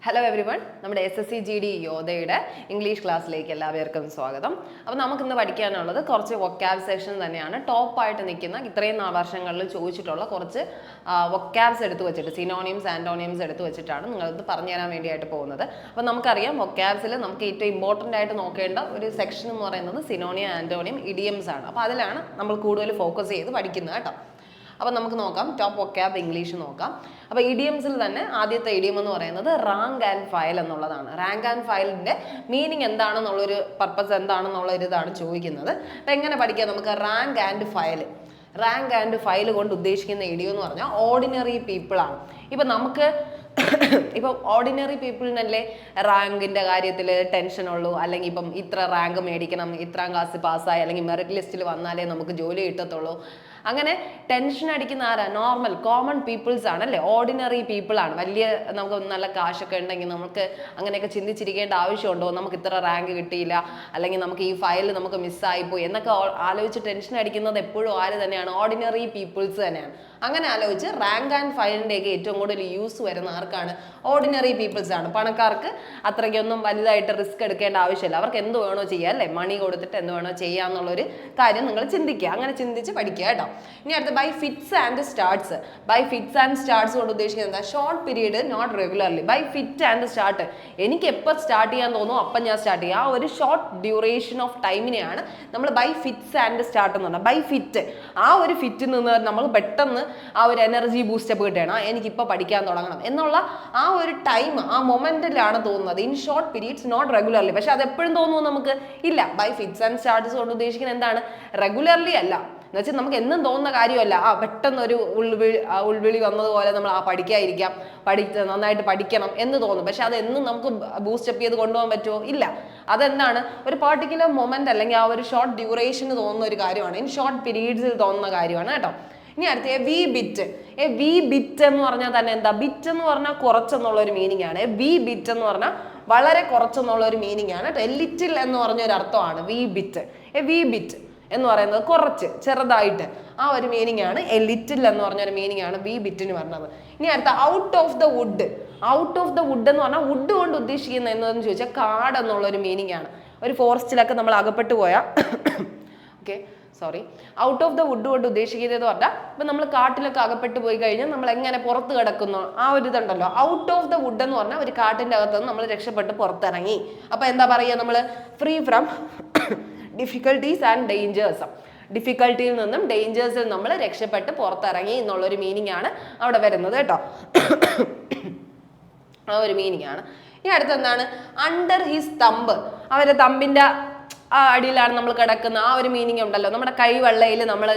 Hello every one, നമ്മുടെ SSC/GD യോധയുടെ English ക്ലാസ്സിലേക്ക് എല്ലാവർക്കും സ്വാഗതം. അപ്പോൾ നമുക്കിന്ന് പഠിക്കാനുള്ളത് കുറച്ച് വൊക്കാബ് സെക്ഷൻ തന്നെയാണ്. ടോപ്പായിട്ട് നിൽക്കുന്ന ഇത്രയും വർഷങ്ങളിൽ ചോദിച്ചിട്ടുള്ള കുറച്ച് വൊക്കാബ്സ് എടുത്ത് വെച്ചിട്ട്, സിനോണിംസ് ആൻറ്റോണിംസ് എടുത്ത് വെച്ചിട്ടാണ് നിങ്ങളിത് പറഞ്ഞു തരാൻ വേണ്ടിയായിട്ട് പോകുന്നത്. അപ്പോൾ നമുക്കറിയാം വൊക്കാബ്സിൽ നമുക്ക് ഏറ്റവും ഇമ്പോർട്ടൻ്റ് ആയിട്ട് നോക്കേണ്ട ഒരു സെക്ഷൻ എന്ന് പറയുന്നത് സിനോണിയം, ആൻറ്റോണിയം, ഇഡിയംസ് ആണ്. അപ്പോൾ അതിലാണ് നമ്മൾ കൂടുതൽ ഫോക്കസ് ചെയ്ത് പഠിക്കുന്നത് കേട്ടോ. അപ്പോൾ നമുക്ക് നോക്കാം, ടോപ്പ് വൊക്കാബ് ഇംഗ്ലീഷ് നോക്കാം. അപ്പോൾ ഇഡിയംസിൽ തന്നെ ആദ്യത്തെ ഇഡിയം എന്ന് പറയുന്നത് റാങ്ക് ആൻഡ് ഫയൽ എന്നുള്ളതാണ്. റാങ്ക് ആൻഡ് ഫയലിൻ്റെ മീനിങ് എന്താണെന്നുള്ളൊരു പർപ്പസ് എന്താണെന്നുള്ളൊരു ഇതാണ് ചോദിക്കുന്നത്. അപ്പോൾ എങ്ങനെ പഠിക്കാം നമുക്ക് rank and file? Rank and file കൊണ്ട് ഉദ്ദേശിക്കുന്ന ഇഡിയം എന്ന് പറഞ്ഞാൽ ഓർഡിനറി പീപ്പിൾ ആണ്. ഇപ്പം നമുക്ക് ഇപ്പം ഓർഡിനറി പീപ്പിളിനല്ലേ റാങ്കിൻ്റെ കാര്യത്തിൽ ടെൻഷൻ ഉള്ളൂ, അല്ലെങ്കിൽ ഇപ്പം ഇത്ര റാങ്ക് മേടിക്കണം, ഇത്രാം ക്ലാസ് പാസ്സായി അല്ലെങ്കിൽ മെറിറ്റ് ലിസ്റ്റിൽ വന്നാലേ നമുക്ക് ജോലി കിട്ടത്തുള്ളൂ. അങ്ങനെ ടെൻഷൻ അടിക്കുന്ന ആരാ? നോർമൽ കോമൺ പീപ്പിൾസ് ആണ് അല്ലേ, ഓർഡിനറി പീപ്പിൾ ആണ്. വലിയ നമുക്ക് നല്ല കാശൊക്കെ ഉണ്ടെങ്കിൽ നമുക്ക് അങ്ങനെയൊക്കെ ചിന്തിച്ചിരിക്കേണ്ട ആവശ്യമുണ്ടോ, നമുക്ക് ഇത്ര റാങ്ക് കിട്ടിയില്ല, അല്ലെങ്കിൽ നമുക്ക് ഈ ഫയൽ നമുക്ക് മിസ്സായിപ്പോയി എന്നൊക്കെ ആലോചിച്ച് ടെൻഷൻ അടിക്കുന്നത് എപ്പോഴും ആര് തന്നെയാണ്? ഓർഡിനറി പീപ്പിൾസ് തന്നെയാണ്. അങ്ങനെ ആലോചിച്ച് റാങ്ക് ആൻഡ് ഫയലിൻ്റെയൊക്കെ ഏറ്റവും കൂടുതൽ യൂസ് വരുന്ന ആർക്കാണ്? ഓർഡിനറി പീപ്പിൾസ് ആണ്. പണക്കാർക്ക് അത്രയ്ക്കൊന്നും വലുതായിട്ട് റിസ്ക് എടുക്കേണ്ട ആവശ്യമില്ല, അവർക്ക് എന്ത് വേണോ ചെയ്യാം അല്ലേ, മണി കൊടുത്തിട്ട് എന്ത് വേണോ ചെയ്യാന്നുള്ളൊരു കാര്യം നിങ്ങൾ ചിന്തിക്കുക, അങ്ങനെ ചിന്തിച്ച് പഠിക്കുക കേട്ടോ. ഇനി അടുത്ത് by fits and starts. By fits and starts കൊണ്ട് ഉദ്ദേശിക്കുന്നത് എന്താ? Short period, not regularly. By fit and start, എനിക്ക് എപ്പോൾ സ്റ്റാർട്ട് ചെയ്യാൻ തോന്നുന്നു അപ്പം ഞാൻ സ്റ്റാർട്ട് ചെയ്യും. ആ ഒരു ഷോർട്ട് ഡ്യൂറേഷൻ ഓഫ് ടൈമിനെയാണ് നമ്മൾ ബൈ ഫിറ്റ്സ് ആൻഡ് സ്റ്റാർട്ട് എന്ന് പറഞ്ഞാൽ. ബൈ ഫിറ്റ്, ആ ഒരു ഫിറ്റിൽ നിന്ന് നമ്മൾ പെട്ടെന്ന് ആ ഒരു എനർജി ബൂസ്റ്റപ്പ് കിട്ടണം, എനിക്കിപ്പോൾ പഠിക്കാൻ തുടങ്ങണം എന്നുള്ള ആ ഒരു ടൈം, ആ മൊമെന്റിലാണ് തോന്നുന്നത്. In short periods, not regularly. പക്ഷെ അത് എപ്പോഴും തോന്നുന്നു നമുക്ക് ഇല്ല. ബൈ ഫിറ്റ്സ് ആൻഡ് സ്റ്റാർട്ട്സ് കൊണ്ട് ഉദ്ദേശിക്കുന്നത് എന്താണ്? റെഗുലർലി അല്ല, എന്ന് വെച്ചാൽ നമുക്ക് എന്നും തോന്നുന്ന കാര്യമല്ല. പെട്ടെന്ന് ഒരു ഉൾവിളി വന്നതുപോലെ നമ്മൾ പഠിക്കാതിരിക്കാം, നന്നായിട്ട് പഠിക്കണം എന്ന് തോന്നും. പക്ഷെ അത് എന്നും നമുക്ക് ബൂസ്റ്റപ്പ് ചെയ്ത് കൊണ്ടുപോകാൻ പറ്റുമോ? ഇല്ല. അതെന്താണ്? ഒരു പർട്ടിക്കുലർ മൊമെന്റ് അല്ലെങ്കിൽ ആ ഒരു ഷോർട്ട് ഡ്യൂറേഷന് തോന്നുന്ന ഒരു കാര്യമാണ്, ഇൻ ഷോർട്ട് പീരീഡ്സിൽ തോന്നുന്ന കാര്യമാണ് കേട്ടോ. ഇനി അടുത്ത വി ബിറ്റ്. വി ബിറ്റ് എന്ന് പറഞ്ഞാൽ തന്നെ എന്താ? ബിറ്റ് എന്ന് പറഞ്ഞാൽ കുറച്ചെന്നുള്ള ഒരു മീനിങ് ആണ്. വി ബിറ്റ് എന്ന് പറഞ്ഞാൽ വളരെ കുറച്ചെന്നുള്ള ഒരു മീനിങ് ആണ് കേട്ടോ. ലിറ്റിൽ എന്ന് പറഞ്ഞൊരു അർത്ഥമാണ് വി ബിറ്റ്. വി ബിറ്റ് എന്ന് പറയുന്നത് കുറച്ച്, ചെറുതായിട്ട്, ആ ഒരു മീനിങ് ആണ്. ലിറ്റിൽ എന്ന് പറഞ്ഞൊരു മീനിങ് ആണ് വി ബിറ്റിന് പറഞ്ഞത്. ഇനി അടുത്ത out of the wood. Out of the wood എന്ന് പറഞ്ഞാൽ വുഡ് കൊണ്ട് ഉദ്ദേശിക്കുന്നത് എന്താണെന്ന് ചോദിച്ചാൽ കാട് എന്നുള്ളൊരു മീനിങ് ആണ്. ഒരു ഫോറസ്റ്റിലൊക്കെ നമ്മൾ അകപ്പെട്ടു പോയാൽ okay sorry, out of the wood കൊണ്ട് ഉദ്ദേശിക്കുന്നത് പറഞ്ഞാൽ ഇപ്പം നമ്മൾ കാട്ടിലൊക്കെ അകപ്പെട്ട് പോയി കഴിഞ്ഞാൽ നമ്മൾ എങ്ങനെ പുറത്ത് കിടക്കുന്നു ആ ഒരു ഇതുണ്ടല്ലോ. ഔട്ട് ഓഫ് ദ വുഡ് എന്ന് പറഞ്ഞാൽ ഒരു കാട്ടിൻ്റെ അകത്തുനിന്ന് നമ്മൾ രക്ഷപ്പെട്ട് പുറത്തിറങ്ങി. അപ്പം എന്താ പറയുക? നമ്മൾ free from difficulties and dangers. ഡിഫിക്കൽട്ടിയിൽ നിന്നും ഡേഞ്ചേഴ്സിൽ നമ്മൾ രക്ഷപ്പെട്ട് പുറത്തിറങ്ങി എന്നുള്ളൊരു മീനിങ് ആണ് അവിടെ വരുന്നത് കേട്ടോ. ആ ഒരു മീനിങ് ആണ്. ഇനി അടുത്തെന്താണ്? Under his thumb. അവരുടെ തമ്പിൻ്റെ അടിയിലാണ് നമ്മൾ കിടക്കുന്ന ആ ഒരു മീനിങ് ഉണ്ടല്ലോ. നമ്മുടെ കൈവെള്ളയിൽ നമ്മൾ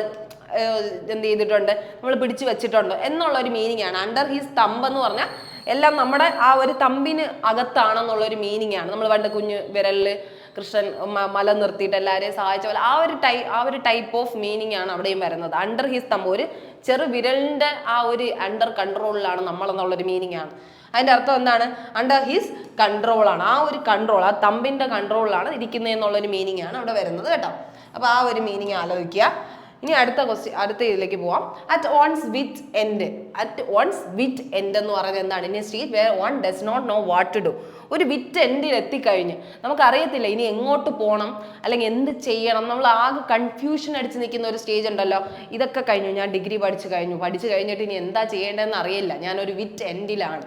എന്ത് ചെയ്തിട്ടുണ്ട്, നമ്മൾ പിടിച്ചു വെച്ചിട്ടുണ്ട് എന്നുള്ള ഒരു മീനിങ് ആണ്. അണ്ടർ ഹിസ് തമ്പ് എന്ന് പറഞ്ഞാൽ എല്ലാം നമ്മുടെ ആ ഒരു തമ്പിന് അകത്താണെന്നുള്ളൊരു മീനിങ് ആണ്. നമ്മൾ പണ്ട് കുഞ്ഞു വിരലിൽ കൃഷ്ണൻ മല നിർത്തിയിട്ട് എല്ലാവരെയും സഹായിച്ച പോലെ ആ ഒരു ടൈപ്പ് ഓഫ് മീനിങ് ആണ് അവിടെയും വരുന്നത്. അണ്ടർ ഹിസ് തമ്പ്, ഒരു ചെറു വിരലിൻ്റെ ആ ഒരു അണ്ടർ കൺട്രോളിലാണ് നമ്മളെന്നുള്ളൊരു മീനിങ് ആണ്. അതിൻ്റെ അർത്ഥം എന്താണ്? അണ്ടർ ഹിസ് കൺട്രോളാണ്. ആ ഒരു കൺട്രോൾ, ആ തമ്പിൻ്റെ കൺട്രോളിലാണ് ഇരിക്കുന്നത് എന്നുള്ളൊരു മീനിങ് ആണ് അവിടെ വരുന്നത് കേട്ടോ. അപ്പോൾ ആ ഒരു മീനിങ് ആലോചിക്കുക. ഇനി അടുത്ത ഇതിലേക്ക് പോവാം. At one's wit end. At one's wit end എന്ന് പറയുന്നത് എന്താണ്? In a stage where one does not know what to do. ഒരു വിറ്റ് എൻഡിൽ എത്തിക്കഴിഞ്ഞ് നമുക്കറിയത്തില്ല ഇനി എങ്ങോട്ട് പോകണം അല്ലെങ്കിൽ എന്ത് ചെയ്യണം, നമ്മൾ ആകെ കൺഫ്യൂഷൻ അടിച്ച് നിൽക്കുന്ന ഒരു സ്റ്റേജ് ഉണ്ടല്ലോ. ഇതൊക്കെ കഴിഞ്ഞു, ഞാൻ ഡിഗ്രി പഠിച്ചു കഴിഞ്ഞിട്ട് ഇനി എന്താ ചെയ്യേണ്ടതെന്ന് അറിയില്ല, ഞാനൊരു വിറ്റ് എൻഡിലാണ്.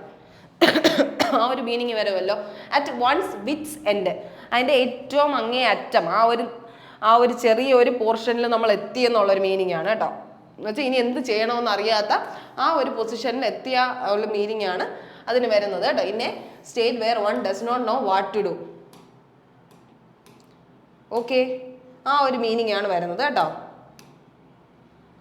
ആ ഒരു മീനിങ് വരുമല്ലോ. അറ്റ് വൺസ് വിറ്റ്സ് എൻഡ്, അതിൻ്റെ ഏറ്റവും അങ്ങേ അറ്റം, ആ ഒരു ചെറിയ ഒരു പോർഷനിൽ നമ്മൾ എത്തി എന്നുള്ളൊരു മീനിങ് ആണ് കേട്ടോ. എന്നുവെച്ചാൽ ഇനി എന്ത് ചെയ്യണമെന്ന് അറിയാത്ത ആ ഒരു പൊസിഷനിൽ എത്തിയ ഉള്ള മീനിങ് ആണ് അതിന് വരുന്നത് കേട്ടോ. In a state where one does not know what to do. Okay, ആ ഒരു മീനിങ് ആണ് വരുന്നത് കേട്ടോ.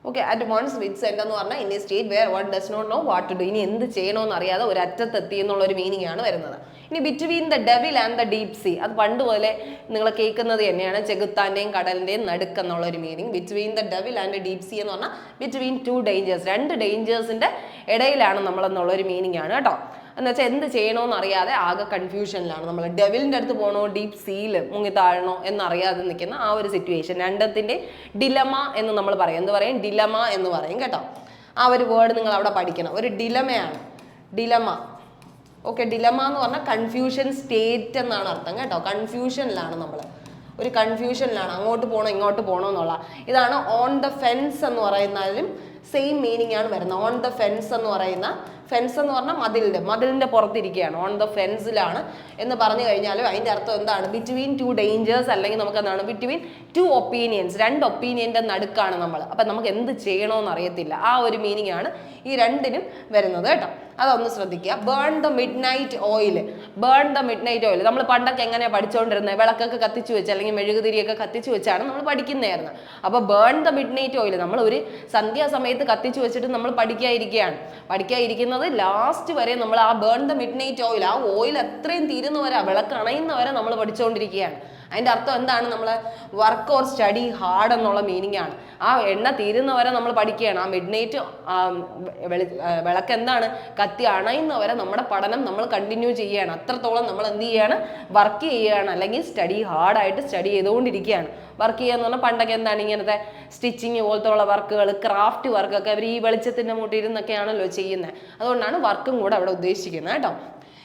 Okay, at one's wit's end എന്ന് പറഞ്ഞാൽ in a state where one does not know what to do, ഇനി എന്ത് ചെയ്യണമെന്ന് അറിയാതെ ഒരു അറ്റത്തെത്തി എന്നുള്ളൊരു മീനിങ് ആണ് വരുന്നത്. ഇനി between the devil and the deep see, അത് പണ്ട് പോലെ നിങ്ങൾ കേൾക്കുന്നത് തന്നെയാണ്. ചെകുത്താൻ്റെയും കടലിൻ്റെയും നടുക്ക് എന്നുള്ളൊരു meaning. Between the devil and deep see എന്ന് പറഞ്ഞാൽ ബിറ്റ്വീൻ ടു ഡേഞ്ചേഴ്സ്, രണ്ട് ഡേഞ്ചേഴ്സിൻ്റെ ഇടയിലാണ് നമ്മളെന്നുള്ളൊരു മീനിങ് ആണ് കേട്ടോ. എന്ന് വെച്ചാൽ എന്ത് ചെയ്യണമെന്ന് അറിയാതെ ആകെ കൺഫ്യൂഷനിലാണ് നമ്മൾ. ഡെവിലിൻ്റെ അടുത്ത് പോകണോ ഡീപ് സീയിൽ മുങ്ങി താഴണോ എന്നറിയാതെ നിൽക്കുന്ന ആ ഒരു സിറ്റുവേഷൻ, രണ്ടത്തിൻ്റെ ഡിലമ എന്ന് നമ്മൾ പറയും. എന്ത് പറയും? ഡിലമ എന്ന് പറയും കേട്ടോ. ആ ഒരു വേർഡ് നിങ്ങൾ അവിടെ പഠിക്കണം. ഒരു ഡിലമയാണ്, ഡിലമ. ഓക്കെ, ഡിലമ എന്ന് പറഞ്ഞാൽ കൺഫ്യൂഷൻ സ്റ്റേറ്റ് എന്നാണ് അർത്ഥം കേട്ടോ. കൺഫ്യൂഷനിലാണ് നമ്മൾ, ഒരു കൺഫ്യൂഷനിലാണ്, അങ്ങോട്ട് പോകണോ ഇങ്ങോട്ട് പോകണോ എന്നുള്ള. ഇതാണ് ഓൺ ദ ഫെൻസ് എന്ന് പറയുന്നതിലും സെയിം മീനിങ് ആണ് വരുന്നത്. ഓൺ ദ ഫെൻസ് എന്ന് പറയുന്ന, ഫെൻസ് എന്ന് പറഞ്ഞാൽ മതിലിന്റെ പുറത്തിരിക്കുകയാണ്, ഓൺ ദ ഫെൻസിലാണ് എന്ന് പറഞ്ഞു കഴിഞ്ഞാലും അതിന്റെ അർത്ഥം എന്താണ്? ബിറ്റ്വീൻ ടു ഡേഞ്ചേഴ്സ്, അല്ലെങ്കിൽ നമുക്ക് എന്താണ് ബിറ്റ്വീൻ ടു ഒപ്പീനിയൻസ്, രണ്ട് ഒപ്പീനിയന്റെ നടുക്കാണ് നമ്മൾ. അപ്പൊ നമുക്ക് എന്ത് ചെയ്യണമെന്ന് അറിയത്തില്ല. ആ ഒരു മീനിങ് ആണ് ഈ രണ്ടിനും വരുന്നത് കേട്ടോ. അതൊന്ന് ശ്രദ്ധിക്കുക. Burn the midnight oil. Burn the midnight oil നമ്മൾ പണ്ടൊക്കെ എങ്ങനെയാണ് പഠിച്ചുകൊണ്ടിരുന്നത്? വിളക്കൊക്കെ കത്തിച്ചു വെച്ച് അല്ലെങ്കിൽ മെഴുകുതിരിയൊക്കെ കത്തിച്ചു വെച്ചാണ് നമ്മൾ പഠിക്കുന്നതായിരുന്നു. അപ്പോൾ burn the midnight oil നമ്മൾ ഒരു സന്ധ്യാസമയത്ത് കത്തിച്ചു വെച്ചിട്ട് നമ്മൾ പഠിക്കാതിരിക്കുന്നത് ലാസ്റ്റ് വരെ നമ്മൾ ആ burn the midnight oil, ആ ഓയിൽ എത്രയും തീരുന്നവരെ, ആ വിളക്ക് അണയുന്നവരെ നമ്മൾ പഠിച്ചുകൊണ്ടിരിക്കുകയാണ്. അതിൻ്റെ അർത്ഥം എന്താണ്? നമ്മൾ വർക്ക് ഓർ സ്റ്റഡി ഹാർഡ് എന്നുള്ള മീനിങ് ആണ്. ആ എണ്ണ തീരുന്നവരെ നമ്മൾ പഠിക്കുകയാണ്. ആ മിഡ് നൈറ്റ് വിളക്ക് എന്താണ്? കത്തി അണയുന്നവരെ നമ്മുടെ പഠനം നമ്മൾ കണ്ടിന്യൂ ചെയ്യുകയാണ്. അത്രത്തോളം നമ്മൾ എന്ത് ചെയ്യാണ്? വർക്ക് ചെയ്യുകയാണ്, അല്ലെങ്കിൽ ഹാർഡായിട്ട് സ്റ്റഡി ചെയ്തുകൊണ്ടിരിക്കുകയാണ്. വർക്ക് ചെയ്യാന്ന് പറഞ്ഞാൽ പണ്ടൊക്കെ എന്താണ് ഇങ്ങനത്തെ സ്റ്റിച്ചിങ് പോലത്തെ ഉള്ള വർക്കുകൾ, ക്രാഫ്റ്റ് വർക്കൊക്കെ അവർ ഈ വെളിച്ചത്തിൻ്റെ മുട്ടിരുന്നൊക്കെയാണല്ലോ ചെയ്യുന്നത്. അതുകൊണ്ടാണ് വർക്കും കൂടെ അവിടെ ഉദ്ദേശിക്കുന്നത് കേട്ടോ.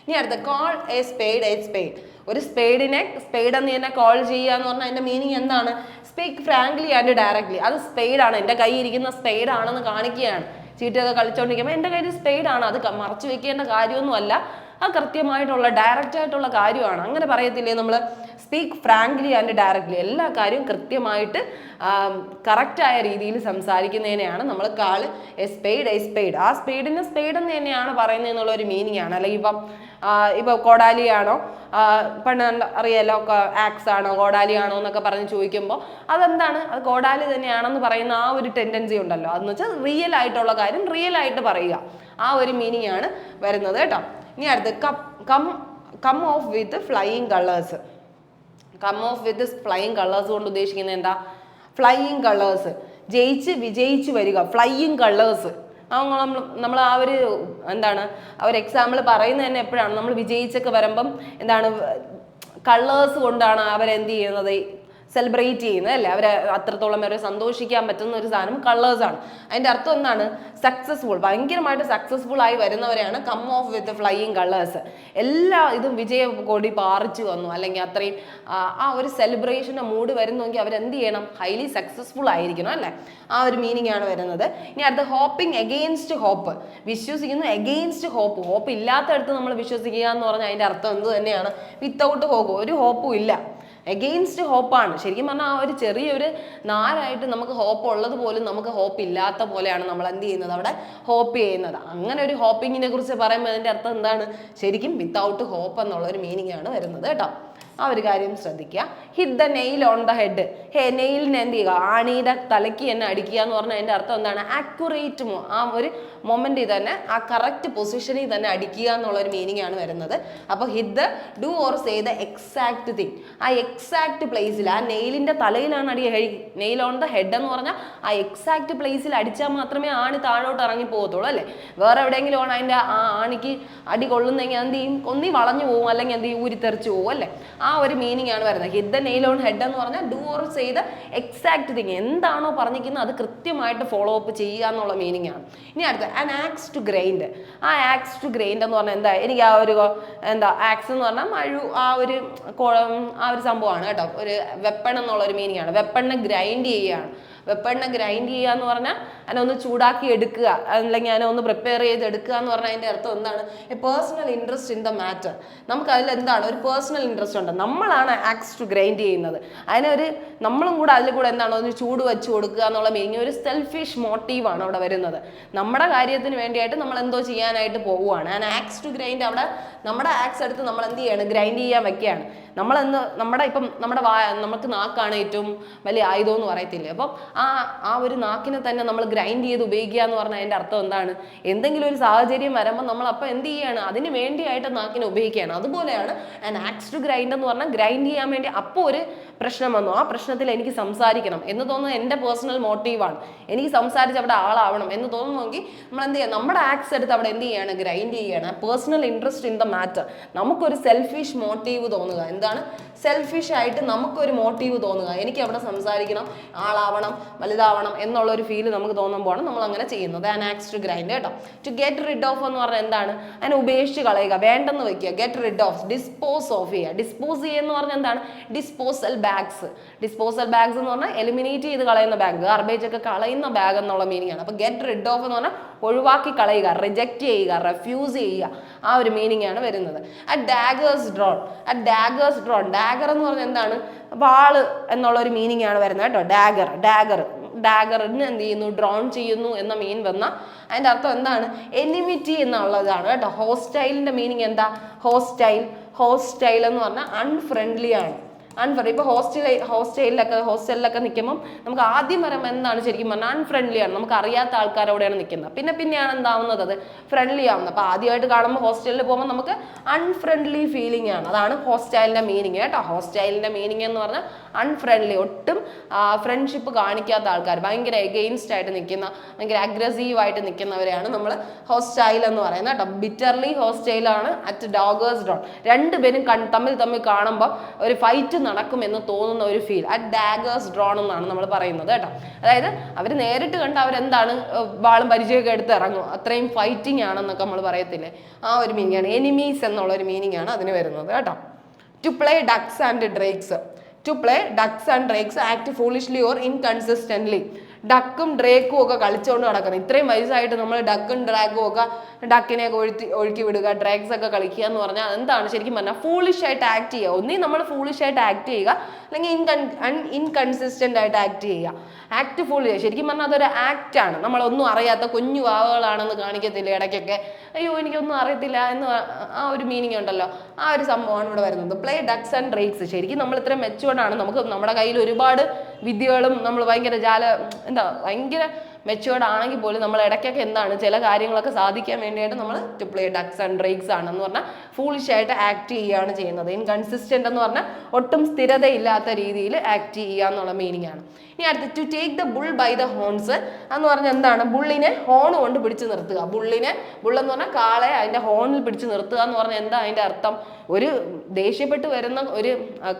ഇനി അടുത്ത call A spade a spade. ഒരു സ്പേഡിനെ സ്പേഡ് എന്ന് തന്നെ കോൾ ചെയ്യുക എന്ന് പറഞ്ഞാൽ അതിന്റെ മീനിങ് എന്താണ്? Speak frankly and directly. അത് സ്പേഡാണ്, എൻ്റെ കയ്യിൽ ഇരിക്കുന്ന സ്പേഡ് ആണെന്ന് കാണിക്കുകയാണ്. ചീട്ടൊക്കെ കളിച്ചുകൊണ്ടിരിക്കുമ്പോൾ എൻ്റെ കയ്യിൽ സ്പേഡാണ്, അത് മറച്ചു വെക്കേണ്ട കാര്യമൊന്നുമല്ല, അത് കൃത്യമായിട്ടുള്ള ഡയറക്റ്റ് ആയിട്ടുള്ള കാര്യമാണ്. അങ്ങനെ പറയത്തില്ലേ നമ്മൾ? Speak frankly and directly. എല്ലാ കാര്യവും കൃത്യമായിട്ട് കറക്റ്റായ രീതിയിൽ സംസാരിക്കുന്നതിനെയാണ് നമ്മൾ call a spade a spade. ആ സ്പേഡിന് സ്പേഡ് എന്ന് തന്നെയാണ് പറയുന്നത് എന്നുള്ള ഒരു മീനിങ് ആണ്. അല്ലെങ്കിൽ ഇപ്പം കോടാലിയാണോ, പണ്ട് അറിയാലോ, ആക്സ് ആണോ കോടാലിയാണോ എന്നൊക്കെ പറഞ്ഞ് ചോദിക്കുമ്പോൾ അതെന്താണ്? അത് കോടാലി തന്നെയാണെന്ന് പറയുന്ന ആ ഒരു ടെൻഡൻസി ഉണ്ടല്ലോ. അതെന്ന് വെച്ചാൽ റിയൽ ആയിട്ടുള്ള കാര്യം റിയൽ ആയിട്ട് പറയുക, ആ ഒരു മീനിങ് ആണ് വരുന്നത് കേട്ടോ. ഇനി അടുത്ത് come off with flying colours. Come off with flying colours കൊണ്ട് ഉദ്ദേശിക്കുന്നത് എന്താ? ഫ്ലൈയിങ് കളേഴ്സ്, വിജയിച്ച് വരിക, ഫ്ലൈയിങ് കളേഴ്സ്. നമ്മൾ ആ ഒരു എന്താണ് ആ ഒരു എക്സാമ്പിൾ പറയുന്നത് തന്നെ എപ്പോഴാണ്? നമ്മൾ വിജയിച്ചൊക്കെ വരുമ്പം എന്താണ് കളേഴ്സ് കൊണ്ടാണ് അവരെന്ത് ചെയ്യുന്നത്? സെലിബ്രേറ്റ് ചെയ്യുന്നത് അല്ലേ? അവരെ അത്രത്തോളം അവരെ സന്തോഷിക്കാൻ പറ്റുന്ന ഒരു സാധനം കളേഴ്സാണ്. അതിൻ്റെ അർത്ഥം എന്താണ്? സക്സസ്ഫുൾ, ഭയങ്കരമായിട്ട് സക്സസ്ഫുൾ ആയി വരുന്നവരെയാണ് come off with flying colours. എല്ലാ ഇതും വിജയ കൊടി പാറിച്ചു വന്നു, അല്ലെങ്കിൽ അത്രയും ആ ഒരു സെലിബ്രേഷൻ്റെ മൂഡ് വരുന്നെങ്കിൽ അവരെന്ത് ചെയ്യണം? ഹൈലി സക്സസ്ഫുൾ ആയിരിക്കണം അല്ലേ? ആ ഒരു മീനിങ് ആണ് വരുന്നത്. ഇനി അടുത്ത ഹോപ്പിംഗ് എഗെയിൻസ്റ്റ് ഹോപ്പ്. വിശ്വസിക്കുന്നു എഗെയിൻസ്റ്റ് ഹോപ്പ്. ഹോപ്പ് ഇല്ലാത്തടത്ത് നമ്മൾ വിശ്വസിക്കുക എന്ന് പറഞ്ഞാൽ അതിൻ്റെ അർത്ഥം എന്ത് തന്നെയാണ്? വിത്തൗട്ട് ഹോപ്പ്, ഒരു ഹോപ്പും ഇല്ല. എഗെയിൻസ്റ്റ് ഹോപ്പാണ്. ശരിക്കും പറഞ്ഞാൽ ആ ഒരു ചെറിയൊരു നാരായിട്ട് നമുക്ക് ഹോപ്പ് ഉള്ളത് പോലും നമുക്ക് ഹോപ്പ് ഇല്ലാത്ത പോലെയാണ് നമ്മൾ എന്ത് ചെയ്യുന്നത്? അവിടെ ഹോപ്പ് ചെയ്യുന്നത്. അങ്ങനെ ഒരു ഹോപ്പിങ്ങിനെ കുറിച്ച് പറയുമ്പോൾ അതിൻ്റെ അർത്ഥം എന്താണ്? ശരിക്കും വിത്തൗട്ട് ഹോപ്പ് എന്നുള്ള ഒരു മീനിങ് ആണ് വരുന്നത് കേട്ടോ. ആ ഒരു കാര്യം ശ്രദ്ധിക്കുക. Hit the nail on the head. നെയിലിനെ എന്ത് ചെയ്യുക? ആണിയുടെ തലയ്ക്ക് തന്നെ അടിക്കുക എന്ന് പറഞ്ഞാൽ അതിൻ്റെ അർത്ഥം എന്താണ്? ആക്യുറേറ്റ്, ആ ഒരു മൊമെന്റിൽ തന്നെ ആ കറക്റ്റ് പൊസിഷനിൽ തന്നെ അടിക്കുക എന്നുള്ളൊരു മീനിങ് ആണ് വരുന്നത്. അപ്പോൾ hit the, do or say the exact thing. ആ എക്സാക്ട് പ്ലേസിൽ, ആ നെയിലിന്റെ തലയിലാണ് അടി. നെയിൽ ഓൺ ദ ഹെഡ് എന്ന് പറഞ്ഞാൽ ആ എക്സാക്ട് പ്ലേസിൽ അടിച്ചാൽ മാത്രമേ ആണി താഴോട്ട് ഇറങ്ങി പോകത്തുള്ളൂ അല്ലേ? വേറെ എവിടെയെങ്കിലും ആണ് അതിൻ്റെ ആ ആണിക്ക് അടി കൊള്ളുന്നെങ്കിൽ എന്ത് ചെയ്യും? ഒന്നി വളഞ്ഞു പോകും, അല്ലെങ്കിൽ എന്ത് ചെയ്യും? ഊരിത്തെറിച്ച് പോകും അല്ലേ? ആ ഒരു മീനിങ് ആണ് വരുന്നത്. Hit the nail on head എന്ന് പറഞ്ഞാൽ do or say the exact thing. എന്താണോ പറഞ്ഞിരിക്കുന്നത് അത് കൃത്യമായിട്ട് ഫോളോ അപ്പ് ചെയ്യുക എന്നുള്ള മീനിങ് ആണ്. ഇനി അടുത്ത ആൻ ആക്സ് ടു ഗ്രൈൻഡ്. ആ ആക്സ് ടു ഗ്രൈൻഡ് എന്ന് പറഞ്ഞാൽ എന്താ? എനിക്ക് ആ ഒരു ആക്സ് എന്ന് പറഞ്ഞാൽ ആ ഒരു സംഭവമാണ് കേട്ടോ. ഒരു വെപ്പൺ എന്നുള്ള ഒരു മീനിങ് ആണ്. വെപ്പണിനെ ഗ്രൈൻഡ് ചെയ്യുകയാണ്. വെപ്പണിനെ ഗ്രൈൻഡ് ചെയ്യുക എന്ന് പറഞ്ഞാൽ അതിനെ ഒന്ന് ചൂടാക്കി എടുക്കുക, അല്ലെങ്കിൽ അതിനെ ഒന്ന് പ്രിപ്പയർ ചെയ്ത് എടുക്കുക എന്ന് പറഞ്ഞാൽ അതിൻ്റെ അർത്ഥം എന്താണ്? A personal interest in the matter. നമുക്ക് അതിൽ എന്താണ്? ഒരു പേഴ്സണൽ ഇൻട്രസ്റ്റ് ഉണ്ട്. നമ്മളാണ് ആക്സ് ടു ഗ്രൈൻഡ് ചെയ്യുന്നത്. നമ്മളും കൂടെ അതിൽ കൂടെ എന്താണ്? ഒന്ന് ചൂട് വെച്ച് കൊടുക്കുക എന്നുള്ള മീനിങ്. ഒരു സെൽഫിഷ് മോട്ടീവാണ് അവിടെ വരുന്നത്. നമ്മുടെ കാര്യത്തിന് വേണ്ടിയിട്ട് നമ്മൾ എന്തോ ചെയ്യാനായിട്ട് പോവുകയാണ്. ആൻ ആക്സ് ടു ഗ്രൈൻഡ്, അവിടെ നമ്മുടെ ആക്സ് എടുത്ത് നമ്മൾ എന്ത് ചെയ്യാണ്? ഗ്രൈൻഡ് ചെയ്യാൻ വെക്കുകയാണ്. നമുക്ക് നാക്കാണ് ഏറ്റവും വലിയ ആയുധം എന്ന് പറയത്തില്ലേ? അപ്പം ആ ഒരു നാക്കിനെ തന്നെ നമ്മൾ ഗ്രൈൻഡ് ചെയ്ത് ഉപയോഗിക്കുക എന്ന് പറഞ്ഞാൽ അതിൻ്റെ അർത്ഥം എന്താണ്? എന്തെങ്കിലും ഒരു സാഹചര്യം വരുമ്പോൾ നമ്മൾ അപ്പം എന്ത് ചെയ്യാണ്? അതിന് വേണ്ടിയായിട്ട് നാക്കിനെ ഉപയോഗിക്കുകയാണ്. അതുപോലെയാണ് ആൻ ആക്സ് ടു ഗ്രൈൻഡ് എന്ന് പറഞ്ഞാൽ ഗ്രൈൻഡ് ചെയ്യാൻ വേണ്ടി. അപ്പോൾ ഒരു പ്രശ്നം വന്നു, ആ പ്രശ്നത്തിൽ എനിക്ക് സംസാരിക്കണം എന്ന് തോന്നുന്നത് എൻ്റെ പേഴ്സണൽ മോട്ടീവാണ്, എനിക്ക് സംസാരിച്ച് അവിടെ ആളാവണം എന്ന് തോന്നുമെങ്കിൽ നമ്മൾ എന്ത് ചെയ്യുക, നമ്മുടെ ആക്സ് എടുത്ത് അവിടെ എന്ത് ചെയ്യാണ്, ഗ്രൈൻഡ് ചെയ്യാണ്. Personal interest in the matter, നമുക്കൊരു സെൽഫിഷ് മോട്ടീവ് തോന്നുക. എന്താണ് സെൽഫിഷ് ആയിട്ട് നമുക്കൊരു മോട്ടീവ് തോന്നുക, എനിക്ക് അവിടെ സംസാരിക്കണം, ആളാവണം, വലുതാവണം എന്നുള്ളൊരു ഫീല് നമുക്ക് തോന്നുമ്പോഴാണ് നമ്മൾ അങ്ങനെ ചെയ്യുന്നത്. ആൻ ആക്സ് ടു ഗ്രൈൻഡ് കേട്ടോ. ടു ഗെറ്റ് റിഡ് ഓഫ് എന്ന് പറഞ്ഞാൽ എന്താണ്, അതിനെ ഉപേക്ഷിച്ച് കളയുക, വേണ്ടെന്ന് വെക്കുക. Get rid of, dispose of ചെയ്യുക. ഡിസ്പോസ് ചെയ്യുക എന്ന് പറഞ്ഞാൽ എന്താണ്, ഡിസ്പോസൽ ബാഗ്സ്. ഡിസ്പോസൽ ബാഗ്സ് എന്ന് പറഞ്ഞാൽ എലിമിനേറ്റ് ചെയ്ത് കളയുന്ന ബാഗ്, ഗാർബേജ് ഒക്കെ കളയുന്ന ബാഗ് എന്നുള്ള മീനിങ് ആണ്. അപ്പോൾ ഗെറ്റ് റിഡ് ഓഫ് എന്ന് പറഞ്ഞാൽ ഒഴിവാക്കി കളയുക, റിജക്റ്റ് ചെയ്യുക, റെഫ്യൂസ് ചെയ്യുക, ആ ഒരു മീനിങ് ആണ് വരുന്നത്. At daggers drawn, at daggers drawn, dagger എന്ന് പറഞ്ഞാൽ എന്താണ്, വാള് എന്നുള്ള ഒരു മീനിങ് ആണ് വരുന്നത് കേട്ടോ. ഡാഗറിന് എന്ത് ചെയ്യുന്നു, ഡ്രോൺ ചെയ്യുന്നു എന്ന മീൻ വന്ന അതിൻ്റെ അർത്ഥം എന്താണ്, എനിമിറ്റി എന്നുള്ളതാണ് കേട്ടോ. ഹോസ്റ്റൈലിന്റെ മീനിങ് എന്താ, ഹോസ്റ്റൈൽ എന്ന് പറഞ്ഞാൽ അൺഫ്രണ്ട്ലി ആണ്. ഇപ്പോൾ ഹോസ്റ്റലിലൊക്കെ നിൽക്കുമ്പോൾ നമുക്ക് ആദ്യം വരുമ്പോൾ എന്താണ് ശരിക്കും പറഞ്ഞാൽ അൺഫ്രണ്ട്ലി ആണ്, നമുക്ക് അറിയാത്ത ആൾക്കാരോടെയാണ് നിൽക്കുന്നത്. പിന്നെയാണ് എന്താവുന്നത്, അത് ഫ്രണ്ട്ലി ആവുന്നത്. അപ്പോൾ ആദ്യമായിട്ട് കാണുമ്പോൾ ഹോസ്റ്റലിൽ പോകുമ്പോൾ നമുക്ക് അൺഫ്രണ്ട്ലി ഫീലിംഗ് ആണ്. അതാണ് ഹോസ്റ്റൈലിന്റെ മീനിങ് കേട്ടോ. ഹോസ്റ്റൈലിന്റെ മീനിങ് എന്ന് പറഞ്ഞാൽ അൺഫ്രണ്ട്ലി, ഒട്ടും ഫ്രണ്ട്ഷിപ്പ് കാണിക്കാത്ത ആൾക്കാർ, ഭയങ്കര എഗെയിൻസ്റ്റ് ആയിട്ട് നിൽക്കുന്ന, ഭയങ്കര അഗ്രസീവ് ആയിട്ട് നിൽക്കുന്നവരെയാണ് നമ്മൾ ഹോസ്റ്റൈൽ എന്ന് പറയുന്നത് കേട്ടോ. ബിറ്റർലി ഹോസ്റ്റൈലാണ് അറ്റ് ഡാഗേഴ്സ് ഡ്രോൺ. രണ്ടുപേരും തമ്മിൽ കാണുമ്പോൾ ഒരു ഫൈറ്റ് നടക്കുമെന്ന് തോന്നുന്ന ഒരു ഫീൽ അറ്റ് ഡാഗേഴ്സ് ഡ്രോൺ എന്നാണ് നമ്മൾ പറയുന്നത് കേട്ടോ. അതായത് അവർ നേരിട്ട് കണ്ട് അവരെന്താണ് വാളും പരിചയമൊക്കെ എടുത്ത് ഇറങ്ങും, അത്രയും ഫൈറ്റിംഗ് ആണെന്നൊക്കെ നമ്മൾ പറയത്തില്ലേ, ആ ഒരു മീനിങ് ആണ്. എനിമീസ് എന്നുള്ള ഒരു മീനിങ് ആണ് അതിന് വരുന്നത് കേട്ടോ. To play ducks and drakes, to play ducks and drakes act foolishly or inconsistently. ഡക്കും ഡ്രേക്കും ഒക്കെ കളിച്ചുകൊണ്ട് നടക്കുന്നത്, ഇത്രയും വയസ്സായിട്ട് നമ്മൾ ഡക്കും ഡ്രാഗും ഒക്കെ ഡക്കിനെയൊക്കെ ഒഴുക്കി വിടുക, ഡ്രാഗ്സ് ഒക്കെ കളിക്കുക എന്ന് പറഞ്ഞാൽ എന്താണ് ശരിക്കും പറഞ്ഞാൽ ഫൂളിഷ് ആയിട്ട് ആക്ട് ചെയ്യുക. ഒന്നീ നമ്മൾ ഫൂളിഷ് ആയിട്ട് ആക്ട് ചെയ്യുക, അല്ലെങ്കിൽ ഇൻകൺസിസ്റ്റന്റ് ആയിട്ട് ആക്ട് ചെയ്യുക. ആക്ട് ഫൂളിഷ് ശരിക്കും പറഞ്ഞാൽ അതൊരു ആക്ട് ആണ്. നമ്മളൊന്നും അറിയാത്ത കുഞ്ഞു വാവകളാണെന്ന് കാണിക്കത്തില്ല ഇടയ്ക്കൊക്കെ, അയ്യോ എനിക്കൊന്നും അറിയത്തില്ല എന്ന്, ആ ഒരു മീനിങ് ഉണ്ടല്ലോ, ആ ഒരു സംഭവമാണ് ഇവിടെ വരുന്നത്. പ്ലേ ഡക്സ് ആൻഡ് ഡ്രേക്സ്, ശരിക്കും നമ്മൾ ഇത്രയും മെച്ചുവേർഡാണ്, നമുക്ക് നമ്മുടെ കയ്യിൽ ഒരുപാട് വിദ്യകളും, നമ്മൾ ഭയങ്കര ഭയങ്കര മെച്ചുവേർഡ് ആണെങ്കിൽ പോലും നമ്മൾ ഇടയ്ക്കൊക്കെ എന്താണ് ചില കാര്യങ്ങളൊക്കെ സാധിക്കാൻ വേണ്ടിയിട്ട് നമ്മൾ to play ducks and drakes ആണെന്ന് പറഞ്ഞാൽ ഫൂളിഷ് ആയിട്ട് ആക്ട് ചെയ്യുകയാണ് ചെയ്യുന്നത്. ഇൻകൺസിസ്റ്റന്റ് എന്ന് പറഞ്ഞാൽ ഒട്ടും സ്ഥിരതയില്ലാത്ത രീതിയിൽ ആക്ട് ചെയ്യുക എന്നുള്ള മീനിങ് ആണ്. ഇനി അടുത്ത് to take the bull by the horns എന്ന് പറഞ്ഞാൽ എന്താണ്, ബുള്ളിനെ ഹോൺ കൊണ്ട് പിടിച്ചു നിർത്തുക. ബുള്ളെന്ന് പറഞ്ഞാൽ കാളയെ അതിന്റെ ഹോണിൽ പിടിച്ചു നിർത്തുക എന്ന് പറഞ്ഞാൽ എന്താ അതിന്റെ അർത്ഥം, ഒരു ദേഷ്യപ്പെട്ട് വരുന്ന ഒരു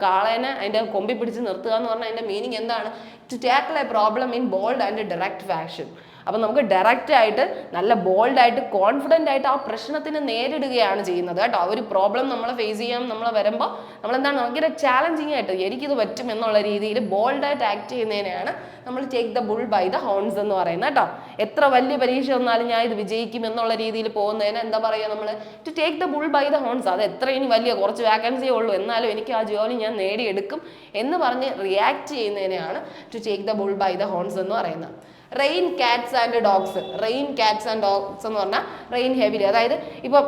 കാളേനെ അതിന്റെ കൊമ്പി പിടിച്ച് നിർത്തുക എന്ന് പറഞ്ഞാൽ അതിന്റെ മീനിങ് എന്താണ്, to tackle a problem in bold and direct fashion. അപ്പം നമുക്ക് ഡയറക്റ്റ് ആയിട്ട് നല്ല ബോൾഡായിട്ട് കോൺഫിഡൻ്റ് ആയിട്ട് ആ പ്രശ്നത്തിനെ നേരിടുകയാണ് ചെയ്യുന്നത് കേട്ടോ. ആ ഒരു പ്രോബ്ലം നമ്മൾ ഫേസ് ചെയ്യാൻ നമ്മൾ വരുമ്പോൾ നമ്മളെന്താണ് ഭയങ്കര ചാലഞ്ചിങ് ആയിട്ട് എനിക്കിത് പറ്റും എന്നുള്ള രീതിയിൽ ബോൾഡായിട്ട് ആക്ട് ചെയ്യുന്നതിനെയാണ് നമ്മൾ take the bull by the horns എന്ന് പറയുന്നത് കേട്ടോ. എത്ര വലിയ പരീക്ഷ വന്നാലും ഞാൻ ഇത് വിജയിക്കും എന്നുള്ള രീതിയിൽ പോകുന്നതിന് എന്താ പറയുക നമ്മൾ, to take the bull by the horns. അത് എത്ര ഇനി വലിയ കുറച്ച് വാക്കൻസിയേ ഉള്ളൂ എന്നാലും എനിക്ക് ആ ജോലി ഞാൻ നേടിയെടുക്കും എന്ന് പറഞ്ഞ് റിയാക്ട് ചെയ്യുന്നതിനെയാണ് to take the bull by the horns എന്ന് പറയുന്നത്. റെയിൻ കാറ്റ്സ് ആൻഡ് ഡോഗ്സ് എന്ന് പറഞ്ഞാൽ റെയിൻ ഹെവിലി, അതായത് ഇപ്പൊ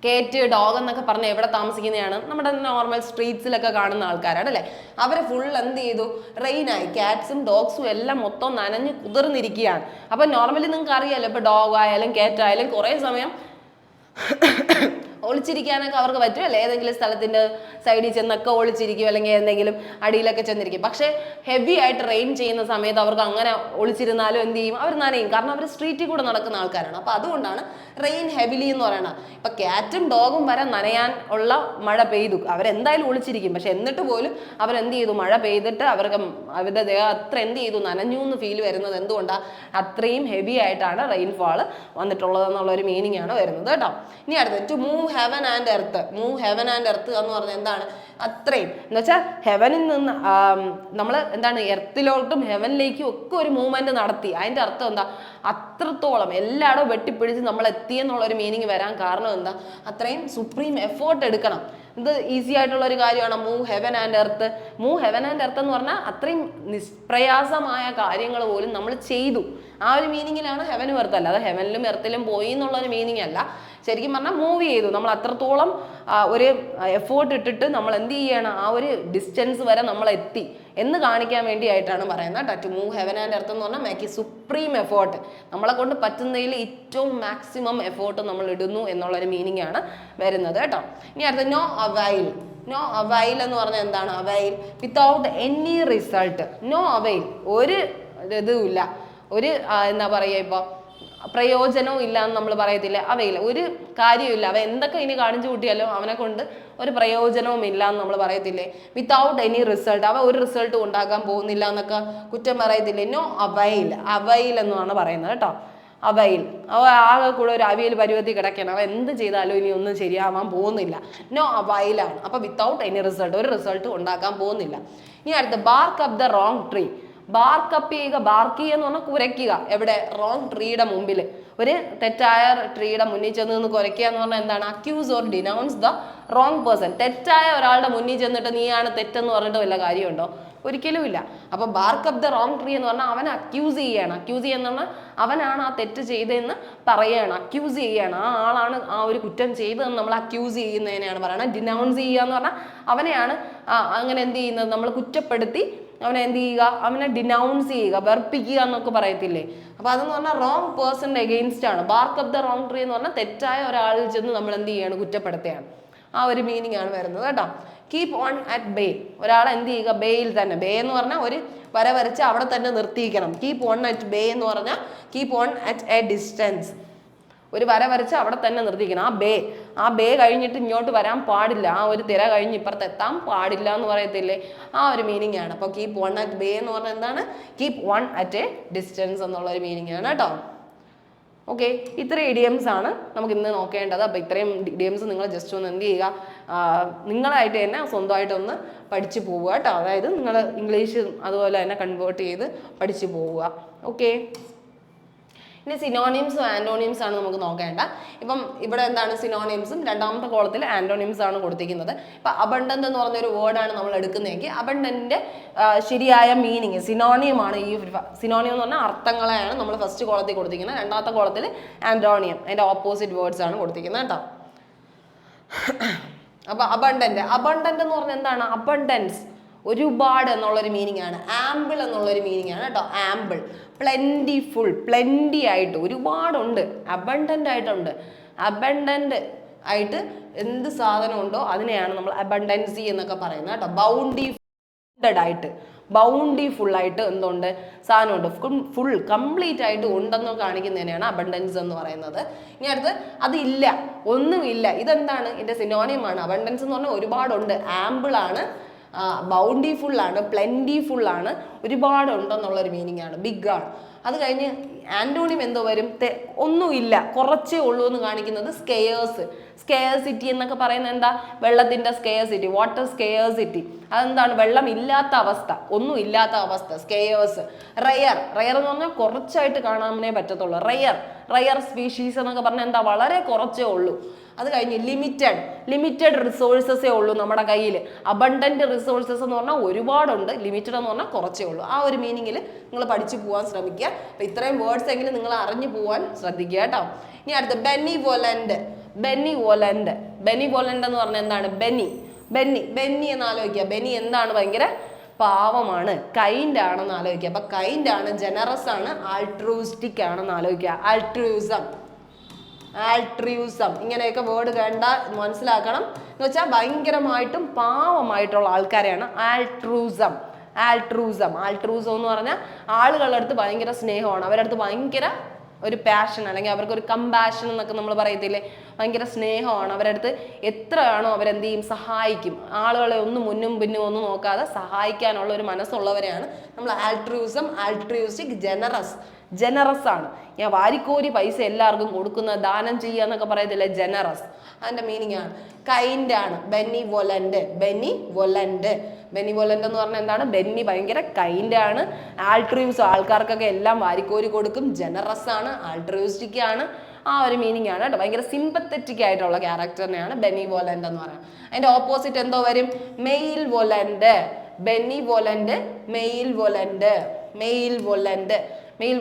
കേറ്റ് ഡോഗ് എന്നൊക്കെ പറഞ്ഞാൽ എവിടെ താമസിക്കുന്നതാണ്, നമ്മുടെ നോർമൽ സ്ട്രീറ്റ്സിലൊക്കെ കാണുന്ന ആൾക്കാരാണ് അല്ലേ. അവരെ ഫുൾ എന്ത് ചെയ്തു, റെയിനായി, കാറ്റ്സും ഡോഗ്സും എല്ലാം മൊത്തം നനഞ്ഞ് കുതിർന്നിരിക്കുകയാണ്. അപ്പൊ നോർമലി നിങ്ങൾക്ക് അറിയാലോ, ഇപ്പൊ ഡോഗ് ആയാലും കാറ്റ് ആയാലും കുറേ സമയം ഒളിച്ചിരിക്കാനൊക്കെ അവർക്ക് പറ്റും അല്ലേ, ഏതെങ്കിലും സ്ഥലത്തിന്റെ സൈഡിൽ ചെന്നൊക്കെ ഒളിച്ചിരിക്കും, അല്ലെങ്കിൽ എന്തെങ്കിലും അടിയിലൊക്കെ ചെന്നിരിക്കും. പക്ഷെ ഹെവി ആയിട്ട് റെയിൻ ചെയ്യുന്ന സമയത്ത് അവർക്ക് അങ്ങനെ ഒളിച്ചിരുന്നാലും എന്ത് ചെയ്യും, അവർ നനയും, കാരണം അവർ സ്ട്രീറ്റിൽ കൂടെ നടക്കുന്ന ആൾക്കാരാണ്. അപ്പൊ അതുകൊണ്ടാണ് റെയിൻ ഹെവിലി എന്ന് പറയുന്നത്. ഇപ്പൊ കാറ്റും ഡോഗും വരെ നനയാൻ ഉള്ള മഴ പെയ്തു, അവരെന്തായാലും ഒളിച്ചിരിക്കും. പക്ഷെ എന്നിട്ട് പോലും അവരെന്ത് ചെയ്തു, മഴ പെയ്തിട്ട് അവരുടെ ദേഹം അത്ര എന്ത് ചെയ്തു, നനഞ്ഞു എന്ന് ഫീൽ വരുന്നത് എന്തുകൊണ്ടാണ്, അത്രയും ഹെവി ആയിട്ടാണ് റെയിൻഫാൾ വന്നിട്ടുള്ളത് എന്നുള്ള ഒരു മീനിങ് ആണ് വരുന്നത് കേട്ടോ. ഇനി അടുത്ത് to move heaven and earth എന്ന് പറഞ്ഞാൽ എന്താണ്, അത്രയും എന്ന് വെച്ചാൽ ഹെവനിൽ നിന്ന് നമ്മൾ എന്താണ് എർത്തിലോട്ടും ഹെവനിലേക്കും ഒക്കെ ഒരു മൂവ്മെന്റ് നടത്തി. അതിന്റെ അർത്ഥം എന്താ, അത്രത്തോളം എല്ലായിടവും വെട്ടിപ്പിടിച്ച് നമ്മൾ എത്തിയെന്നുള്ള ഒരു മീനിങ് വരാൻ കാരണം എന്താ, അത്രയും സുപ്രീം എഫേർട്ട് എടുക്കണം. ഇത് ഈസി ആയിട്ടുള്ള ഒരു കാര്യമാണ് മൂവ് ഹെവൻ ആൻഡ് എർത്ത് എന്ന് പറഞ്ഞാൽ അത്രയും നിഷ്പ്രയാസമായ കാര്യങ്ങൾ പോലും നമ്മൾ ചെയ്തു, ആ ഒരു മീനിങ്ങിലാണ് ഹെവനും എർത്ത്. അല്ലാതെ ഹെവനിലും എർത്തിലും പോയി എന്നുള്ള ഒരു മീനിങ് അല്ല. ശരിക്കും പറഞ്ഞാൽ മൂവ് ചെയ്തു, നമ്മൾ അത്രത്തോളം ഒരു എഫേർട്ട് ഇട്ടിട്ട് നമ്മൾ എന്ത് ചെയ്യണം, ആ ഒരു ഡിസ്റ്റൻസ് വരെ നമ്മൾ എത്തി എന്ന് കാണിക്കാൻ വേണ്ടിയിട്ടാണ് പറയുന്നത്. To move heaven and earth എന്ന് പറഞ്ഞാൽ മേക്ക് സുപ്രീം എഫേർട്ട്, നമ്മളെ കൊണ്ട് പറ്റുന്നതിൽ ഏറ്റവും മാക്സിമം എഫേർട്ട് നമ്മൾ ഇടുന്നു എന്നുള്ളൊരു മീനിങ് ആണ് വരുന്നത് കേട്ടോ. ഇനി അടുത്ത നോ അവൈൽ നോ അവൈൽ എന്ന് പറഞ്ഞാൽ എന്താണ്? Avail without any result. No avail, ഒരു ഇതുമില്ല, ഒരു എന്താ പറയുക, ഇപ്പോൾ പ്രയോജനവും ഇല്ല എന്ന് നമ്മൾ പറയത്തില്ലേ, അവയില്ല, ഒരു കാര്യമില്ല, അവ എന്തൊക്കെ ഇനി കാണിച്ചു കൂട്ടിയാലും അവനെ കൊണ്ട് ഒരു പ്രയോജനവും ഇല്ല എന്ന് നമ്മൾ പറയത്തില്ലേ. വിത്തൗട്ട് എനി റിസൾട്ട്, അവ ഒരു റിസൾട്ടും ഉണ്ടാക്കാൻ പോകുന്നില്ല എന്നൊക്കെ കുറ്റം പറയത്തില്ലേ. നോ അവൈൽ, അവൈൽ എന്നാണ് പറയുന്നത് കേട്ടോ. അവയിൽ, അവ ആകെ കൂടെ ഒരു അവിയൽ പരുവത്തിൽ കിടക്കണം, അവ എന്ത് ചെയ്താലും ഇനി ഒന്നും ശരിയാവാൻ പോകുന്നില്ല. നോ അവയിലാണ്. അപ്പൊ വിത്തൗട്ട് എനി റിസൾട്ട്, ഒരു റിസൾട്ട് ഉണ്ടാക്കാൻ പോകുന്നില്ല. ഇനി അടുത്ത bark up the wrong tree. Bark up ചെയ്യുക, ബാർക്ക് ചെയ്യുക എന്ന് പറഞ്ഞാൽ കുരയ്ക്കുക. എവിടെ? റോങ് ട്രീയുടെ മുമ്പിൽ, ഒരു തെറ്റായ ട്രീയുടെ മുന്നിൽ ചെന്ന് നിന്ന് കുരയ്ക്കുക എന്ന് പറഞ്ഞാൽ എന്താണ്? Accuse or denounce the wrong person. തെറ്റായ ഒരാളുടെ മുന്നിൽ ചെന്നിട്ട് നീയാണ് തെറ്റെന്ന് പറഞ്ഞിട്ട് വല്ല കാര്യമുണ്ടോ? ഒരിക്കലും ഇല്ല. അപ്പൊ bark up the wrong tree എന്ന് പറഞ്ഞാൽ അവനെ അക്യൂസ് ചെയ്യണം. അക്യൂസ് ചെയ്യുന്ന പറഞ്ഞാൽ അവനാണ് ആ തെറ്റ് ചെയ്തതെന്ന് പറയണം, അക്യൂസ് ചെയ്യണം. ആ ആളാണ് ആ ഒരു കുറ്റം ചെയ്തതെന്ന് നമ്മൾ അക്യൂസ് ചെയ്യുന്നതിനെയാണ് പറയണത്. ഡിനൗൺസ് ചെയ്യുക എന്ന് പറഞ്ഞാൽ അവനെയാണ് അങ്ങനെ എന്ത് ചെയ്യുന്നത്, നമ്മൾ കുറ്റപ്പെടുത്തി അവനെ എന്ത് ചെയ്യുക, അവനെ ഡിനൗൺസ് ചെയ്യുക, വെറുപ്പിക്കുക എന്നൊക്കെ പറയത്തില്ലേ. അപ്പൊ അതെന്ന് പറഞ്ഞാൽ റോങ് പേഴ്സണിന്റെ എഗെയിൻസ്റ്റ് ആണ്. Bark up the wrong tree എന്ന് പറഞ്ഞാൽ തെറ്റായ ഒരാളിൽ ചെന്ന് നമ്മൾ എന്ത് ചെയ്യാണ്, കുറ്റപ്പെടുത്തുകയാണ്. ആ ഒരു മീനിങ് ആണ് വരുന്നത് കേട്ടോ. കീപ് ഓൺ അറ്റ് ബേ, ഒരാളെ എന്ത് ചെയ്യുക, ബേയിൽ തന്നെ. ബേ എന്ന് പറഞ്ഞാൽ ഒരു വര വരച്ച് അവിടെ തന്നെ നിർത്തിയിരിക്കണം. കീപ് ഓൺ അറ്റ് ബേ എന്ന് പറഞ്ഞാൽ keep on at A distance, ഒരു വര വരച്ച് അവിടെ തന്നെ നിർത്തിക്കണം. ആ ബേ കഴിഞ്ഞിട്ട് ഇങ്ങോട്ട് വരാൻ പാടില്ല, ആ ഒരു തിര കഴിഞ്ഞ് ഇപ്പുറത്ത് എത്താൻ പാടില്ല എന്ന് പറയത്തില്ലേ, ആ ഒരു മീനിങ് ആണ്. അപ്പോൾ കീപ് ഓൺ അറ്റ് ബേ എന്ന് പറഞ്ഞാൽ എന്താണ്? Keep on at A distance എന്നുള്ള ഒരു മീനിങ് ആണ് കേട്ടോ. ഓക്കെ, ഇത്രയും ഇഡിയംസ് ആണ് നമുക്ക് ഇന്ന് നോക്കേണ്ടത്. അപ്പോൾ ഇത്രയും ഇഡിയംസ് നിങ്ങൾ ജസ്റ്റ് ഒന്ന് എന്ത് ചെയ്യുക, നിങ്ങളായിട്ട് തന്നെ സ്വന്തമായിട്ടൊന്ന് പഠിച്ചു പോവുക കേട്ടോ. അതായത് നിങ്ങൾ ഇംഗ്ലീഷ് അതുപോലെ തന്നെ കൺവേർട്ട് ചെയ്ത് പഠിച്ചു പോവുക. ഓക്കെ, ഇനി സിനോണിംസും ആൻറ്റോണിംസ് ആണ് നമുക്ക് നോക്കേണ്ട. ഇപ്പം ഇവിടെ എന്താണ് സിനോണിംസും, രണ്ടാമത്തെ കോളത്തിൽ ആൻറ്റോണിംസ് ആണ് കൊടുത്തിരിക്കുന്നത്. ഇപ്പം അബണ്ടന്റ് എന്ന് പറഞ്ഞൊരു വേർഡാണ് നമ്മൾ എടുക്കുന്നതെങ്കിൽ അബണ്ടന്റിന്റെ ശരിയായ മീനിങ് സിനോണിയമാണ്. ഈ സിനോണിയം എന്ന് പറഞ്ഞാൽ അർത്ഥങ്ങളെയാണ് നമ്മൾ ഫസ്റ്റ് കോളത്തിൽ കൊടുത്തിരിക്കുന്നത്. രണ്ടാമത്തെ കോളത്തിൽ ആൻറ്റോണിയം, അതിന്റെ ഓപ്പോസിറ്റ് വേർഡ്സ് ആണ് കൊടുത്തിരിക്കുന്നത് കേട്ടോ. അപ്പൊ അബണ്ടന്റ് എന്ന് പറഞ്ഞാൽ എന്താണ്? അബണ്ടൻസ്, ഒരുപാട് എന്നുള്ളൊരു മീനിങ് ആണ്. ആംബിൾ എന്നുള്ളൊരു മീനിങ് ആണ് കേട്ടോ. ആംബിൾ, പ്ലെന്റിഫുൾ, പ്ലെന്റി ആയിട്ട്, ഒരുപാടുണ്ട്, അബണ്ടന്റ് ആയിട്ടുണ്ട്. അബണ്ടന്റ് ആയിട്ട് എന്ത് സാധനം ഉണ്ടോ അതിനെയാണ് നമ്മൾ അബണ്ടൻസി എന്നൊക്കെ പറയുന്നത് കേട്ടോ. ബൗണ്ടിഫുൾഡ് ആയിട്ട്, ബൗണ്ടിഫുൾ ആയിട്ട് എന്തുണ്ട്, സാധനമുണ്ട്, ഫുൾ കംപ്ലീറ്റ് ആയിട്ട് ഉണ്ടെന്ന് കാണിക്കുന്നതിനെയാണ് അബണ്ടൻസ് എന്ന് പറയുന്നത്. ഇനി അടുത്ത് അതില്ല, ഒന്നുമില്ല, ഇതെന്താണ്? ഇതിന്റെ സിനോണിയമാണ്. അബണ്ടൻസ് എന്ന് പറഞ്ഞാൽ ഒരുപാടുണ്ട്, ആംബിൾ ആണ്, ബൗണ്ടിഫുൾ ആണ്, പ്ലെന്റിഫുൾ ആണ്, ഒരുപാട് ഉണ്ടെന്നുള്ളൊരു മീനിങ് ആണ്, ബിഗ് ആണ്. അത് കഴിഞ്ഞ് ആന്റോണിയം എന്തോ വരും? ഒന്നുമില്ല, കുറച്ചേ ഉള്ളൂ എന്ന് കാണിക്കുന്നത് സ്കെയേഴ്സ്. സ്കെയർസിറ്റി എന്നൊക്കെ പറയുന്നത് എന്താ? വെള്ളത്തിന്റെ സ്കെയർസിറ്റി, വാട്ടർ സ്കെയർസിറ്റി. അതെന്താണ്? വെള്ളം ഇല്ലാത്ത അവസ്ഥ, ഒന്നും ഇല്ലാത്ത അവസ്ഥ, സ്കെയേഴ്സ്. റയർ എന്ന് പറഞ്ഞാൽ കുറച്ചായിട്ട് കാണാനേ പറ്റത്തുള്ളൂ. റയർ സ്പീഷീസ് എന്നൊക്കെ പറഞ്ഞാൽ എന്താ? വളരെ കുറച്ചേ ഉള്ളൂ. അത് കഴിഞ്ഞ് ലിമിറ്റഡ് റിസോഴ്സസേ ഉള്ളൂ നമ്മുടെ കയ്യിൽ. അബണ്ടന്റ് റിസോഴ്സസ് എന്ന് പറഞ്ഞാൽ ഒരുപാടുണ്ട്, ലിമിറ്റഡ് എന്ന് പറഞ്ഞാൽ കുറച്ചേ ഉള്ളൂ. ആ ഒരു മീനിങ്ങിൽ നിങ്ങൾ പഠിച്ചു പോകാൻ ശ്രമിക്കുക. അപ്പം ഇത്രയും വേർഡ്സ് എങ്കിലും നിങ്ങൾ അറിഞ്ഞു പോകാൻ ശ്രദ്ധിക്കുക കേട്ടോ. ഇനി അടുത്ത ബെനിവോലന്റ് എന്ന് പറഞ്ഞാൽ എന്താണ്? ബെന്നി എന്ന് ആലോചിക്കുക. ബെന്നി എന്താണ്? ഭയങ്കര പാവമാണ്, കൈൻഡ് ആണെന്ന് ആലോചിക്കുക. അപ്പൊ കൈൻഡ് ആണ്, ജനറസ് ആണ്, ആൾട്രൂസ്റ്റിക് ആണെന്ന് ആലോചിക്കുക. ആൾട്രിയൂസം ഇങ്ങനെയൊക്കെ വേർഡ് കണ്ട മനസ്സിലാക്കണം. എന്ന് വെച്ചാൽ ഭയങ്കരമായിട്ടും പാവമായിട്ടുള്ള ആൾക്കാരെയാണ് ആൾട്രൂസം എന്ന് പറഞ്ഞാൽ ആളുകളുടെ അടുത്ത് ഭയങ്കര സ്നേഹമാണ്, അവരുടെ അടുത്ത് ഭയങ്കര ഒരു പാഷൻ അല്ലെങ്കിൽ അവർക്ക് ഒരു കമ്പാഷൻ എന്നൊക്കെ നമ്മൾ പറയത്തില്ലേ, ഭയങ്കര സ്നേഹമാണ്. അവരുടെ അടുത്ത് എത്രയാണോ അവരെന്ത് ചെയ്യും? സഹായിക്കും. ആളുകളെ ഒന്നും മുന്നും പിന്നും ഒന്നും നോക്കാതെ സഹായിക്കാനുള്ള ഒരു മനസ്സുള്ളവരെയാണ് നമ്മൾ ആൾട്രിയൂസ്റ്റിക്, ജനറസ് ആണ്. ഞാൻ വാരിക്കോരി പൈസ എല്ലാവർക്കും കൊടുക്കുന്ന, ദാനം ചെയ്യുക എന്നൊക്കെ പറയത്തില്ലേ, ജനറസ്. അതിന്റെ മീനിങ് ആണ്. കൈൻഡ് ആണ്, ബെനിവോലന്റ് എന്ന് പറഞ്ഞാൽ എന്താണ്? ബെന്നി ഭയങ്കര കൈൻഡ് ആണ്, ആൾട്രിയൂസ് ആൾക്കാർക്കൊക്കെ എല്ലാം വാരിക്കോരി കൊടുക്കും, ജനറസ് ആണ്, ആൾട്രിയൂസ്റ്റിക് ആണ്. ആ ഒരു മീനിങ് ആണ് കേട്ടോ. ഭയങ്കര സിമ്പത്തറ്റിക് ആയിട്ടുള്ള ക്യാരക്ടറിനെയാണ് ബെനിവോലന്റ് എന്ന് പറയുന്നത്. അതിന്റെ ഓപ്പോസിറ്റ് എന്തോ വരും? മെയിൽ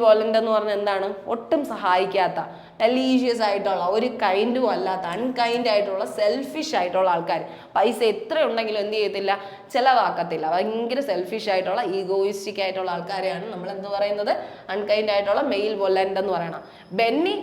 വോലന്റ് എന്ന് പറഞ്ഞാൽ എന്താണ്? ഒട്ടും സഹായിക്കാത്ത, മലീഷ്യസ് ആയിട്ടുള്ള, ഒരു കൈൻഡും അല്ലാത്ത, അൺകൈൻഡ് ആയിട്ടുള്ള, സെൽഫിഷ് ആയിട്ടുള്ള ആൾക്കാർ. പൈസ എത്ര ഉണ്ടെങ്കിലും എന്ത് ചെയ്യത്തില്ല? ചെലവാക്കത്തില്ല. ഭയങ്കര സെൽഫിഷ് ആയിട്ടുള്ള, ഈഗോയിസ്റ്റിക് ആയിട്ടുള്ള ആൾക്കാരെയാണ് നമ്മൾ എന്ത് പറയുന്നത്? അൺകൈൻഡ് ആയിട്ടുള്ള മെയിൽ വോലന്റ് എന്ന് പറയണം. ബെന്നി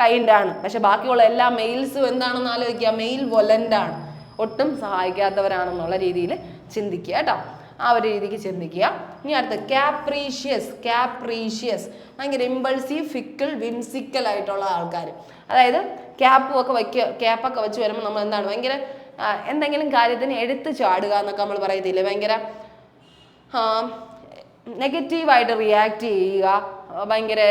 കൈൻഡ് ആണ്, പക്ഷെ ബാക്കിയുള്ള എല്ലാ മെയിൽസും എന്താണെന്ന് ആലോചിക്കുക, മെയിൽ വോലന്റ് ആണ്. ഒട്ടും സഹായിക്കാത്തവരാണെന്നുള്ള രീതിയിൽ ചിന്തിക്കുക കേട്ടോ. ആ ഒരു രീതിക്ക് ചിന്തിക്കുക. ഇനി അടുത്ത് കാപ്രീഷ്യസ്. കാപ്രീഷ്യസ് ഭയങ്കര ഇമ്പൾസീവ്, ഫിക്കിൾ, വിംസിക്കൽ ആയിട്ടുള്ള ആൾക്കാർ. അതായത് ക്യാപ്പൊക്കെ വെച്ച് വരുമ്പോൾ നമ്മൾ എന്താണ് ഭയങ്കര എന്തെങ്കിലും കാര്യത്തിന് എടുത്തു ചാടുക എന്നൊക്കെ നമ്മൾ പറയത്തില്ലേ, ഭയങ്കര നെഗറ്റീവായിട്ട് റിയാക്ട് ചെയ്യുക, ഭയങ്കര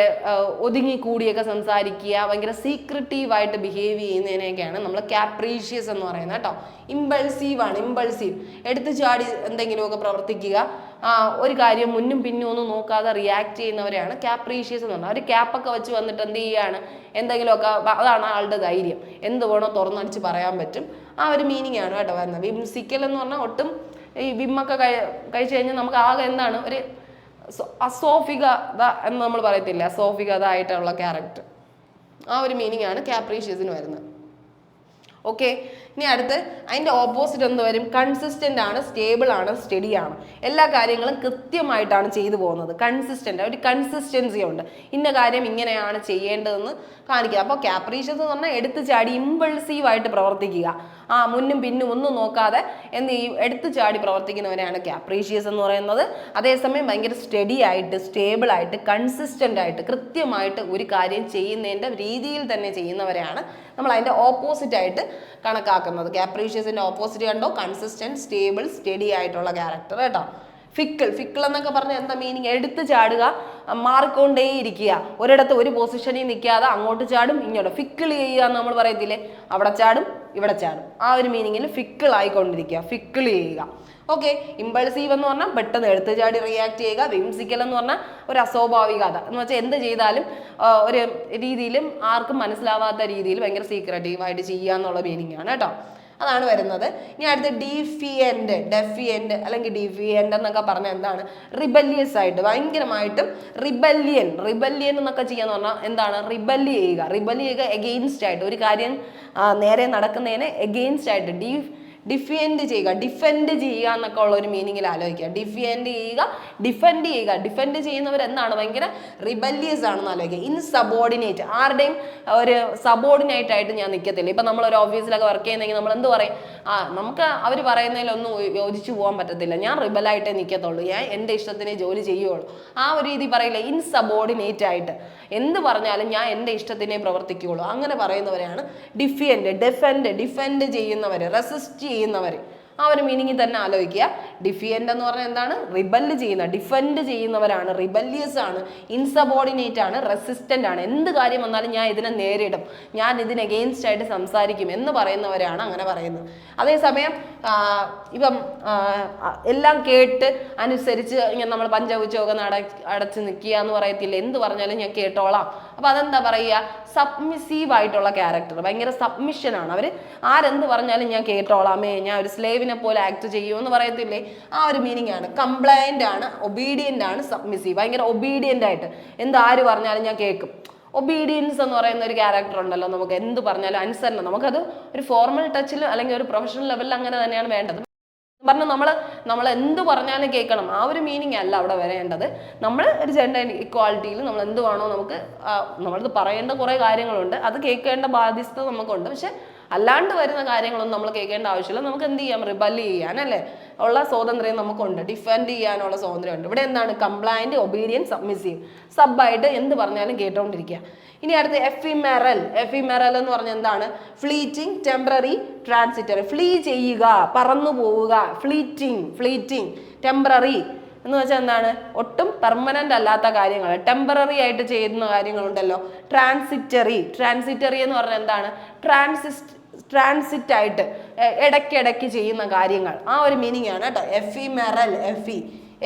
ഒതുങ്ങിക്കൂടിയൊക്കെ സംസാരിക്കുക, ഭയങ്കര സീക്രട്ടീവായിട്ട് ബിഹേവ് ചെയ്യുന്നതിനെയൊക്കെയാണ് നമ്മൾ കാപ്രീഷ്യസ് എന്ന് പറയുന്നത് കേട്ടോ. ഇമ്പൾസീവാണ്, ഇമ്പൾസീവ്, എടുത്തു ചാടി എന്തെങ്കിലുമൊക്കെ പ്രവർത്തിക്കുക, ഒരു കാര്യം മുന്നും പിന്നും ഒന്നും നോക്കാതെ റിയാക്ട് ചെയ്യുന്നവരെയാണ് കാപ്രീഷ്യസ് എന്ന് പറഞ്ഞാൽ. അവർ ക്യാപ്പൊക്കെ വെച്ച് വന്നിട്ട് എന്ത് ചെയ്യുകയാണ്, എന്തെങ്കിലുമൊക്കെ, അതാണ് ആളുടെ ധൈര്യം, എന്ത് വേണോ തുറന്നടിച്ച് പറയാൻ പറ്റും, ആ ഒരു മീനിങ് ആണ് കേട്ടോ വരുന്നത്. വിംസിക്കൽ എന്ന് പറഞ്ഞാൽ ഒട്ടും ഈ വിമ്മൊക്കെ കഴിച്ചു കഴിഞ്ഞാൽ നമുക്ക് ആകെ എന്താണ് ഒരു അസോഫികത എന്ന് നമ്മൾ പറയത്തില്ല, അസോഫികത ആയിട്ടുള്ള ക്യാരക്ടർ, ആ ഒരു മീനിങ് ആണ് കാപ്രീഷ്യസിന് വരുന്നത്. ഓക്കെ, ഇനി അടുത്ത് അതിൻ്റെ ഓപ്പോസിറ്റ് എന്ത് വരും? കൺസിസ്റ്റൻ്റ് ആണ്, സ്റ്റേബിൾ ആണ്, സ്റ്റഡി ആണ്. എല്ലാ കാര്യങ്ങളും കൃത്യമായിട്ടാണ് ചെയ്തു പോകുന്നത്. കൺസിസ്റ്റൻ്റ്, ഒരു കൺസിസ്റ്റൻസി ഉണ്ട്, ഇന്ന കാര്യം ഇങ്ങനെയാണ് ചെയ്യേണ്ടതെന്ന് കാണിക്കുക. അപ്പോൾ കാപ്രീഷ്യസ് എന്ന് പറഞ്ഞാൽ എടുത്തു ചാടി ഇമ്പൾസീവായിട്ട് പ്രവർത്തിക്കുക, മുന്നും പിന്നും ഒന്നും നോക്കാതെ എന്ത് ചെയ്യും, എടുത്തു ചാടി പ്രവർത്തിക്കുന്നവരെയാണ് കാപ്രീഷ്യസ് എന്ന് പറയുന്നത്. അതേസമയം ഭയങ്കര സ്റ്റഡി ആയിട്ട്, സ്റ്റേബിൾ ആയിട്ട്, കൺസിസ്റ്റൻ്റ് ആയിട്ട്, കൃത്യമായിട്ട് ഒരു കാര്യം ചെയ്യുന്നതിൻ്റെ രീതിയിൽ തന്നെ ചെയ്യുന്നവരെയാണ് നമ്മൾ അതിൻ്റെ ഓപ്പോസിറ്റ് ആയിട്ട് കണക്കാക്കുന്നത്. കാപ്രീഷ്യസിൻ്റെ ഓപ്പോസിറ്റ് കണ്ടോ, കൺസിസ്റ്റൻറ്റ്, സ്റ്റേബിൾ, സ്റ്റഡി ആയിട്ടുള്ള ക്യാരക്ടർ കേട്ടോ. ഫിക്കിൾ, ഫിക്കിൾ എന്നൊക്കെ പറഞ്ഞാൽ എന്താ മീനിങ്? എടുത്ത് ചാടുക, മാറിക്കൊണ്ടേയിരിക്കുക, ഒരിടത്ത് ഒരു പൊസിഷനിൽ നിൽക്കാതെ അങ്ങോട്ട് ചാടും ഇങ്ങോട്ട്. ഫിക്കിൾ ചെയ്യുക എന്ന് നമ്മൾ പറയത്തില്ലേ, അവിടെ ചാടും ഇവിടെ ചാടും, ആ ഒരു മീനിങ്ങിൽ ഫിക്കിൾ ആയിക്കൊണ്ടിരിക്കുക, ഫിക്കിൾ ചെയ്യുക. ഓക്കെ, ഇമ്പൾസീവ് എന്ന് പറഞ്ഞാൽ പെട്ടെന്ന് എടുത്ത് ചാടി റിയാക്ട് ചെയ്യുക. വിംസിക്കൽ എന്ന് പറഞ്ഞാൽ ഒരു അസ്വാഭാവികത എന്ന് വെച്ചാൽ എന്ത് ചെയ്താലും ഒരു രീതിയിലും ആർക്കും മനസ്സിലാവാത്ത രീതിയിൽ ഭയങ്കര സീക്രട്ടീവായിട്ട് ചെയ്യുക എന്നുള്ള മീനിങ് ആണ് കേട്ടോ. അതാണ് വരുന്നത്. ഇനി അടുത്ത് ഡീഫിയൻ്റ്, ഡെഫിയൻ്റ് അല്ലെങ്കിൽ ഡിഫിയൻ്റ് എന്നൊക്കെ പറഞ്ഞാൽ എന്താണ്? റിബല്യസ് ആയിട്ട്, ഭയങ്കരമായിട്ടും റിബല്യൻ എന്നൊക്കെ ചെയ്യാന്ന് പറഞ്ഞാൽ എന്താണ്? റിബല്യ ചെയ്യുക, എഗെയിൻസ്റ്റ് ആയിട്ട്, ഒരു കാര്യം നേരെ നടക്കുന്നതിന് എഗെയിൻസ്റ്റ് ആയിട്ട് ഡിഫെൻഡ് ചെയ്യുക എന്നൊക്കെ ഉള്ള ഒരു മീനിങ്ങിൽ ആലോചിക്കുക. ഡിഫെൻഡ് ചെയ്യുന്നവർ എന്താണ്? ഭയങ്കര റിബല്യസ് ആണെന്ന് ആലോചിക്കുക. ഇൻസബോർഡിനേറ്റ്, ആരുടെയും ഒരു സബോർഡിനേറ്റ് ആയിട്ട് ഞാൻ നിൽക്കത്തില്ല. ഇപ്പം നമ്മളൊരു ഓഫീസിലൊക്കെ വർക്ക് ചെയ്യുന്നെങ്കിൽ നമ്മൾ എന്ത് പറയും? നമുക്ക് അവർ പറയുന്നതിലൊന്നും യോജിച്ചു പോകാൻ പറ്റത്തില്ല, ഞാൻ റിബലായിട്ടേ നിൽക്കത്തുള്ളൂ, ഞാൻ എൻ്റെ ഇഷ്ടത്തിനെ ജോലി ചെയ്യുള്ളൂ, ആ ഒരു രീതി പറയില്ല. ഇൻസബോർഡിനേറ്റ് ആയിട്ട് എന്ത് പറഞ്ഞാലും ഞാൻ എൻ്റെ ഇഷ്ടത്തിനെ പ്രവർത്തിക്കുകയുള്ളൂ, അങ്ങനെ പറയുന്നവരെയാണ് ഡിഫെൻഡ് ചെയ്യുന്നവർ, റെസിസ്റ്റ് ചെയ്യുന്നവർ. ആ ഒരു മീനിങ്ങിൽ തന്നെ ആലോചിക്കുക. ഡിഫിയൻ്റ് എന്ന് പറഞ്ഞാൽ എന്താണ്? ഡിഫെൻഡ് ചെയ്യുന്നവരാണ്, റിബല്യസ് ആണ്, ഇൻസബോർഡിനേറ്റ് ആണ്, റെസിസ്റ്റൻ്റ് ആണ്. എന്ത് കാര്യം വന്നാലും ഞാൻ ഇതിനെ നേരിടും, ഞാൻ ഇതിന് എഗെയിൻസ്റ്റ് ആയിട്ട് സംസാരിക്കും എന്ന് പറയുന്നവരാണ് അങ്ങനെ പറയുന്നത്. അതേസമയം ഇപ്പം എല്ലാം കേട്ട് അനുസരിച്ച് ഇങ്ങനെ നമ്മൾ പഞ്ചഭുജമൊക്കെ അടച്ച് നിൽക്കുക എന്ന് പറയത്തില്ല, എന്ത് പറഞ്ഞാലും ഞാൻ കേട്ടോളാം. അപ്പം അതെന്താ പറയുക? സബ്മിസീവ് ആയിട്ടുള്ള ക്യാരക്ടർ, ഭയങ്കര സബ്മിഷനാണ്. അവർ ആരെന്ത് പറഞ്ഞാലും ഞാൻ കേട്ടോളാമേ, ഞാൻ ഒരു സ്ലേവിനെ പോലെ ആക്ട് ചെയ്യുമെന്ന് പറയത്തില്ലേ, ആ ഒരു മീനിങ് ആണ്. കംപ്ലൈൻ്റ് ആണ്, ഒബീഡിയൻ്റ് ആണ്, സബ്മിസീവ്, ഭയങ്കര ഒബീഡിയൻ്റ് ആയിട്ട് എന്ത് ആര് പറഞ്ഞാലും ഞാൻ കേൾക്കും. ഒബീഡിയൻസ് എന്ന് പറയുന്ന ഒരു ക്യാരക്ടർ ഉണ്ടല്ലോ, നമുക്ക് എന്ത് പറഞ്ഞാലും അനുസരണം. നമുക്കത് ഒരു ഫോർമൽ ടച്ചിൽ അല്ലെങ്കിൽ ഒരു പ്രൊഫഷണൽ ലെവലിൽ അങ്ങനെ തന്നെയാണ് വേണ്ടത്. പറഞ്ഞാൽ നമ്മൾ എന്ത് പറഞ്ഞാലും കേൾക്കണം, ആ ഒരു മീനിങ് അല്ല അവിടെ വരേണ്ടത്. നമ്മൾ ഒരു ജെൻഡർ ഇക്വാളിറ്റിയിൽ നമ്മൾ എന്ത് വേണോ, നമ്മളത് പറയേണ്ട കുറേ കാര്യങ്ങളുണ്ട്, അത് കേൾക്കേണ്ട ബാധ്യത നമുക്കുണ്ട്. പക്ഷെ അല്ലാണ്ട് വരുന്ന കാര്യങ്ങളൊന്നും നമ്മൾ കേൾക്കേണ്ട ആവശ്യമില്ല. നമുക്ക് എന്ത് ചെയ്യാം? റിബൽ ചെയ്യാൻ അല്ലേ ഉള്ള സ്വാതന്ത്ര്യം നമുക്കുണ്ട്, ഡിഫെൻഡ് ചെയ്യാനുള്ള സ്വാതന്ത്ര്യമുണ്ട്. ഇവിടെ എന്താണ്? കംപ്ലൈൻറ്റ്, ഒബീഡിയൻസ്, സബ്മിസീവ്, സബ്ബായിട്ട് എന്ത് പറഞ്ഞാലും കേട്ടോണ്ടിരിക്കുക. ഇനി അടുത്ത് എഫിമെറൽ എന്ന് പറഞ്ഞാൽ എന്താണ്? Fleeting, temporary, transitory. ഫ്ലീ ചെയ്യുക, പറന്നു പോവുക, ഫ്ലീറ്റിംഗ്, ടെമ്പററി എന്ന് വെച്ചാൽ എന്താണ്? ഒട്ടും പെർമനന്റ് അല്ലാത്ത കാര്യങ്ങൾ, ടെമ്പററി ആയിട്ട് ചെയ്യുന്ന കാര്യങ്ങളുണ്ടല്ലോ. ട്രാൻസിറ്ററി എന്ന് പറഞ്ഞാൽ എന്താണ്? ട്രാൻസിറ്റ് ആയിട്ട് ഇടയ്ക്കിടയ്ക്ക് ചെയ്യുന്ന കാര്യങ്ങൾ, ആ ഒരു മീനിങ് ആണ് കേട്ടോ.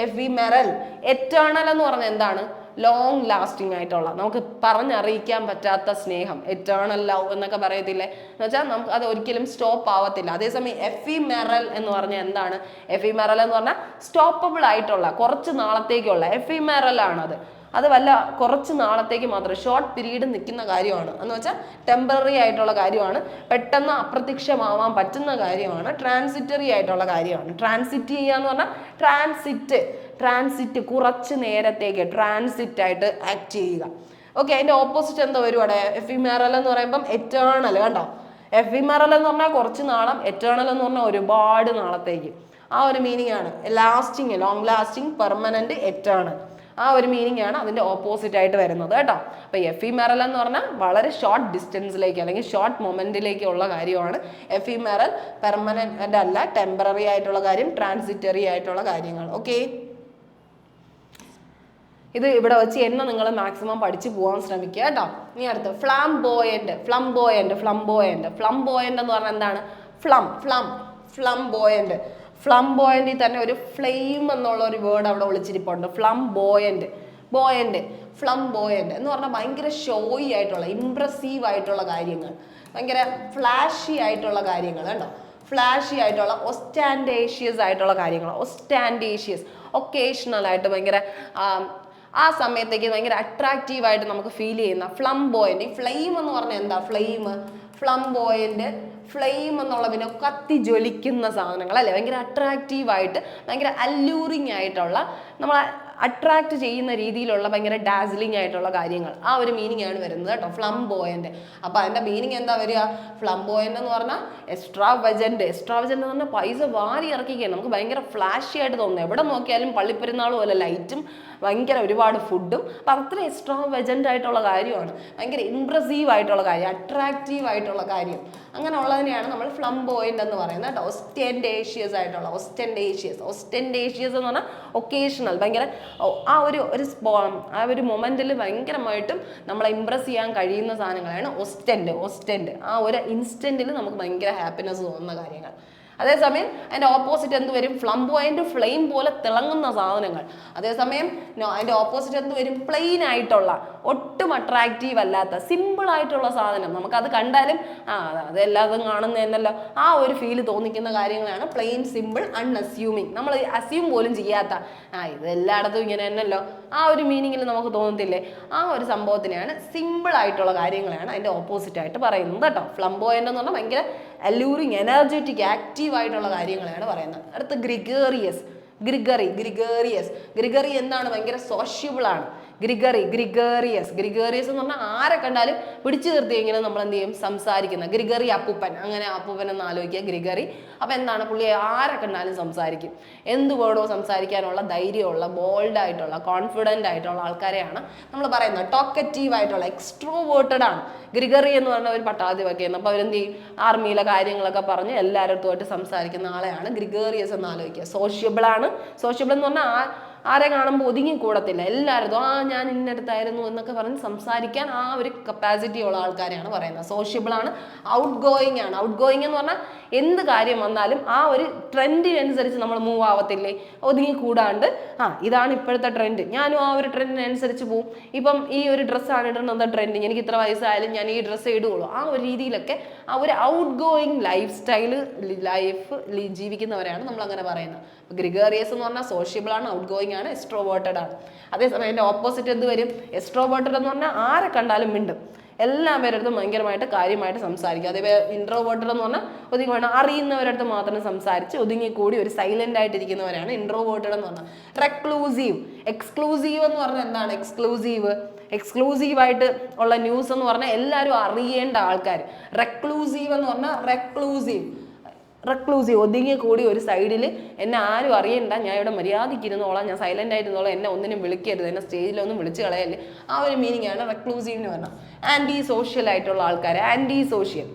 എഫിമെറൽ. എറ്റേണൽ എന്ന് പറഞ്ഞാൽ എന്താണ്? ലോങ് ലാസ്റ്റിംഗ് ആയിട്ടുള്ള, നമുക്ക് പറഞ്ഞറിയിക്കാൻ പറ്റാത്ത സ്നേഹം, എറ്റേണൽ ലവ് എന്നൊക്കെ പറയത്തില്ലേ, എന്ന് വെച്ചാൽ നമുക്ക് അത് ഒരിക്കലും സ്റ്റോപ്പ് ആവത്തില്ല. അതേസമയം എഫിമെറൽ എന്ന് പറഞ്ഞാൽ എന്താണ്? എഫിമെറൽ എന്ന് പറഞ്ഞാൽ സ്റ്റോപ്പബിൾ ആയിട്ടുള്ള, കുറച്ച് നാളത്തേക്കുള്ള എഫിമെറൽ ആണത്. അത് വല്ല കുറച്ച് നാളത്തേക്ക് മാത്രം, ഷോർട്ട് പീരീഡ് നിൽക്കുന്ന കാര്യമാണ്. എന്ന് വെച്ചാൽ ടെമ്പററി ആയിട്ടുള്ള കാര്യമാണ്, പെട്ടെന്ന് അപ്രത്യക്ഷമാവാൻ പറ്റുന്ന കാര്യമാണ്, ട്രാൻസിറ്ററി ആയിട്ടുള്ള കാര്യമാണ്. ട്രാൻസിറ്റ് ചെയ്യുക എന്ന് പറഞ്ഞാൽ ട്രാൻസിറ്റ് കുറച്ച് നേരത്തേക്ക് ട്രാൻസിറ്റ് ആയിട്ട് ആക്ട് ചെയ്യുക. ഓക്കെ, അതിൻ്റെ ഓപ്പോസിറ്റ് എന്താ വരും അവിടെ? എഫിമെറൽ എന്ന് പറയുമ്പം എറ്റേണൽ. കണ്ടോ, എഫിമെറൽ എന്ന് പറഞ്ഞാൽ കുറച്ച് നാളം, എറ്റേണൽ എന്ന് പറഞ്ഞാൽ ഒരുപാട് നാളത്തേക്ക്. ആ ഒരു മീനിങ് ആണ്. Lasting, long lasting, permanent, eternal. ആ ഒരു മീനിങ് ആണ് അതിന്റെ ഓപ്പോസിറ്റ് ആയിട്ട് വരുന്നത് കേട്ടോ. അപ്പൊ എഫിമെറൽ എന്ന് പറഞ്ഞാൽ വളരെ ഷോർട്ട് ഡിസ്റ്റൻസിലേക്ക് അല്ലെങ്കിൽ ഷോർട്ട് മൊമെന്റിലേക്കുള്ള കാര്യമാണ് എഫിമെറൽ. പെർമനന്റ് അല്ല, ടെമ്പററി ആയിട്ടുള്ള കാര്യം, ട്രാൻസിറ്ററി ആയിട്ടുള്ള കാര്യങ്ങൾ. ഓക്കെ, ഇത് ഇവിടെ വെച്ച് എന്നെ നിങ്ങൾ മാക്സിമം പഠിച്ചു പോകാൻ ശ്രമിക്കുക കേട്ടോ. ഇനി അടുത്ത് ഫ്ലാംബോയന്റ്. ഫ്ലംബോയന്റ് ഫ്ലംബോയന്റ് ഫ്ലംബോയന്റ് എന്ന് പറഞ്ഞാൽ എന്താണ്? ഫ്ലംബോയന്റ്. ഫ്ലംബോയന്റിൽ തന്നെ ഒരു ഫ്ലെയിം എന്നുള്ള ഒരു വേർഡ് അവിടെ വിളിച്ചിരിപ്പുണ്ട്. ഫ്ലംബോയന്റ് എന്ന് പറഞ്ഞാൽ ഭയങ്കര ഷോയി ആയിട്ടുള്ള, ഇംപ്രസീവ് ആയിട്ടുള്ള കാര്യങ്ങൾ, ഭയങ്കര ഫ്ലാഷി ആയിട്ടുള്ള കാര്യങ്ങൾ കേട്ടോ. ഫ്ലാഷി ആയിട്ടുള്ള, ഒസ്റ്റാൻഡേഷ്യസ് ആയിട്ടുള്ള കാര്യങ്ങൾ. ഒക്കേഷണൽ ആയിട്ട് ഭയങ്കര ആ സമയത്തേക്ക് ഭയങ്കര അട്രാക്റ്റീവായിട്ട് നമുക്ക് ഫീൽ ചെയ്യുന്ന ഫ്ലംബോയന്റ്. ഈ ഫ്ലെയിം എന്ന് പറഞ്ഞാൽ എന്താ? ഫ്ലംബോയന്റ് ഫ്ലെയിം എന്നുള്ള പിന്നെ കത്തി ജ്വലിക്കുന്ന സാധനങ്ങൾ അല്ലേ, ഭയങ്കര അട്രാക്റ്റീവായിട്ട് ഭയങ്കര അല്ലൂറിങ് ആയിട്ടുള്ള, നമ്മളെ അട്രാക്ട് ചെയ്യുന്ന രീതിയിലുള്ള ഭയങ്കര ഡാസ്ലിംഗ് ആയിട്ടുള്ള കാര്യങ്ങൾ. ആ ഒരു മീനിങ് ആണ് വരുന്നത് കേട്ടോ, ഫ്ലംബോയന്റ്. അപ്പൊ അതിന്റെ മീനിങ് എന്താ വരിക? ഫ്ലംബോയന്റ് എന്ന് പറഞ്ഞാൽ എക്സ്ട്രാവജന്റ് എന്ന് പറഞ്ഞാൽ പൈസ വാരി ഇറക്കിക്കുകയാണ്. നമുക്ക് ഭയങ്കര ഫ്ലാഷി ആയിട്ട് തോന്നുന്നു. എവിടെ നോക്കിയാലും പള്ളിപ്പെരുന്നാൾ പോലെ ലൈറ്റും ഭയങ്കര ഒരുപാട് ഫുഡും. അപ്പം അത്ര എക്സ്ട്രാവജന്റ് ആയിട്ടുള്ള കാര്യമാണ്, ഭയങ്കര ഇംപ്രസീവ് ആയിട്ടുള്ള കാര്യം, അട്രാക്റ്റീവ് ആയിട്ടുള്ള കാര്യം. അങ്ങനെ ഉള്ളതിനെയാണ് നമ്മൾ ഫ്ലംബോയന്റ് എന്ന് പറയുന്നത് കേട്ടോ. ഒസ്റ്റെൻഡേഷ്യസ് ആയിട്ടുള്ള, ഒസ്റ്റെൻഡേഷ്യസ് എന്ന് പറഞ്ഞാൽ ഒക്കേഷണൽ, ഭയങ്കര ആ ഒരു മൊമെന്റിൽ ഭയങ്കരമായിട്ടും നമ്മളെ ഇംപ്രസ് ചെയ്യാൻ കഴിയുന്ന സാധനങ്ങളാണ് ഒസ്റ്റെൻഡ്. ആ ഒരു ഇൻസ്റ്റന്റിൽ നമുക്ക് ഭയങ്കര ഹാപ്പിനെസ് തോന്നുന്ന കാര്യങ്ങൾ. അതേസമയം അതിന്റെ ഓപ്പോസിറ്റ് എന്ത് വരും? ഫ്ലംബോയന്റ് ഫ്ലെയിം പോലെ തിളങ്ങുന്ന സാധനങ്ങൾ. അതേസമയം അതിന്റെ ഓപ്പോസിറ്റ് എന്ത് വരും? പ്ലെയിൻ ആയിട്ടുള്ള, ഒട്ടും അട്രാക്റ്റീവ് അല്ലാത്ത, സിമ്പിൾ ആയിട്ടുള്ള സാധനം. നമുക്കത് കണ്ടാലും അതെല്ലാതും കാണുന്നതന്നല്ലോ, ആ ഒരു ഫീല് തോന്നിക്കുന്ന കാര്യങ്ങളാണ് പ്ലെയിൻ, സിമ്പിൾ, അൺഅസ്യൂമിങ്. നമ്മൾ അസ്യൂം പോലും ചെയ്യാത്ത, ഇത് എല്ലായിടത്തും ഇങ്ങനെ തന്നെയല്ലോ, ആ ഒരു മീനിങ്ങിൽ നമുക്ക് തോന്നത്തില്ലേ? ആ ഒരു സംഭവത്തിനെയാണ്, സിമ്പിൾ ആയിട്ടുള്ള കാര്യങ്ങളാണ് അതിന്റെ ഓപ്പോസിറ്റ് ആയിട്ട് പറയുന്നത് കേട്ടോ. ഫ്ലംബോയന്റ് എന്ന് പറഞ്ഞാൽ ഭയങ്കര അല്ലൂറിങ്, എനർജറ്റിക്, ആക്റ്റീവ് ആയിട്ടുള്ള കാര്യങ്ങളാണ് പറയുന്നത്. അടുത്ത് ഗ്രിഗറി എന്താണ്? ഭയങ്കര സോഷ്യബിൾ ആണ്. ഗ്രിഗറിയസ് എന്ന് പറഞ്ഞാൽ ആരെ കണ്ടാലും പിടിച്ചു നിർത്തിയെങ്കിലും നമ്മൾ എന്ത് ചെയ്യും? സംസാരിക്കുന്ന. ഗ്രിഗറി അപ്പൂപ്പൻ, അങ്ങനെ അപ്പൂപ്പൻ എന്ന് ആലോചിക്കുക. ഗ്രിഗറി അപ്പം എന്താണ്? പുള്ളിയെ ആരെ കണ്ടാലും സംസാരിക്കും. എന്ത് വേണോ സംസാരിക്കാനുള്ള ധൈര്യമുള്ള, ബോൾഡ് ആയിട്ടുള്ള, കോൺഫിഡൻ്റ് ആയിട്ടുള്ള ആൾക്കാരെയാണ് നമ്മൾ പറയുന്നത്. ടോക്കറ്റീവ് ആയിട്ടുള്ള, എക്സ്ട്രോവേർട്ടഡ് ആണ്. ഗ്രിഗറി എന്ന് പറഞ്ഞ ഒരു പട്ടാധിപൊക്കെ ആയിരുന്നു. അപ്പോൾ അവരെന്ത് ചെയ്യും? ആർമിയിലെ കാര്യങ്ങളൊക്കെ പറഞ്ഞ് എല്ലാവരുമായിട്ട് സംസാരിക്കുന്ന ആളെയാണ് ഗ്രിഗറിയസ് എന്ന് ആലോചിക്കുക. സോഷ്യബിൾ എന്ന് പറഞ്ഞാൽ ആരെ കാണുമ്പോൾ ഒതുങ്ങി കൂടത്തില്ല, എല്ലാവരും ഞാൻ ഇന്നടുത്തായിരുന്നു എന്നൊക്കെ പറഞ്ഞ് സംസാരിക്കാൻ ആ ഒരു കപ്പാസിറ്റി ഉള്ള ആൾക്കാരെയാണ് പറയുന്നത്. സോഷ്യബിൾ ആണ്. ഔട്ട് ഗോയിങ് എന്ന് പറഞ്ഞാൽ എന്ത് കാര്യം വന്നാലും ആ ഒരു ട്രെൻഡിനനുസരിച്ച് നമ്മൾ മൂവ് ആവത്തില്ലേ, ഒതുങ്ങി കൂടാണ്ട് ഇതാണ് ഇപ്പോഴത്തെ ട്രെൻഡ്, ഞാനും ആ ഒരു ട്രെൻഡിനനുസരിച്ച് പോവും. ഇപ്പം ഈ ഒരു ഡ്രസ്സാണ് ഇടുന്നത് ട്രെൻഡിങ്, എനിക്ക് ഇത്ര വയസ്സായാലും ഞാൻ ഈ ഡ്രസ്സ് ഇടുകയുള്ളൂ. ആ ഒരു രീതിയിലൊക്കെ ആ ഒരു ഔട്ട് ഗോയിങ് ലൈഫ് ജീവിക്കുന്നവരെയാണ് നമ്മൾ അങ്ങനെ പറയുന്നത്. ഗ്രിഗറിയസ് എന്ന് പറഞ്ഞാൽ സോഷ്യബിൾ ആണ്, ഔട്ട് ഗോയിങ് ആണ്, എക്സ്ട്രോവേർട്ടഡ് ആണ്. അതേസമയം അതിന്റെ ഓപ്പോസിറ്റ് എന്ത് വരും? എക്സ്ട്രോവേർട്ടഡ് എന്ന് പറഞ്ഞാൽ ആരെ കണ്ടാലും മിണ്ടും, എല്ലാവരുടെ കാര്യമായിട്ട് സംസാരിക്കും. അതേപോലെ ഇൻട്രോവേർട്ടഡ് എന്ന് പറഞ്ഞാൽ ഒതുങ്ങി വേണം, അറിയുന്നവരടുത്ത് മാത്രം സംസാരിച്ച് ഒതുങ്ങിക്കൂടി ഒരു സൈലന്റ് ആയിട്ടിരിക്കുന്നവരാണ് ഇൻട്രോവേർട്ടഡ് എന്ന് പറഞ്ഞാൽ. എക്സ്ക്ലൂസീവ് എന്ന് പറഞ്ഞാൽ എന്താണ്? എക്സ്ക്ലൂസീവ് ആയിട്ട് ഉള്ള ന്യൂസ് എന്ന് പറഞ്ഞാൽ എല്ലാവരും അറിയേണ്ട ആൾക്കാർ. റെക്ലൂസീവ് എന്ന് പറഞ്ഞാൽ റെക്ലൂസീവ് ഒതുങ്ങി കൂടി ഒരു സൈഡിൽ, എന്നെ ആരും അറിയണ്ട, ഞാൻ ഇവിടെ മര്യാദയ്ക്ക് ഇരുന്നോളാം, ഞാൻ സൈലന്റ് ആയിട്ട് ഇരുന്നോളാം, എന്നെ ഒന്നിനും വിളിക്കരുത്, എന്നെ സ്റ്റേജിലൊന്നും വിളിച്ച് കളയല്ലേ, ആ ഒരു മീനിങ് ആണ് റെക്ലൂസീവ് എന്ന് പറഞ്ഞാൽ. ആന്റി സോഷ്യൽ ആയിട്ടുള്ള ആൾക്കാർ, ആന്റി സോഷ്യൽ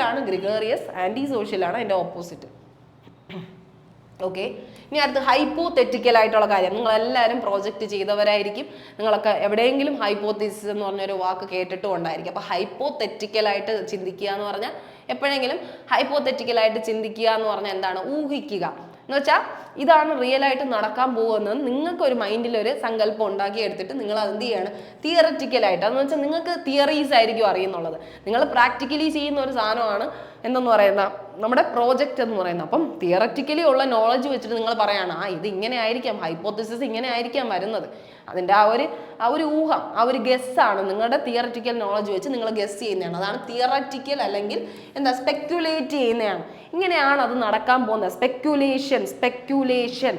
ആണ് ഗ്രിഗറിയസ്, ആന്റി സോഷ്യൽ ആണ് അതിന്റെ ഓപ്പോസിറ്റ്. ഓക്കെ, ഇനി അടുത്ത് ഹൈപ്പോതെറ്റിക്കൽ ആയിട്ടുള്ള കാര്യം. നിങ്ങളെല്ലാവരും പ്രോജക്റ്റ് ചെയ്തവരായിരിക്കും, നിങ്ങളൊക്കെ എവിടെയെങ്കിലും ഹൈപ്പോത്തിസിസ് എന്ന് പറഞ്ഞൊരു വാക്ക് കേട്ടിട്ടും ഉണ്ടായിരിക്കും. അപ്പോൾ ഹൈപ്പോതെറ്റിക്കലായിട്ട് ചിന്തിക്കുക എന്ന് പറഞ്ഞാൽ, എപ്പോഴെങ്കിലും ഹൈപ്പോതെറ്റിക്കലായിട്ട് ചിന്തിക്കുക എന്ന് പറഞ്ഞാൽ എന്താണ്? ഊഹിക്കുക എന്ന് വെച്ചാൽ ഇതാണ് റിയൽ ആയിട്ട് നടക്കാൻ പോകുന്നത്. നിങ്ങൾക്ക് ഒരു മൈൻഡിൽ ഒരു സങ്കല്പം ഉണ്ടാക്കി എടുത്തിട്ട് നിങ്ങൾ അതെന്ത് ചെയ്യാണ്? തിയററ്റിക്കലായിട്ട്, എന്ന് വെച്ചാൽ നിങ്ങൾക്ക് തിയറീസ് ആയിരിക്കും അറിയുന്നുള്ളത്, നിങ്ങൾ പ്രാക്ടിക്കലി ചെയ്യുന്ന ഒരു സാധനമാണ് എന്തെന്ന് പറയുന്ന നമ്മുടെ പ്രോജക്റ്റ് എന്ന് പറയുന്നത്. അപ്പം തിയററ്റിക്കലി ഉള്ള നോളജ് വെച്ചിട്ട് നിങ്ങൾ പറയാണ് ഇത് ഇങ്ങനെ ആയിരിക്കാം, ഹൈപ്പോത്തിസിസ് ഇങ്ങനെ ആയിരിക്കാം വരുന്നത്. അതിൻ്റെ ആ ഒരു ഊഹം, ആ ഒരു ഗസ്സാണ്, നിങ്ങളുടെ തിയററ്റിക്കൽ നോളജ് വെച്ച് നിങ്ങൾ ഗസ് ചെയ്യുന്നതാണ്. അതാണ് തിയററ്റിക്കൽ, അല്ലെങ്കിൽ സ്പെക്യുലേറ്റ് ചെയ്യുന്നതാണ്. ഇങ്ങനെയാണ് അത് നടക്കാൻ പോകുന്നത്. സ്പെക്യുലേഷൻ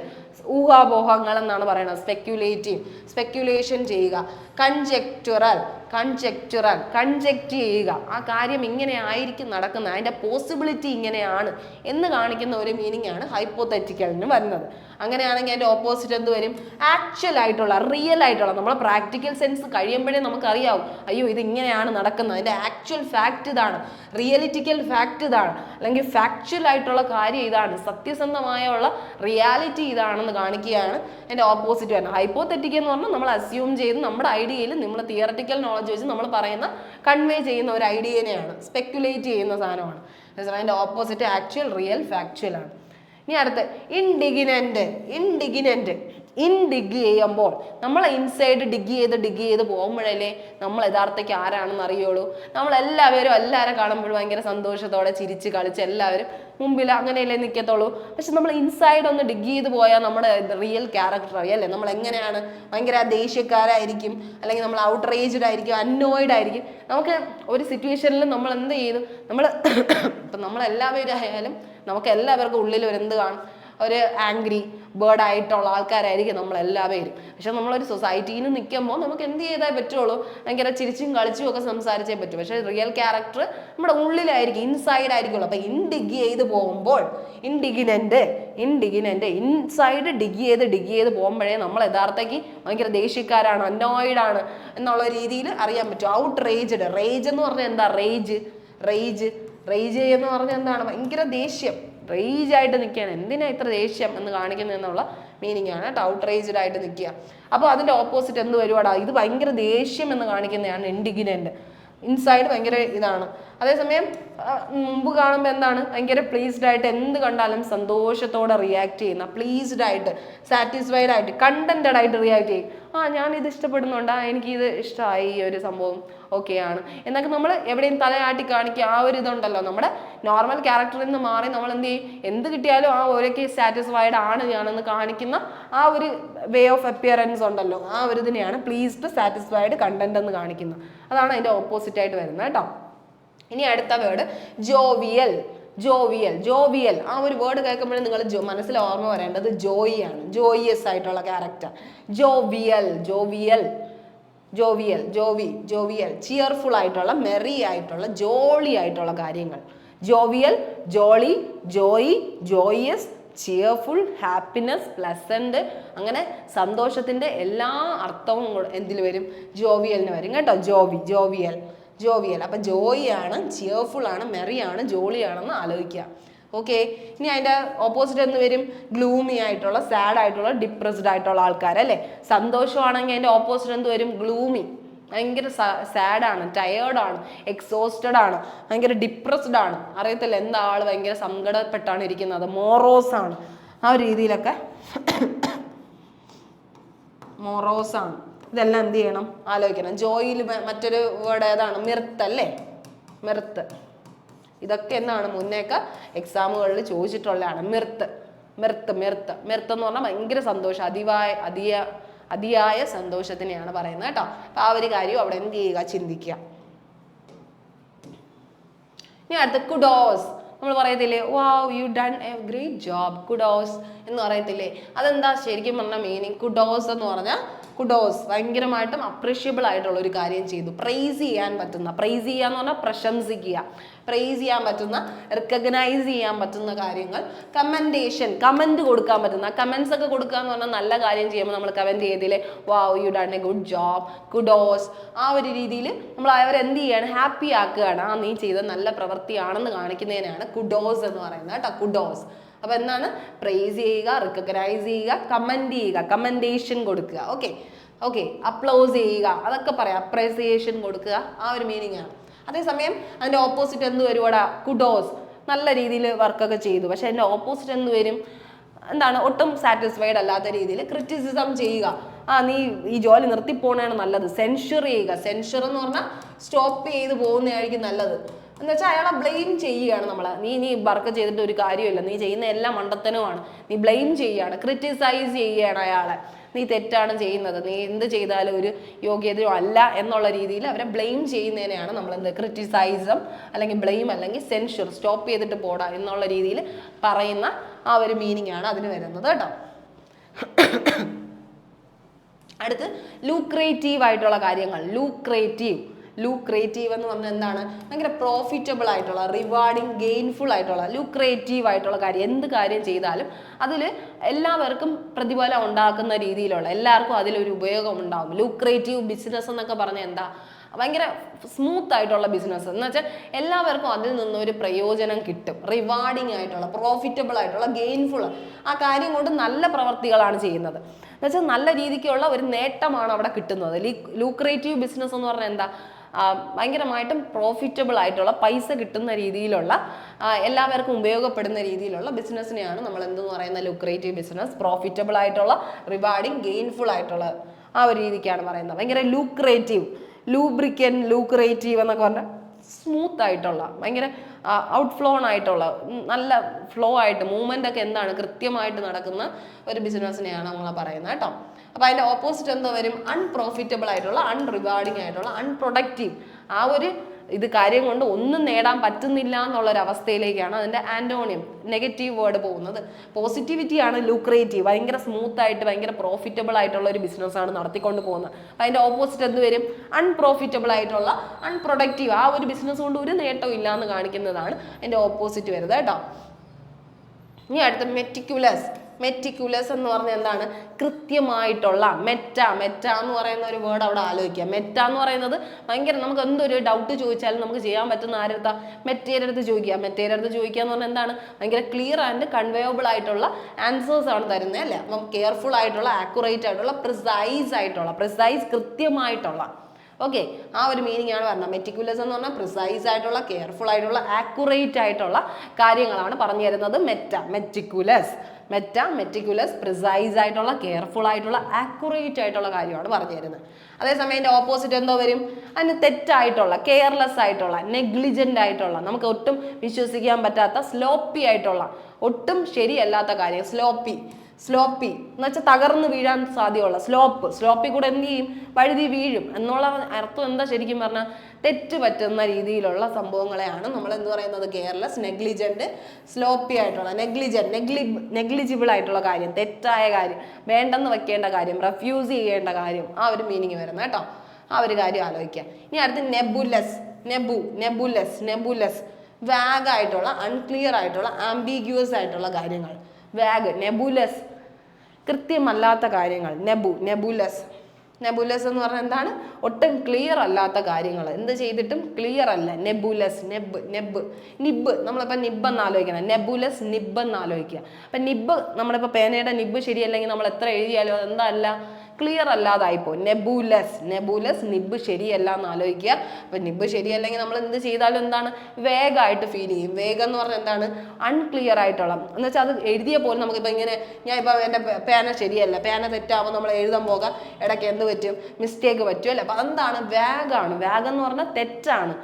ഊഹാപോഹങ്ങൾ എന്നാണ് പറയുന്നത്. സ്പെക്യുലേറ്റീവ്, സ്പെക്യുലേഷൻ ചെയ്യുക. കൺജെക്ചറൽ, കൺജെക്ചറൽ, കൺജെക്റ്റ് ചെയ്യുക. ആ കാര്യം ഇങ്ങനെ ആയിരിക്കും നടക്കുന്നത്, അതിൻ്റെ പോസിബിലിറ്റി ഇങ്ങനെയാണ് എന്ന് കാണിക്കുന്ന ഒരു മീനിങ് ആണ് ഹൈപ്പോതെറ്റിക്കലിന് വരുന്നത്. അങ്ങനെയാണെങ്കിൽ അതിൻ്റെ ഓപ്പോസിറ്റ് എന്ത് വരും? ആക്ച്വൽ ആയിട്ടുള്ള, റിയൽ ആയിട്ടുള്ള. നമ്മൾ പ്രാക്ടിക്കൽ സെൻസ് കഴിയുമ്പോഴേ നമുക്കറിയാവും, അയ്യോ ഇത് ഇങ്ങനെയാണ് നടക്കുന്നത്, അതിൻ്റെ ആക്ച്വൽ ഫാക്റ്റ് ഇതാണ്, റിയലിറ്റിക്കൽ ഫാക്റ്റ് ഇതാണ്, അല്ലെങ്കിൽ ഫാക്ച്വൽ ആയിട്ടുള്ള കാര്യം ഇതാണ്, സത്യസന്ധമായുള്ള റിയാലിറ്റി ഇതാണെന്ന് കാണിക്കുകയാണ് എൻ്റെ ഓപ്പോസിറ്റ് വരുന്നത്. ഹൈപ്പോതെറ്റിക്കൽ എന്ന് പറഞ്ഞാൽ നമ്മൾ അസ്യൂം ചെയ്ത് നമ്മുടെ ഐഡിയയിൽ നമ്മൾ തിയററ്റിക്കൽ നോളജ് വെച്ച് നമ്മൾ പറയുന്ന കൺവേ ചെയ്യുന്ന ഒരു ഐഡിയനെയാണ്, സ്പെക്യുലേറ്റ് ചെയ്യുന്ന സാധനമാണ്. അതിൻ്റെ ഓപ്പോസിറ്റ് ആക്ച്വൽ, റിയൽ, ഫാക്ച്വൽ ആണ്. ഇനി അടുത്ത് ഇൻഡിഗ്നന്റ്. ഇൻഡിഗ്നന്റ്, ഇൻഡിഗ് ചെയ്യുമ്പോൾ നമ്മൾ ഇൻസൈഡ് ഡിഗ് ചെയ്ത് പോകുമ്പോഴല്ലേ നമ്മൾ യഥാർത്ഥയ്ക്ക് ആരാണെന്ന് അറിയുള്ളൂ. എല്ലാവരും കാണുമ്പോഴും ഭയങ്കര സന്തോഷത്തോടെ ചിരിച്ച് കളിച്ച് എല്ലാവരും മുമ്പിൽ അങ്ങനെയല്ലേ നിൽക്കത്തുള്ളൂ. പക്ഷെ നമ്മൾ ഇൻസൈഡ് ഒന്ന് ഡിഗ് ചെയ്ത് പോയാൽ നമ്മുടെ റിയൽ ക്യാരക്ടർ അറിയാല്ലേ, നമ്മൾ എങ്ങനെയാണ്, ഭയങ്കര ദേഷ്യക്കാരായിരിക്കും, അല്ലെങ്കിൽ നമ്മൾ ഔട്ട്റേജ്ഡ് ആയിരിക്കും, അന്നോയിഡ് ആയിരിക്കും. നമുക്ക് ഒരു സിറ്റുവേഷനിൽ നമ്മൾ എന്ത് ചെയ്തു, ഇപ്പം നമ്മളെല്ലാവരും ആയാലും നമുക്ക് എല്ലാവർക്കും ഉള്ളിൽ ഒരു എന്ത് കാണും, ഒരു ആംഗ്രി ബേർഡ് ആയിട്ടുള്ള ആൾക്കാരായിരിക്കും നമ്മളെല്ലാവരും. പക്ഷെ നമ്മളൊരു സൊസൈറ്റിയിൽ നിൽക്കുമ്പോൾ നമുക്ക് എന്ത് ചെയ്തേ പറ്റുള്ളൂ, ഭയങ്കര ചിരിച്ചും കളിച്ചും ഒക്കെ സംസാരിച്ചേ പറ്റൂ. പക്ഷെ റിയൽ ക്യാരക്ടർ നമ്മുടെ ഉള്ളിലായിരിക്കും, ഇൻസൈഡ് ആയിരിക്കുള്ളൂ. അപ്പൊ ഇൻഡിഗ് ചെയ്ത് പോകുമ്പോൾ ഇൻഡിഗ്നന്റ് ഇൻസൈഡ് ഡിഗ് ചെയ്ത് പോകുമ്പോഴേ നമ്മൾ യഥാർത്ഥയ്ക്ക് ഭയങ്കര ദേഷ്യക്കാരാണ്, അന്നോയിഡ് ആണ് എന്നുള്ള രീതിയിൽ അറിയാൻ പറ്റും. ഔട്ട്റേജ്ഡ്, റേജ് എന്ന് പറഞ്ഞാൽ എന്താ, റേജ് എന്ന് പറഞ്ഞാൽ എന്താണ്, ഭയങ്കര ദേഷ്യം, റേജ് ആയിട്ട് നിൽക്കുകയാണ്, എന്തിനാ ഇത്ര ദേഷ്യം എന്ന് കാണിക്കുന്നതെന്നുള്ള മീനിങ് ആണ് കേട്ടോ, ഔട്ട്റേജ്ഡ് ആയിട്ട് നിൽക്കുക. അപ്പോൾ അതിൻ്റെ ഓപ്പോസിറ്റ് എന്ത് വരുവാടാ, ഇത് ഭയങ്കര ദേഷ്യം എന്ന് കാണിക്കുന്നതാണ് ഇൻഡിഗ്നന്റ്. ഇൻസൈഡ് ഭയങ്കര ഇതാണ്. അതേസമയം മുമ്പ് കാണുമ്പോൾ എന്താണ്, ഭയങ്കര പ്ലീസ്ഡ് ആയിട്ട്, എന്ത് കണ്ടാലും സന്തോഷത്തോടെ റിയാക്ട് ചെയ്യുന്ന, പ്ലീസ്ഡ് ആയിട്ട്, സാറ്റിസ്ഫൈഡ് ആയിട്ട്, കണ്ടന്റഡ് ആയിട്ട് റിയാക്ട് ചെയ്യും. ഞാനിത് ഇഷ്ടപ്പെടുന്നുണ്ട്, എനിക്കിത് ഇഷ്ടമായി, ഈ ഒരു സംഭവം ഓക്കെയാണ് എന്നൊക്കെ നമ്മൾ എവിടെയും തലയാട്ടി കാണിക്കുക. ആ ഒരു ഇതുണ്ടല്ലോ, നമ്മുടെ നോർമൽ ക്യാരക്ടറിൽ നിന്ന് മാറി നമ്മൾ എന്ത് ചെയ്യും, എന്ത് കിട്ടിയാലും ഓരോക്കെ സാറ്റിസ്ഫൈഡ് ആണ് ഞാനെന്ന് കാണിക്കുന്ന ആ ഒരു വേ ഓഫ് അപ്പിയറൻസ് ഉണ്ടല്ലോ, ആ ഒരു ഇതിനെയാണ് പ്ലീസ്ഡ്, സാറ്റിസ്ഫൈഡ്, കണ്ടന്റ് എന്ന് കാണിക്കുന്നത്. അതാണ് അതിൻ്റെ ഓപ്പോസിറ്റ് ആയിട്ട് വരുന്നത് കേട്ടോ. ഇനി അടുത്ത വേർഡ് ജോവിയൽ. ജോവിയൽ ആ ഒരു വേർഡ് കേൾക്കുമ്പോഴേ നിങ്ങൾ മനസ്സിൽ ഓർമ്മ വരേണ്ടത് ജോയി ആണ്, ജോയിയസ് ആയിട്ടുള്ള ക്യാരക്ടർ. ജോവിയൽ ചിയർഫുൾ ആയിട്ടുള്ള, മെറി ആയിട്ടുള്ള, ജോളി ആയിട്ടുള്ള കാര്യങ്ങൾ. Jovial, jolly, joy, joyous, cheerful, happiness, pleasant, അങ്ങനെ സന്തോഷത്തിന്റെ എല്ലാ അർത്ഥവും എന്തിൽ വരും, ജോവിയലിന് വരും കേട്ടോ. ജോവിയൽ അപ്പൊ ജോയി ആണ്, ചിയർഫുൾ ആണ്, മെറി ആണ്, ജോളി ആണെന്ന് ആലോചിക്കുക. ഓക്കെ. ഇനി അതിന്റെ ഓപ്പോസിറ്റ് എന്ന് വരും, ഗ്ലൂമി ആയിട്ടുള്ള, സാഡ് ആയിട്ടുള്ള, ഡിപ്രസ്ഡ് ആയിട്ടുള്ള ആൾക്കാർ അല്ലേ. സന്തോഷമാണെങ്കിൽ അതിന്റെ ഓപ്പോസിറ്റ് എന്ത് വരും, ഗ്ലൂമി, ഭയങ്കര സാഡാണ്, ടയേർഡാണ്, എക്സോസ്റ്റഡ് ആണ്, ഭയങ്കര ഡിപ്രസ്ഡ് ആണ്, അറിയത്തില്ല എന്താ ആള് ഭയങ്കര സങ്കടപ്പെട്ടാണ് ഇരിക്കുന്നത്, മോറോസ് ആണ്. ആ ഒരു രീതിയിലൊക്കെ മോറോസ് ആണ്. ഇതെല്ലാം എന്ത് ചെയ്യണം, ആലോചിക്കണം. ജോയിൽ മറ്റൊരു വേർഡ് ഏതാണ്, മിർത്ത് അല്ലേ, മിർത്ത്. ഇതൊക്കെ എന്താണ് മുന്നേക്ക് എക്സാമുകളിൽ ചോദിച്ചിട്ടുള്ളതാണ്. മിർത്ത് എന്ന് പറഞ്ഞാൽ ഭയങ്കര സന്തോഷം, അതിയായ സന്തോഷത്തിനെയാണ് പറയുന്നത് കേട്ടോ. അപ്പൊ ആ ഒരു കാര്യം അവിടെ എന്ത് ചെയ്യുക, ചിന്തിക്കുക. ഇനി അടുത്ത് കുഡോസ്. നമ്മൾ പറയത്തില്ലേ, വാവ് you done A great job, Kudos എന്ന് പറയത്തില്ലേ. അതെന്താ ശരിക്കും പറഞ്ഞ മീനിങ്? കുഡോസ് എന്ന് പറഞ്ഞാൽ, കുഡോസ് ഭയങ്കരമായിട്ടും അപ്രീഷ്യബിൾ ആയിട്ടുള്ള ഒരു കാര്യം ചെയ്തു, പ്രൈസ് ചെയ്യാൻ പറ്റുന്ന, പ്രൈസ് ചെയ്യാന്ന് പറഞ്ഞാൽ പ്രശംസിക്കുക, പ്രൈസ് ചെയ്യാൻ പറ്റുന്ന, റിക്കഗ്നൈസ് ചെയ്യാൻ പറ്റുന്ന കാര്യങ്ങൾ. കമൻഡേഷൻ, കമന്റ് കൊടുക്കാൻ പറ്റുന്ന, കമന്റ്സ് ഒക്കെ കൊടുക്കുക എന്ന് പറഞ്ഞാൽ നല്ല കാര്യം ചെയ്യുമ്പോൾ നമ്മൾ കമന്റ് ചെയ്തില്ലേ, വാവ് you done A good job, Kudos. ആ ഒരു രീതിയിൽ നമ്മൾ അവരെന്ത് ചെയ്യാണ്, ഹാപ്പി ആക്കുകയാണ്. നീ ചെയ്ത നല്ല പ്രവൃത്തിയാണെന്ന് കാണിക്കുന്നതിനാണ് കുഡോസ് എന്ന് പറയുന്നത് കേട്ടോ, കുഡോസ്. അപ്പൊ എന്താണ്, പ്രൈസ് ചെയ്യുക, റിക്കഗ്നൈസ് ചെയ്യുക, കമന്റ് ചെയ്യുക, കമൻഡേഷൻ കൊടുക്കുക. ഓക്കെ അപ്ലോസ് ചെയ്യുക, അതൊക്കെ പറയാം, അപ്രീസിയേഷൻ കൊടുക്കുക, ആ ഒരു മീനിങ് ആണ്. അതേസമയം അതിന്റെ ഓപ്പോസിറ്റ് എന്ത് വരുവാടാ, കുഡോസ്, നല്ല രീതിയിൽ വർക്കൊക്കെ ചെയ്തു, പക്ഷെ അതിന്റെ ഓപ്പോസിറ്റ് എന്ത് വരും, എന്താണ്, ഒട്ടും സാറ്റിസ്ഫൈഡ് അല്ലാത്ത രീതിയിൽ ക്രിറ്റിസിസം ചെയ്യുക. നീ ഈ ജോലി നിർത്തിപ്പോണാണ് നല്ലത്. സെൻഷർ ചെയ്യുക, സെൻഷർ എന്ന് പറഞ്ഞാൽ സ്റ്റോപ്പ് ചെയ്ത് പോകുന്നതായിരിക്കും നല്ലത്. എന്ന് വെച്ചാൽ അയാളെ ബ്ലെയിം ചെയ്യുകയാണ് നമ്മൾ. നീ വർക്ക് ചെയ്തിട്ട് ഒരു കാര്യമില്ല, നീ ചെയ്യുന്ന എല്ലാം മണ്ടത്തനമാണ്, നീ ബ്ലെയിം ചെയ്യുകയാണ്, ക്രിറ്റിസൈസ് ചെയ്യുകയാണ് അയാളെ. നീ തെറ്റാണ് ചെയ്യുന്നത്, നീ എന്ത് ചെയ്താലും ഒരു യോഗ്യതയോ അല്ല എന്നുള്ള രീതിയിൽ അവരെ ബ്ലെയിം ചെയ്യുന്നതിനെയാണ് നമ്മൾ എന്ത്, ക്രിറ്റിസൈസം അല്ലെങ്കിൽ ബ്ലെയിം അല്ലെങ്കിൽ സെൻഷർ, സ്റ്റോപ്പ് ചെയ്തിട്ട് പോടാ എന്നുള്ള രീതിയിൽ പറയുന്ന ആ ഒരു മീനിങ് ആണ് അതിന് വരുന്നത് കേട്ടോ. അടുത്ത് ലൂക്രേറ്റീവ് ആയിട്ടുള്ള കാര്യങ്ങൾ. ലൂക്രേറ്റീവ് എന്ന് പറഞ്ഞാൽ എന്താണ്? ഭയങ്കര പ്രോഫിറ്റബിൾ ആയിട്ടുള്ള, റിവാർഡിങ്, ഗെയിൻഫുൾ ആയിട്ടുള്ള, ലൂക്രേറ്റീവ് ആയിട്ടുള്ള കാര്യം. എന്ത് കാര്യം ചെയ്താലും അതിൽ എല്ലാവർക്കും പ്രതിഫലം ഉണ്ടാക്കുന്ന രീതിയിലുള്ള, എല്ലാവർക്കും അതിലൊരു ഉപയോഗം ഉണ്ടാവും. ലൂക്രേറ്റീവ് ബിസിനസ് എന്നൊക്കെ പറഞ്ഞാൽ എന്താ? ഭയങ്കര സ്മൂത്ത് ആയിട്ടുള്ള ബിസിനസ് എന്ന് വെച്ചാൽ എല്ലാവർക്കും അതിൽ നിന്നൊരു പ്രയോജനം കിട്ടും. റിവാർഡിങ് ആയിട്ടുള്ള, പ്രോഫിറ്റബിൾ ആയിട്ടുള്ള, ഗെയിൻഫുൾ, ആ കാര്യം കൊണ്ട് നല്ല പ്രവർത്തികളാണ് ചെയ്യുന്നത് എന്ന് വെച്ചാൽ നല്ല രീതിക്കുള്ള ഒരു നേട്ടമാണ് അവിടെ കിട്ടുന്നത്. ലൂക്രേറ്റീവ് ബിസിനസ് എന്ന് പറഞ്ഞാൽ എന്താ? ഭയങ്കരമായിട്ടും പ്രോഫിറ്റബിൾ ആയിട്ടുള്ള, പൈസ കിട്ടുന്ന രീതിയിലുള്ള, എല്ലാവർക്കും ഉപയോഗപ്പെടുന്ന രീതിയിലുള്ള ബിസിനസ്സിനെയാണ് നമ്മൾ എന്തെന്ന് പറയുന്ന ലൂക്രേറ്റീവ് ബിസിനസ്. പ്രോഫിറ്റബിൾ ആയിട്ടുള്ള, റിവാർഡിങ്, ഗെയിൻഫുൾ ആയിട്ടുള്ള ആ ഒരു രീതിക്കാണ് പറയുന്നത്. ഭയങ്കര ലൂക്രേറ്റീവ്, ലൂക്രേറ്റീവ് എന്നൊക്കെ പറഞ്ഞാൽ സ്മൂത്ത് ആയിട്ടുള്ള, ഭയങ്കര ഔട്ട്ഫ്ലോൺ ആയിട്ടുള്ള, നല്ല ഫ്ലോ ആയിട്ട് മൂവ്മെന്റ് ഒക്കെ എന്താണ് കൃത്യമായിട്ട് നടക്കുന്ന ഒരു ബിസിനസ്സിനെയാണ് നമ്മൾ പറയുന്നത് കേട്ടോ. അപ്പൊ അതിന്റെ ഓപ്പോസിറ്റ് എന്താ വരും? അൺപ്രോഫിറ്റബിൾ ആയിട്ടുള്ള, അൺറിവാർഡിങ് ആയിട്ടുള്ള, അൺപ്രൊഡക്റ്റീവ്. ആ ഒരു ഇത് കാര്യം കൊണ്ട് ഒന്നും നേടാൻ പറ്റുന്നില്ല എന്നുള്ള ഒരു അവസ്ഥയിലേക്കാണ് അതിന്റെ ആന്റോണിയം, നെഗറ്റീവ് വേർഡ് പോകുന്നത്. പോസിറ്റിവിറ്റിയാണ് ലൂക്രേറ്റീവ്, ഭയങ്കര സ്മൂത്ത് ആയിട്ട്, ഭയങ്കര പ്രോഫിറ്റബിൾ ആയിട്ടുള്ള ഒരു ബിസിനസ്സാണ് നടത്തിക്കൊണ്ട് പോകുന്നത്. അപ്പം അതിന്റെ ഓപ്പോസിറ്റ് എന്ത് വരും? അൺപ്രോഫിറ്റബിൾ ആയിട്ടുള്ള, അൺപ്രൊഡക്റ്റീവ്, ആ ഒരു ബിസിനസ് കൊണ്ട് ഒരു നേട്ടവും ഇല്ല എന്ന് കാണിക്കുന്നതാണ് അതിന്റെ ഓപ്പോസിറ്റ് വരുന്നത് കേട്ടോ. ഇനി അടുത്ത മെറ്റിക്കുലസ് എന്ന് പറഞ്ഞാൽ എന്താണ്? കൃത്യമായിട്ടുള്ള. മെറ്റ എന്ന് പറയുന്ന ഒരു വേർഡ് അവിടെ ആലോചിക്കുക. മെറ്റ എന്ന് പറയുന്നത് ഭയങ്കര, നമുക്ക് എന്തൊരു ഡൗട്ട് ചോദിച്ചാലും നമുക്ക് ചെയ്യാൻ പറ്റുന്ന ആരടുത്ത? മെറ്റയുടെ അടുത്ത് ചോദിക്കുക. മെറ്റയുടെ അടുത്ത് ചോദിക്കുക എന്ന് പറഞ്ഞാൽ എന്താണ്? ഭയങ്കര ക്ലിയർ ആൻഡ് കൺവേയബിൾ ആയിട്ടുള്ള ആൻസേഴ്സ് ആണ് തരുന്നത് അല്ലേ? അപ്പം കെയർഫുൾ ആയിട്ടുള്ള, ആക്യുറേറ്റ് ആയിട്ടുള്ള, പ്രിസൈസ് കൃത്യമായിട്ടുള്ള. ഓക്കെ, ആ ഒരു മീനിങ് ആണ് പറഞ്ഞത്. മെറ്റിക്കുലസ് എന്ന് പറഞ്ഞാൽ പ്രിസൈസ് ആയിട്ടുള്ള, കെയർഫുൾ ആയിട്ടുള്ള, ആക്യുറേറ്റ് ആയിട്ടുള്ള കാര്യങ്ങളാണ് പറഞ്ഞു തരുന്നത്. മെറ്റിക്കുലസ് പ്രിസൈസ് ആയിട്ടുള്ള, കെയർഫുൾ ആയിട്ടുള്ള, ആക്യുറേറ്റ് ആയിട്ടുള്ള കാര്യമാണ് പറഞ്ഞു തരുന്നത്. അതേസമയം അതിന്റെ ഓപ്പോസിറ്റ് എന്തോ വരും? അതിന് തെറ്റായിട്ടുള്ള, കെയർലെസ് ആയിട്ടുള്ള, നെഗ്ലിജന്റ് ആയിട്ടുള്ള, നമുക്ക് ഒട്ടും വിശ്വസിക്കാൻ പറ്റാത്ത, സ്ലോപ്പി ആയിട്ടുള്ള, ഒട്ടും ശരിയല്ലാത്ത കാര്യം. സ്ലോപ്പി എന്ന് വെച്ചാൽ തകർന്ന് വീഴാൻ സാധ്യതയുള്ള, സ്ലോപ്പി കൂടെ എന്ത് ചെയ്യും? വഴുതി വീഴും എന്നുള്ള അർത്ഥം എന്താ? ശരിക്കും പറഞ്ഞാൽ തെറ്റ് പറ്റുന്ന രീതിയിലുള്ള സംഭവങ്ങളെയാണ് നമ്മൾ എന്ത് പറയുന്നത്? കെയർലെസ്, നെഗ്ലിജന്റ്, സ്ലോപ്പി ആയിട്ടുള്ള, നെഗ്ലിജിബിൾ ആയിട്ടുള്ള കാര്യം, തെറ്റായ കാര്യം, വേണ്ടെന്ന് വെക്കേണ്ട കാര്യം, റെഫ്യൂസ് ചെയ്യേണ്ട കാര്യം, ആ ഒരു മീനിങ് വരുന്നത് കേട്ടോ. ആ ഒരു കാര്യം ആലോചിക്കാം. ഇനി അടുത്ത് നെബുലസ്, വാഗ് ആയിട്ടുള്ള, അൺക്ലിയർ ആയിട്ടുള്ള, ആംബിഗ്യൂസ് ആയിട്ടുള്ള കാര്യങ്ങൾ. നെബുലസ്, കൃത്യമല്ലാത്ത കാര്യങ്ങൾ. നെബുലസ് എന്ന് പറഞ്ഞാൽ എന്താണ്? ഒട്ടും ക്ലിയർ അല്ലാത്ത കാര്യങ്ങൾ, എന്ത് ചെയ്തിട്ടും ക്ലിയർ അല്ല. നെബുലസ്, നിബ്, നമ്മളിപ്പോൾ നിബ് എന്ന് ആലോചിക്കണം. നെബുലസ്, നിബ് എന്ന് ആലോചിക്കുക. അപ്പം നിബ്, നമ്മളിപ്പോൾ പേനയുടെ നിബ് ശരിയല്ലെങ്കിൽ നമ്മൾ എത്ര എഴുതിയാലും അതെന്താ അല്ല? ക്ലിയർ അല്ലാതായിപ്പോ. നെബുലസ്, നിബ് ശരിയല്ല എന്ന് ആലോചിക്കുക. അപ്പൊ നിബ് ശരിയല്ലെങ്കിൽ നമ്മൾ എന്ത് ചെയ്താലും എന്താണ്? വേഗമായിട്ട് ഫീൽ ചെയ്യും. വേഗം എന്ന് പറഞ്ഞാൽ എന്താണ്? അൺക്ലിയർ ആയിട്ടുള്ള, എന്ന് വെച്ചാൽ അത് എഴുതിയ പോലും നമുക്കിപ്പോൾ ഇങ്ങനെ, ഞാൻ ഇപ്പോൾ എൻ്റെ പേന ശരിയല്ല, പേന തെറ്റാവുമ്പോൾ നമ്മൾ എഴുതാൻ പോകാം, ഇടയ്ക്ക് എന്ത് പറ്റും? മിസ്റ്റേക്ക് പറ്റും അല്ലേ? അപ്പൊ എന്താണ്? വാഗാണ്. വാഗ് എന്ന് പറഞ്ഞാൽ തെറ്റാണ്,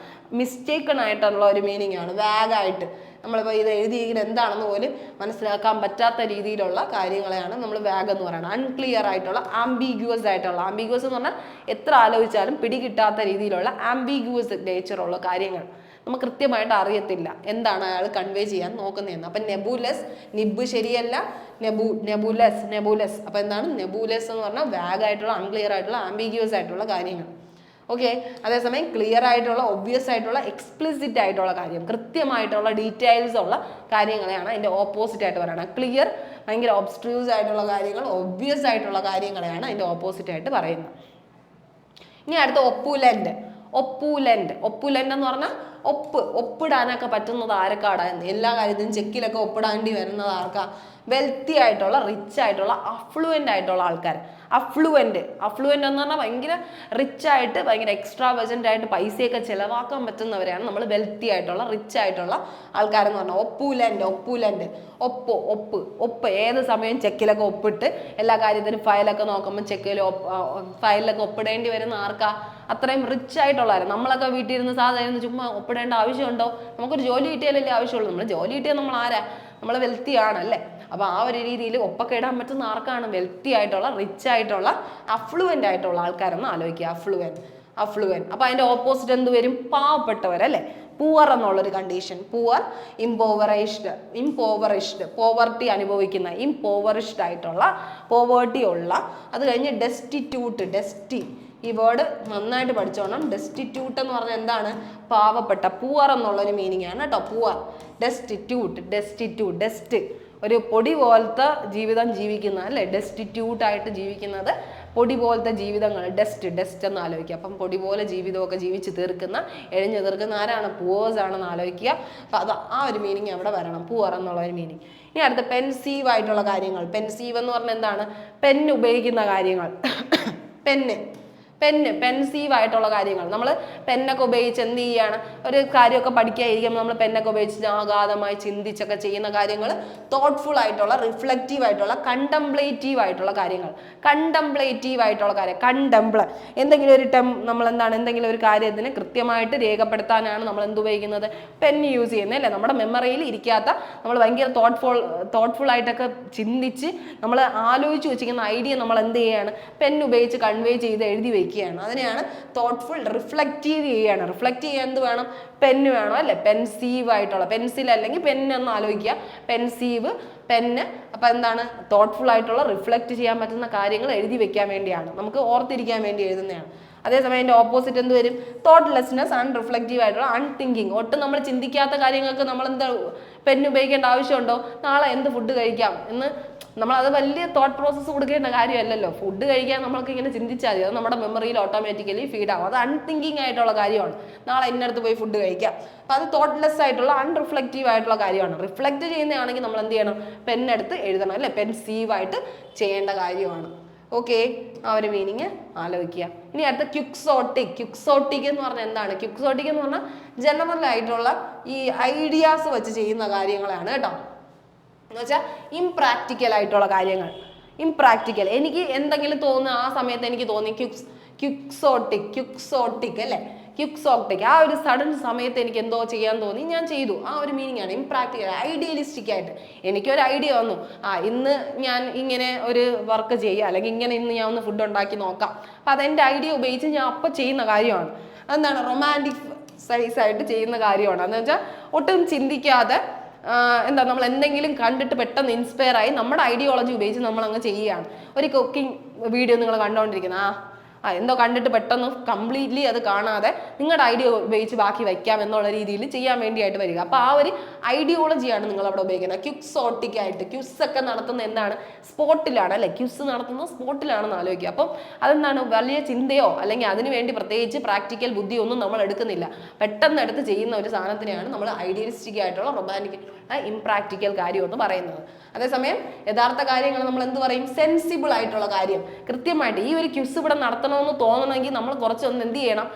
മിസ്റ്റേക്കൺ ആയിട്ടുള്ള ഒരു മീനിങ് ആണ് വാഗായിട്ട്. നമ്മളിപ്പോൾ ഇത് എഴുതിയിരിക്കുന്നത് എന്താണെന്ന് പോലും മനസ്സിലാക്കാൻ പറ്റാത്ത രീതിയിലുള്ള കാര്യങ്ങളെയാണ് നമ്മൾ വാഗ് എന്ന് പറയുന്നത്. അൺക്ലിയർ ആയിട്ടുള്ള, ആംബിഗ്യൂസ് എന്ന് പറഞ്ഞാൽ എത്ര ആലോചിച്ചാലും പിടികിട്ടാത്ത രീതിയിലുള്ള ആംബിഗ്യൂസ് നേച്ചറുള്ള കാര്യങ്ങൾ, നമുക്ക് കൃത്യമായിട്ട് അറിയത്തില്ല എന്താണ് അയാൾ കൺവേ ചെയ്യാൻ നോക്കുന്നതെന്ന്. അപ്പം നിബ് ശരിയല്ല, നെബുലസ്. അപ്പം എന്താണ്? നെബുലസ് എന്ന് പറഞ്ഞാൽ വാഗ് ആയിട്ടുള്ള, അൺക്ലിയർ ആയിട്ടുള്ള, ആംബിഗ്യൂസ് ആയിട്ടുള്ള കാര്യങ്ങൾ. ഓക്കെ, അതേസമയം ക്ലിയർ ആയിട്ടുള്ള, ഒബ്വിയസ് ആയിട്ടുള്ള, എക്സ്പ്ലിസിറ്റ് ആയിട്ടുള്ള കാര്യം, കൃത്യമായിട്ടുള്ള ഡീറ്റെയിൽസ് ഉള്ള കാര്യങ്ങളെയാണ് അതിൻ്റെ ഓപ്പോസിറ്റ് ആയിട്ട് പറയുന്നത്. ക്ലിയർ, ഭയങ്കര ഒബ്സ്ട്രൂസ് ആയിട്ടുള്ള കാര്യങ്ങൾ, ഒബ്വിയസ് ആയിട്ടുള്ള കാര്യങ്ങളെയാണ് അതിൻ്റെ ഓപ്പോസിറ്റ് ആയിട്ട് പറയുന്നത്. ഇനി അടുത്ത ഒപ്പുലൻ്റ് എന്ന് പറഞ്ഞാൽ ഒപ്പിടാനൊക്കെ പറ്റുന്നത് ആർക്കാടാണ്? എല്ലാ കാര്യത്തിനും ചെക്കിലൊക്കെ ഒപ്പിടാണ്ടി വരുന്നത് ആർക്കാ? വെൽത്തി ആയിട്ടുള്ള, റിച്ച് ആയിട്ടുള്ള, അഫ്ലുവൻ്റ് ആയിട്ടുള്ള ആൾക്കാർ. അഫ്ലുവൻ്റ് എന്ന് പറഞ്ഞാൽ ഭയങ്കര റിച്ച് ആയിട്ട്, ഭയങ്കര എക്സ്ട്രാവജൻ്റ് ആയിട്ട് പൈസയൊക്കെ ചിലവാക്കാൻ പറ്റുന്നവരെയാണ് നമ്മൾ വെൽത്തി ആയിട്ടുള്ള, റിച്ച് ആയിട്ടുള്ള ആൾക്കാരെന്ന് പറഞ്ഞാൽ. ഒപ്പുലൻ്റ്, ഒപ്പ് ഏത് സമയം ചെക്കിലൊക്കെ ഒപ്പിട്ട് എല്ലാ കാര്യത്തിനും ഫയലൊക്കെ നോക്കുമ്പോൾ ഫയലിലൊക്കെ ഒപ്പിടേണ്ടി വരുന്ന ആർക്കാ? അത്രയും റിച്ച് ആയിട്ടുള്ളവർ. നമ്മളൊക്കെ വീട്ടിൽ ഇരുന്ന് സാധാരണ ചുമ്മാ ഒപ്പിടേണ്ട ആവശ്യമുണ്ടോ? നമുക്കൊരു ജോലി കിട്ടിയാലല്ലേ ആവശ്യമുള്ളൂ. നമ്മൾ ജോലി കിട്ടിയാൽ നമ്മൾ ആരാ? നമ്മൾ വെൽത്തി ആണല്ലേ. അപ്പോൾ ആ ഒരു രീതിയിൽ ഒപ്പൊക്കെ ഇടാൻ പറ്റുന്ന ആർക്കാണ്? വെൽത്തി ആയിട്ടുള്ള, റിച്ച് ആയിട്ടുള്ള, അഫ്ലുവൻ്റ് ആയിട്ടുള്ള ആൾക്കാരെന്ന് ആലോചിക്കുക. അഫ്ലുവൻ. അപ്പോൾ അതിൻ്റെ ഓപ്പോസിറ്റ് എന്ത് വരും? പാവപ്പെട്ടവരല്ലേ. പൂവർ എന്നുള്ളൊരു കണ്ടീഷൻ. പൂവർ, ഇംപോവറിഷ്ഡ് പോവർട്ടി അനുഭവിക്കുന്ന, ഇംപോവറിഷ്ഡ് ആയിട്ടുള്ള, പോവേർട്ടി ഉള്ള. അത് കഴിഞ്ഞ് ഡെസ്റ്റിറ്റ്യൂട്ട്, ഈ വേർഡ് നന്നായിട്ട് പഠിച്ചോണം. ഡെസ്റ്റിറ്റ്യൂട്ട് എന്ന് പറഞ്ഞാൽ എന്താണ്? പാവപ്പെട്ട. പൂവർ എന്നുള്ളൊരു മീനിങ് ആണ് കേട്ടോ. പൂവർ, ഡെസ്റ്റിറ്റ്യൂട്ട്, ഡെസ്റ്റ് ഒരു പൊടി പോലത്തെ ജീവിതം ജീവിക്കുന്ന അല്ലേ, ഡെസ്റ്റിറ്റ്യൂട്ട് ആയിട്ട് ജീവിക്കുന്നത്, പൊടി പോലത്തെ ജീവിതങ്ങൾ, ഡസ്റ്റ് എന്ന് ആലോചിക്കുക. അപ്പം പൊടി പോലെ ജീവിതമൊക്കെ ജീവിച്ച് തീർക്കുന്ന, എഴിഞ്ഞു തീർക്കുന്ന ആരാണ്? പൂവേഴ്സ് ആണെന്ന് ആലോചിക്കുക. അപ്പം അത് ആ ഒരു മീനിങ് അവിടെ വരണം, പൂവർ എന്നുള്ള ഒരു മീനിങ്. ഇനി അടുത്ത പെൻസീവ് ആയിട്ടുള്ള കാര്യങ്ങൾ. പെൻസീവ് എന്ന് പറഞ്ഞാൽ എന്താണ്? പെൻ ഉപയോഗിക്കുന്ന കാര്യങ്ങൾ. പെൻസീവ് ആയിട്ടുള്ള കാര്യങ്ങൾ. നമ്മൾ പെന്നൊക്കെ ഉപയോഗിച്ച് എന്ത് ചെയ്യാണ്? ഒരു കാര്യമൊക്കെ പഠിക്കാതിരിക്കുമ്പോൾ നമ്മൾ പെന്നൊക്കെ ഉപയോഗിച്ച് ആഘാതമായി ചിന്തിച്ചൊക്കെ ചെയ്യുന്ന കാര്യങ്ങൾ തോട്ട്ഫുൾ ആയിട്ടുള്ള, റിഫ്ലക്റ്റീവ് ആയിട്ടുള്ള, കണ്ടംപ്ലേറ്റീവ് ആയിട്ടുള്ള കാര്യങ്ങൾ. എന്തെങ്കിലും ഒരു നമ്മൾ എന്താണ്, എന്തെങ്കിലും ഒരു കാര്യത്തിന് കൃത്യമായിട്ട് രേഖപ്പെടുത്താനാണ് നമ്മൾ എന്ത് ഉപയോഗിക്കുന്നത്? പെൻ യൂസ് ചെയ്യുന്നത് അല്ലേ. നമ്മുടെ മെമ്മറിയിൽ ഇരിക്കാത്ത, നമ്മൾ ഭയങ്കര തോട്ട്ഫുൾ ആയിട്ടൊക്കെ ചിന്തിച്ച് നമ്മൾ ആലോചിച്ച് വെച്ചിരിക്കുന്ന ഐഡിയ നമ്മൾ എന്ത് ചെയ്യാണ്? പെൻ ഉപയോഗിച്ച് കൺവേ ചെയ്ത് എഴുതി വയ്ക്കുകയാണ്. അതിനെയാണ് തോട്ട്ഫുൾ. റിഫ്ലക്റ്റീവ് ചെയ്യാണ്. റിഫ്ലക്റ്റ് ചെയ്യാൻ എന്ത് വേണം? പെന്ന് വേണം അല്ലേ. പെൻസീവ് ആയിട്ടുള്ള, പെൻസിൽ അല്ലെങ്കിൽ പെന്ന് എന്ന് ആലോചിക്കുക. പെൻസീവ്, പെന്ന്. അപ്പം എന്താണ്? തോട്ട്ഫുൾ ആയിട്ടുള്ള, റിഫ്ലക്റ്റ് ചെയ്യാൻ പറ്റുന്ന കാര്യങ്ങൾ എഴുതി വെക്കാൻ വേണ്ടിയാണ്, നമുക്ക് ഓർത്തിരിക്കാൻ വേണ്ടി എഴുതുന്നതാണ്. അതേസമയം അതിൻ്റെ ഓപ്പോസിറ്റ് എന്ത് വരും? തോട്ട്ലെസ്നെസ്, അൺറിഫ്ലക്റ്റീവ് ആയിട്ടുള്ള, അൺതിങ്കിങ്. ഒട്ടും നമ്മൾ ചിന്തിക്കാത്ത കാര്യങ്ങൾക്ക് നമ്മൾ എന്താ പെന്ന് ഉപയോഗിക്കേണ്ട ആവശ്യമുണ്ടോ? നാളെ എന്ത് ഫുഡ് കഴിക്കാം എന്ന് നമ്മളത് വലിയ തോട്ട് പ്രോസസ്സ് കൊടുക്കേണ്ട കാര്യമല്ലല്ലോ. ഫുഡ് കഴിക്കാൻ നമ്മൾക്ക് ഇങ്ങനെ ചിന്തിച്ചാൽ മതി, അത് നമ്മുടെ മെമ്മറിയിൽ ഓട്ടോമാറ്റിക്കലി ഫീഡ് ആവും. അത് അൺതിങ്കിങ് ആയിട്ടുള്ള കാര്യമാണ്. നാളെ ഇന്നടുത്ത് പോയി ഫുഡ് കഴിക്കാം. അപ്പം അത് തോട്ട്ലെസ് ആയിട്ടുള്ള, അൺറിഫ്ലക്റ്റീവ് ആയിട്ടുള്ള കാര്യമാണ്. റിഫ്ലക്റ്റ് ചെയ്യുന്നതാണെങ്കിൽ നമ്മൾ എന്ത് ചെയ്യണം? പെന്നെടുത്ത് എഴുതണം അല്ലേ. പെൻസീവായിട്ട് ചെയ്യേണ്ട കാര്യമാണ്. ഓക്കെ, ആ ഒരു മീനിങ് ആലോചിക്കുക. ഇനി അടുത്ത ക്യുക്സോട്ടിക് എന്ന് പറഞ്ഞാൽ എന്താണ്? ക്യുക്സോട്ടിക് എന്ന് പറഞ്ഞാൽ ജനറൽ ആയിട്ടുള്ള ഈ ഐഡിയാസ് വെച്ച് ചെയ്യുന്ന കാര്യങ്ങളാണ് കേട്ടോ. എന്ന് വെച്ചാൽ ഇംപ്രാക്ടിക്കൽ ആയിട്ടുള്ള കാര്യങ്ങൾ. എനിക്ക് എന്തെങ്കിലും തോന്നുന്ന ആ സമയത്ത് എനിക്ക് തോന്നി ക്യുക്സോട്ടിക് അല്ലേ, ആ ഒരു സഡൻ സമയത്ത് എനിക്ക് എന്തോ ചെയ്യാൻ തോന്നി, ഞാൻ ചെയ്തു. ആ ഒരു മീനിങ് ആണ് ഇംപ്രാക്ടിക്കൽ. ഐഡിയലിസ്റ്റിക് ആയിട്ട് എനിക്കൊരു ഐഡിയ വന്നു, ഇന്ന് ഞാൻ ഇങ്ങനെ ഒരു വർക്ക് ചെയ്യുക, അല്ലെങ്കിൽ ഇന്ന് ഞാൻ ഒന്ന് ഫുഡ് ഉണ്ടാക്കി നോക്കാം. അപ്പം അതെൻ്റെ ഐഡിയ ഉപയോഗിച്ച് ഞാൻ അപ്പം ചെയ്യുന്ന കാര്യമാണ്. അതെന്താണ്? റൊമാൻറ്റിക് ആയിട്ട് ചെയ്യുന്ന കാര്യമാണ്. എന്ന് വെച്ചാൽ ഒട്ടും ചിന്തിക്കാതെ നമ്മൾ എന്തെങ്കിലും കണ്ടിട്ട് പെട്ടെന്ന് ഇൻസ്പയർ ആയി നമ്മുടെ ഐഡിയോളജി ഉപയോഗിച്ച് നമ്മൾ അങ്ങ് ചെയ്യുകയാണ്. ഒരു കുക്കിംഗ് വീഡിയോ നിങ്ങൾ കണ്ടുകൊണ്ടിരിക്കുന്ന എന്തോ കണ്ടിട്ട് പെട്ടെന്ന് കംപ്ലീറ്റ്ലി അത് കാണാതെ നിങ്ങളുടെ ഐഡിയ ഉപയോഗിച്ച് ബാക്കി വയ്ക്കാം എന്നുള്ള രീതിയിൽ ചെയ്യാൻ വേണ്ടിയായിട്ട് വരിക. അപ്പോൾ ആ ഒരു ഐഡിയോളജിയാണ് നിങ്ങൾ അവിടെ ഉപയോഗിക്കുന്നത്. ക്യുക്സോട്ടിക് ആയിട്ട്. ക്യുസ് ഒക്കെ നടത്തുന്ന എന്താണ്? സ്പോട്ടിലാണ് അല്ലേ. ക്യുസ് നടത്തുന്നത് സ്പോട്ടിലാണെന്ന് ആലോചിക്കുക. അപ്പം അതെന്താണ്? വലിയ ചിന്തയോ അല്ലെങ്കിൽ അതിനു വേണ്ടി പ്രത്യേകിച്ച് പ്രാക്ടിക്കൽ ബുദ്ധിയോ ഒന്നും നമ്മൾ എടുക്കുന്നില്ല. പെട്ടെന്ന് എടുത്ത് ചെയ്യുന്ന ഒരു സാധനത്തിനെയാണ് നമ്മൾ ഐഡിയലിസ്റ്റിക് ആയിട്ടുള്ള, റൊമാൻറ്റിക്, ഇംപ്രാക്ടിക്കൽ കാര്യം എന്ന് പറയുന്നത്. അതേസമയം യഥാർത്ഥ കാര്യങ്ങൾ നമ്മൾ എന്ത് പറയും? സെൻസിബിൾ ആയിട്ടുള്ള കാര്യം. കൃത്യമായിട്ട് ഈ ഒരു ക്വിസ് ഇവിടെ നടത്തണമെന്ന് തോന്നണമെങ്കിൽ നമ്മൾ കുറച്ചൊന്ന് എന്ത് ചെയ്യണം?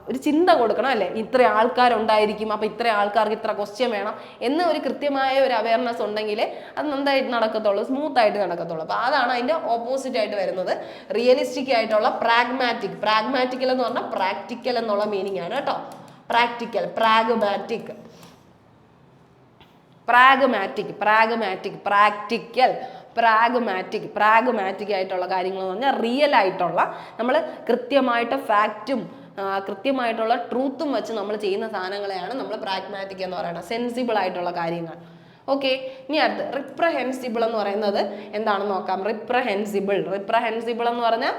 ഒരു ചിന്ത കൊടുക്കണം അല്ലേ. ഇത്ര ആൾക്കാരുണ്ടായിരിക്കും, അപ്പം ഇത്ര ആൾക്കാർക്ക് ഇത്ര ക്വസ്റ്റ്യൻ വേണം എന്ന് ഒരു കൃത്യമായ ഒരു അവയർനെസ് ഉണ്ടെങ്കിലേ അത് നന്നായിട്ട് നടക്കത്തുള്ളൂ, സ്മൂത്ത് ആയിട്ട് നടക്കത്തുള്ളൂ. അപ്പോൾ അതാണ് അതിൻ്റെ ഓപ്പോസിറ്റ് ആയിട്ട് വരുന്നത്. റിയലിസ്റ്റിക് ആയിട്ടുള്ള പ്രാഗ്മാറ്റിക്കൽ എന്ന് പറഞ്ഞാൽ പ്രാക്ടിക്കൽ എന്നുള്ള മീനിങ് ആണ് കേട്ടോ. പ്രാഗ്മാറ്റിക് ആയിട്ടുള്ള കാര്യങ്ങൾ എന്ന് പറഞ്ഞാൽ റിയൽ ആയിട്ടുള്ള, നമ്മൾ കൃത്യമായിട്ട് ഫാക്റ്റും കൃത്യമായിട്ടുള്ള ട്രൂത്തും വെച്ച് നമ്മൾ ചെയ്യുന്ന സാധനങ്ങളെയാണ് നമ്മൾ പ്രാഗ്മാറ്റിക് എന്ന് പറയുന്നത്. സെൻസിബിൾ ആയിട്ടുള്ള കാര്യങ്ങൾ. ഓക്കെ, ഇനി അടുത്ത് റിപ്രഹെൻസിബിൾ എന്ന് പറയുന്നത് എന്താണെന്ന് നോക്കാം. റിപ്രഹെൻസിബിൾ എന്ന് പറഞ്ഞാൽ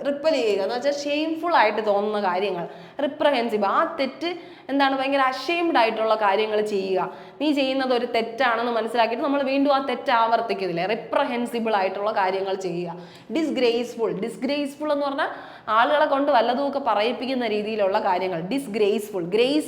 റിപ്പൽ ചെയ്യുക എന്ന് വെച്ചാൽ ഷെയിംഫുൾ ആയിട്ട് തോന്നുന്ന കാര്യങ്ങൾ. റിപ്രഹെൻസിബിൾ, ആ തെറ്റ് എന്താണ്? ഭയങ്കര അഷെയിംഡ് ആയിട്ടുള്ള കാര്യങ്ങൾ ചെയ്യുക. നീ ചെയ്യുന്നത് ഒരു തെറ്റാണെന്ന് മനസ്സിലാക്കിയിട്ട് നമ്മൾ വീണ്ടും ആ തെറ്റ് ആവർത്തിക്കുന്നില്ലേ. റിപ്രഹെൻസിബിൾ ആയിട്ടുള്ള കാര്യങ്ങൾ ചെയ്യുക. ഡിസ്ഗ്രേസ്ഫുൾ എന്ന് പറഞ്ഞാൽ ആളുകളെ കൊണ്ട് വല്ലതുമൊക്കെ പറയിപ്പിക്കുന്ന രീതിയിലുള്ള കാര്യങ്ങൾ. ഗ്രേസ്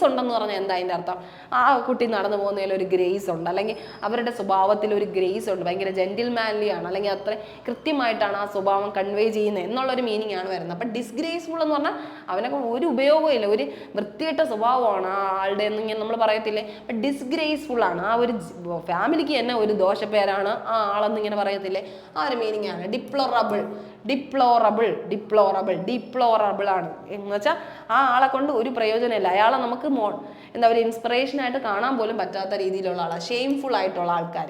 ഉണ്ടെന്ന് പറഞ്ഞാൽ എന്താ അതിൻ്റെ അർത്ഥം? ആ കുട്ടി നടന്നു പോകുന്നതിൽ ഒരു ഗ്രേസ് ഉണ്ട്, അല്ലെങ്കിൽ അവരുടെ സ്വഭാവത്തിൽ ഒരു ഗ്രേസ് ഉണ്ട്, ഭയങ്കര ജെന്റിൽമാൻലി ആണ്, അല്ലെങ്കിൽ അത്ര കൃത്യമായിട്ടാണ് ആ സ്വഭാവം കൺവേ ചെയ്യുന്നത് എന്നുള്ളൊരു മീനിങ് ആണ് വരുന്നത്. അപ്പം ഡിസ്ഗ്രേസ്ഫുൾ എന്ന് പറഞ്ഞാൽ അവനൊക്കെ ഒരു ഉപയോഗവും ഇല്ല, ഒരു വൃത്തികെട്ട സ്വഭാവമാണ് ആ ആളുടെ എന്നിങ്ങനെ നമ്മൾ പറയത്തില്ലേ. അപ്പം ഡിസ്ഗ്രേസ്ഫുൾ ആണ്, ആ ഒരു ഫാമിലിക്ക് തന്നെ ഒരു ദോഷപ്പേരാണ് ആ ആളെന്നിങ്ങനെ പറയത്തില്ലേ, ആ ഒരു മീനിങ് ആണ്. ഡിപ്ലോറബിൾ ആണ് എന്ന് വെച്ചാൽ ആ ആളെ കൊണ്ട് ഒരു പ്രയോജനമില്ല, അയാളെ നമുക്ക് എന്താ പറയുക, ഇൻസ്പിറേഷനായിട്ട് കാണാൻ പോലും പറ്റാത്ത രീതിയിലുള്ള ആളാണ്. ഷെയിംഫുൾ ആയിട്ടുള്ള ആൾക്കാർ.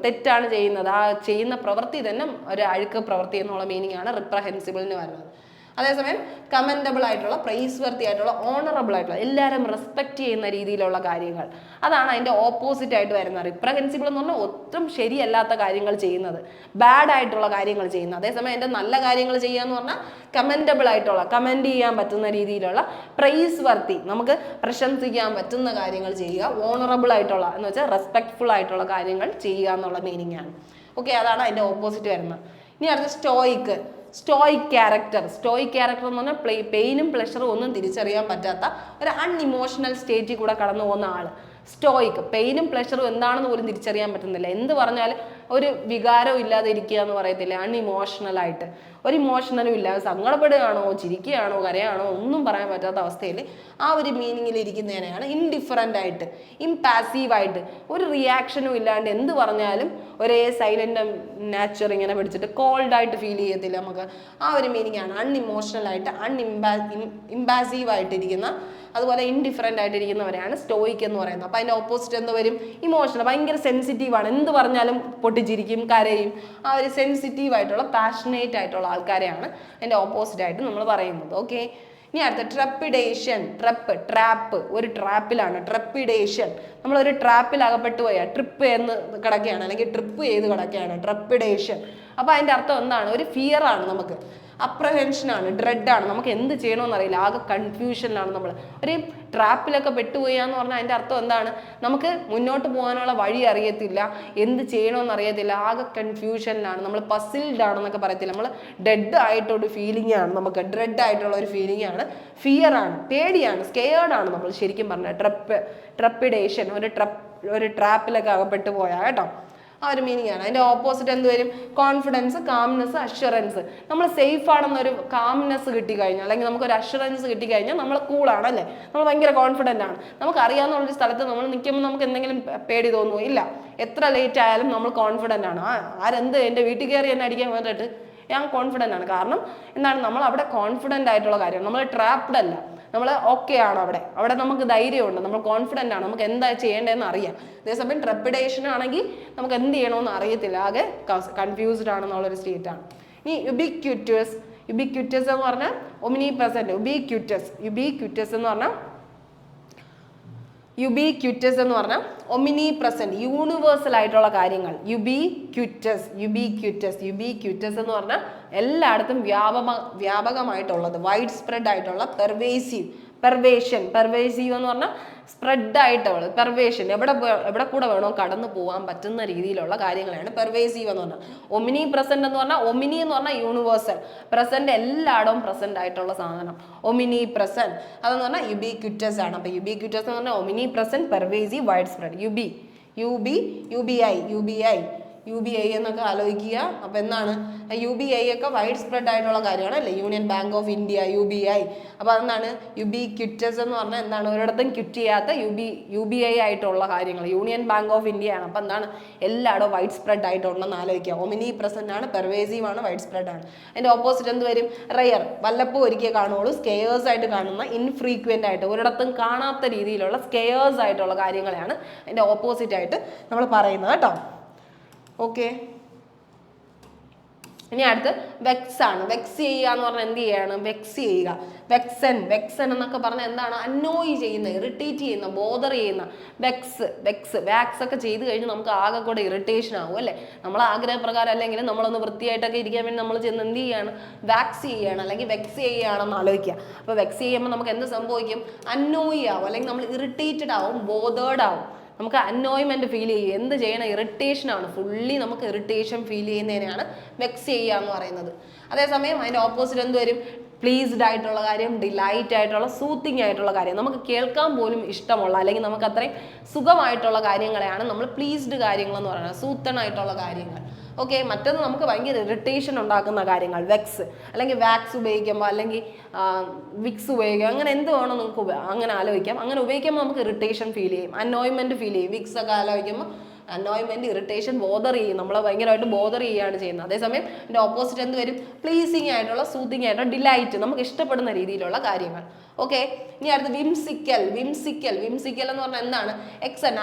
തെറ്റാണ് ചെയ്യുന്നത്, ആ ചെയ്യുന്ന പ്രവൃത്തി തന്നെ ഒരു അഴുക്ക് പ്രവൃത്തി എന്നുള്ള മീനിങ് ആണ് റിപ്രഹെൻസിബിളിന് വരുന്നത്. അതേസമയം കമൻറ്റബിൾ ആയിട്ടുള്ള, പ്രൈസ് വർത്തി ആയിട്ടുള്ള, ഓണറബിൾ ആയിട്ടുള്ള, എല്ലാവരും റെസ്പെക്ട് ചെയ്യുന്ന രീതിയിലുള്ള കാര്യങ്ങൾ, അതാണ് അതിൻ്റെ ഓപ്പോസിറ്റ് ആയിട്ട് വരുന്നത്. റിപ്രഹെൻസിബിൾ എന്ന് പറഞ്ഞാൽ ഒട്ടും ശരിയല്ലാത്ത കാര്യങ്ങൾ ചെയ്യുന്നത്, ബാഡ് ആയിട്ടുള്ള കാര്യങ്ങൾ ചെയ്യുന്നത്. അതേസമയം എൻ്റെ നല്ല കാര്യങ്ങൾ ചെയ്യുക എന്ന് പറഞ്ഞാൽ കമൻറ്റബിൾ ആയിട്ടുള്ള, കമൻറ്റ് ചെയ്യാൻ പറ്റുന്ന രീതിയിലുള്ള, പ്രൈസ് വർത്തി, നമുക്ക് പ്രശംസിക്കാൻ പറ്റുന്ന കാര്യങ്ങൾ ചെയ്യുക, ഓണറബിൾ ആയിട്ടുള്ള എന്ന് വെച്ചാൽ റെസ്പെക്ട്ഫുൾ ആയിട്ടുള്ള കാര്യങ്ങൾ ചെയ്യുക എന്നുള്ള മീനിങ് ആണ്. ഓക്കെ, അതാണ് അതിൻ്റെ ഓപ്പോസിറ്റ് വരുന്നത്. ഇനി അടുത്ത സ്റ്റോയിക്ക്. സ്റ്റോയിക് ക്യാരക്ടർ എന്ന് പറഞ്ഞാൽ പെയിനും പ്ലഷറും ഒന്നും തിരിച്ചറിയാൻ പറ്റാത്ത ഒരു അൺഇമോഷണൽ സ്റ്റേറ്റിൽ കൂടെ കടന്നു പോകുന്ന ആള്. സ്റ്റോയിക്ക്, പെയിനും പ്ലഷറും എന്താണെന്ന് പോലും തിരിച്ചറിയാൻ പറ്റുന്നില്ല, എന്ത് പറഞ്ഞാൽ ഒരു വികാരവും ഇല്ലാതെ ഇരിക്കുക എന്ന് പറയത്തില്ല, അൺഇമോഷണൽ ആയിട്ട് ഒരു ഇമോഷണലും ഇല്ലാതെ സങ്കടപ്പെടുകയാണോ ചിരിക്കുകയാണോ കരയാണോ ഒന്നും പറയാൻ പറ്റാത്ത അവസ്ഥയിൽ ആ ഒരു മീനിങ്ങിൽ ഇരിക്കുന്നതിനെയാണ് ഇൻഡിഫറൻ്റ് ആയിട്ട്, ഇംപാസീവായിട്ട്, ഒരു റിയാക്ഷനും ഇല്ലാണ്ട് എന്ത് പറഞ്ഞാലും ഒരേ സൈലന്റ് നാച്ചർ ഇങ്ങനെ പിടിച്ചിട്ട് കോൾഡായിട്ട് ഫീൽ ചെയ്യത്തില്ല നമുക്ക്, ആ ഒരു മീനിങ് ആണ് അൺഇമോഷണൽ ആയിട്ട്, ഇംപാസീവ് ആയിട്ടിരിക്കുന്ന, അതുപോലെ ഇൻഡിഫറൻ്റ് ആയിട്ടിരിക്കുന്നവരെയാണ് സ്റ്റോയിക് എന്ന് പറയുന്നത്. അപ്പം അതിൻ്റെ ഓപ്പോസിറ്റ് എന്ന് വരും ഇമോഷണൽ, ഭയങ്കര സെൻസിറ്റീവാണ്, എന്ത് പറഞ്ഞാലും പൊട്ടിച്ചിരിക്കും, കരയും, ആ ഒരു സെൻസിറ്റീവ് ആയിട്ടുള്ള, പാഷനേറ്റ് ആയിട്ടുള്ള ആൾക്കാരെയാണ് അതിൻ്റെ ഓപ്പോസിറ്റ് ആയിട്ട് നമ്മൾ പറയുന്നത്. ഓക്കെ, ഇനി അടുത്ത ട്രപ്പിഡേഷൻ. ട്രാപ്പ്, ഒരു ട്രാപ്പിലാണ് ട്രപ്പിഡേഷൻ. നമ്മളൊരു ട്രാപ്പിൽ അകപ്പെട്ടു പോയാൽ ട്രിപ്പ് എന്ന് കിടക്കുകയാണ്, അല്ലെങ്കിൽ ട്രിപ്പ് ചെയ്ത് കിടക്കുകയാണ്, ട്രപ്പിഡേഷൻ. അപ്പോൾ അതിൻ്റെ അർത്ഥം എന്താണ്? ഒരു ഫിയർ ആണ്, നമുക്ക് അപ്രഹെൻഷനാണ്, ഡ്രെഡാണ്, നമുക്ക് എന്ത് ചെയ്യണമെന്ന് അറിയില്ല, ആകെ കൺഫ്യൂഷനിലാണ് നമ്മൾ. ഒരു ട്രാപ്പിലൊക്കെ പെട്ടുപോയാന്ന് പറഞ്ഞാൽ അതിൻ്റെ അർത്ഥം എന്താണ്? നമുക്ക് മുന്നോട്ട് പോകാനുള്ള വഴി അറിയത്തില്ല, എന്ത് ചെയ്യണമെന്ന് അറിയത്തില്ല, ആകെ കൺഫ്യൂഷനിലാണ്, നമ്മൾ പസിൽഡ് ആണെന്നൊക്കെ പറയത്തില്ല, നമ്മൾ ഡെഡ് ആയിട്ടൊരു ഫീലിംഗ് ആണ്, നമുക്ക് ഡ്രെഡ് ആയിട്ടുള്ള ഒരു ഫീലിംഗ് ആണ്, ഫിയർ ആണ്, പേടിയാണ്, സ്കെയർഡ് ആണ് നമ്മൾ ശരിക്കും പറഞ്ഞാൽ. ട്രപ്പിഡേഷൻ, ഒരു ട്രാപ്പിലൊക്കെ അകപ്പെട്ടു പോയാൽ കേട്ടോ, ആ ഒരു മീനിങ് ആണ്. അതിൻ്റെ ഓപ്പോസിറ്റ് എന്ത് വരും? Confidence, calmness, assurance. നമ്മൾ സേഫ് ആണെന്നൊരു കാംനെസ് കിട്ടിക്കഴിഞ്ഞാൽ, അല്ലെങ്കിൽ നമുക്കൊരു അഷ്വറൻസ് കിട്ടിക്കഴിഞ്ഞാൽ നമ്മൾ കൂളാണ് അല്ലേ, നമ്മൾ ഭയങ്കര കോൺഫിഡൻ്റ് ആണ്. നമുക്ക് അറിയാവുന്നൊരു സ്ഥലത്ത് നമ്മൾ നിൽക്കുമ്പോൾ നമുക്ക് എന്തെങ്കിലും പേടി തോന്നുമോ? ഇല്ല. എത്ര ലേറ്റ് ആയാലും നമ്മൾ കോൺഫിഡൻ്റ് ആണ്. ആരെന്ത് എൻ്റെ വീട്ടിൽ കയറി എന്നെ അടിക്കാൻ വേണ്ടിയിട്ട് ഞാൻ കോൺഫിഡൻ്റ് ആണ്. കാരണം എന്താണ്? നമ്മൾ അവിടെ കോൺഫിഡൻ്റ് ആയിട്ടുള്ള കാര്യം, നമ്മൾ ട്രാപ്ഡ് അല്ല, നമ്മൾ ഓക്കെ ആണ്, അവിടെ നമുക്ക് ധൈര്യമുണ്ട്, നമ്മൾ കോൺഫിഡൻ്റ് ആണ്, നമുക്ക് എന്താ ചെയ്യേണ്ടതെന്ന് അറിയാം. അതേസമയം ട്രപ്പിഡേഷൻ ആണെങ്കിൽ നമുക്ക് എന്ത് ചെയ്യണമെന്ന് അറിയത്തില്ല, ആകെ കൺഫ്യൂസ്ഡ് ആണെന്നുള്ളൊരു സ്റ്റേറ്റാണ്. ഇനി യുബിക്വിറ്റസ് എന്ന് പറഞ്ഞാൽ ഒമിനി പ്രസന്റ്. യുബിക്വിറ്റസ് എന്ന് പറഞ്ഞാൽ ഒമിനി പ്രസന്റ്, യൂണിവേഴ്സൽ ആയിട്ടുള്ള കാര്യങ്ങൾ. യുബിക്വിറ്റസ് എന്ന് പറഞ്ഞാൽ എല്ലായിടത്തും വ്യാപകമായിട്ടുള്ളത്, വൈഡ് സ്പ്രെഡ് ആയിട്ടുള്ള, പെർവേസീവ് എന്ന് പറഞ്ഞാൽ സ്പ്രെഡ് ആയിട്ടുള്ളത്, പെർവേഷൻ, എവിടെ കൂടെ വേണോ കടന്നു പോകാൻ പറ്റുന്ന രീതിയിലുള്ള കാര്യങ്ങളാണ് പെർവേസീവ് എന്ന് പറഞ്ഞാൽ. ഒമിനി പ്രസന്റ് എന്ന് പറഞ്ഞാൽ, ഒമിനി എന്ന് പറഞ്ഞാൽ യൂണിവേഴ്സൽ, പ്രസന്റ് എല്ലായിടവും പ്രസന്റ് ആയിട്ടുള്ള സാധനം, ഒമിനി പ്രസന്റ്. അതെന്ന് പറഞ്ഞാൽ യുബിക്വിറ്റസ് ആണ്. അപ്പൊ യുബിക്വിറ്റസ് എന്ന് പറഞ്ഞാൽ Omni present, pervasive, wide spread. UBI എന്നൊക്കെ ആലോചിക്കുക. അപ്പൊ എന്താണ്? UBI ഒക്കെ വൈഡ് സ്പ്രെഡ് ആയിട്ടുള്ള കാര്യമാണ് അല്ലേ, union bank of India, UBI. അപ്പൊ അതെന്താണ്? യുബിക്വിറ്റസ് എന്ന് പറഞ്ഞാൽ എന്താണ്? ഒരിടത്തും ക്വിറ്റ് ചെയ്യാത്ത UBI ആയിട്ടുള്ള കാര്യങ്ങൾ, യൂണിയൻ ബാങ്ക് ഓഫ് ഇന്ത്യ ആണ്. അപ്പൊ എന്താണ്? എല്ലായിടവും വൈഡ് സ്പ്രെഡ് ആയിട്ടുണ്ടെന്ന് ആലോചിക്കുക. ഒമിനി പ്രസന്റ് ആണ്, പെർവേസീവ് ആണ്, വൈഡ് സ്പ്രെഡ് ആണ്. അതിന്റെ ഓപ്പോസിറ്റ് എന്ത് വരും? റെയർ, വല്ലപ്പോൾ ഒരിക്കൽ കാണുള്ളൂ, സ്കെയേഴ്സ് ആയിട്ട് കാണുന്ന, ഇൻഫ്രീക്വന്റ് ആയിട്ട്, ഒരിടത്തും കാണാത്ത രീതിയിലുള്ള സ്കെയേഴ്സ് ആയിട്ടുള്ള കാര്യങ്ങളെയാണ് അതിന്റെ ഓപ്പോസിറ്റ് ആയിട്ട് നമ്മൾ പറയുന്നത് കേട്ടോ. ഓക്കെ, ഇനി അടുത്ത് വെക്സ് ആണ്. വെക്സ് ചെയ്യുക എന്ന് പറഞ്ഞാൽ എന്ത് ചെയ്യാണ്? വെക്സ് ചെയ്യുക. വെക്സൻ എന്നൊക്കെ പറഞ്ഞാൽ എന്താണ്? അന്നോയ് ചെയ്യുന്ന, ഇറിറ്റേറ്റ് ചെയ്യുന്ന, ബോദർ ചെയ്യുന്ന. വാക്സ് ഒക്കെ ചെയ്ത് കഴിഞ്ഞാൽ നമുക്ക് ആകെ കൂടെ ഇറിറ്റേഷൻ ആവും അല്ലേ. നമ്മൾ ആഗ്രഹപ്രകാരം അല്ലെങ്കിൽ നമ്മളൊന്ന് വൃത്തിയായിട്ടൊക്കെ ഇരിക്കാൻ വേണ്ടി നമ്മൾ ചെന്ന് എന്ത് ചെയ്യാണ്? വാക്സ് ചെയ്യുകയാണ്, അല്ലെങ്കിൽ വെക്സ് ചെയ്യുകയാണെന്ന് ആലോചിക്കുക. അപ്പോൾ വെക്സ് ചെയ്യുമ്പോൾ നമുക്ക് എന്ത് സംഭവിക്കും? അന്നോയ് ആവും, അല്ലെങ്കിൽ നമ്മൾ ഇറിറ്റേറ്റഡ് ആവും, ബോദേർഡ് ആവും, നമുക്ക് അന്നോയ്മെന്റ് ഫീൽ ചെയ്യും. എന്ത് ചെയ്യണം? ഇറിറ്റേഷൻ ആണ്, ഫുള്ളി നമുക്ക് ഇറിറ്റേഷൻ ഫീൽ ചെയ്യുന്നതിനെയാണ് വെക്സ് ചെയ്യുക എന്ന് പറയുന്നത്. അതേസമയം അതിന്റെ ഓപ്പോസിറ്റ് എന്ത് വരും? പ്ലീസ്ഡ് ആയിട്ടുള്ള കാര്യം, ഡിലൈറ്റ് ആയിട്ടുള്ള, സൂത്തിങ് ആയിട്ടുള്ള കാര്യം, നമുക്ക് കേൾക്കാൻ പോലും ഇഷ്ടമുള്ള, അല്ലെങ്കിൽ നമുക്ക് അത്രയും സുഖമായിട്ടുള്ള കാര്യങ്ങളെയാണ് നമ്മൾ പ്ലീസ്ഡ് കാര്യങ്ങൾ എന്ന് പറയുന്നത്, സൂത്തനായിട്ടുള്ള കാര്യങ്ങൾ. ഓക്കെ, മറ്റൊന്ന് നമുക്ക് ഭയങ്കര ഇറിറ്റേഷൻ ഉണ്ടാക്കുന്ന കാര്യങ്ങൾ, വെക്സ്, അല്ലെങ്കിൽ വാക്സ് ഉപയോഗിക്കുമ്പോൾ, അല്ലെങ്കിൽ വിക്സ് ഉപയോഗിക്കുക, അങ്ങനെ എന്ത് വേണോ നമുക്ക് അങ്ങനെ ആലോചിക്കാം. അങ്ങനെ ഉപയോഗിക്കുമ്പോൾ നമുക്ക് ഇറിറ്റേഷൻ ഫീൽ ചെയ്യും, അനോയ്മെന്റ് ഫീൽ ചെയ്യും. വിക്സ് ഒക്കെ ആലോചിക്കുമ്പോൾ അനോയ്മെന്റ്, ഇറിറ്റേഷൻ, ബോദർ ചെയ്യും, നമ്മളെ ഭയങ്കരമായിട്ട് ബോദർ ചെയ്യുകയാണ് ചെയ്യുന്നത്. അതേസമയം ഇതിന്റെ ഓപ്പോസിറ്റ് എന്ത് വരും? പ്ലീസിങ് ആയിട്ടുള്ള, സൂത്തിങ് ആയിട്ടുള്ള, ഡിലൈറ്റ്, നമുക്ക് ഇഷ്ടപ്പെടുന്ന രീതിയിലുള്ള കാര്യങ്ങൾ. ഓക്കെ, ഇനി അടുത്ത് വിംസിക്കൽ എന്ന് പറഞ്ഞാൽ എന്താണ്?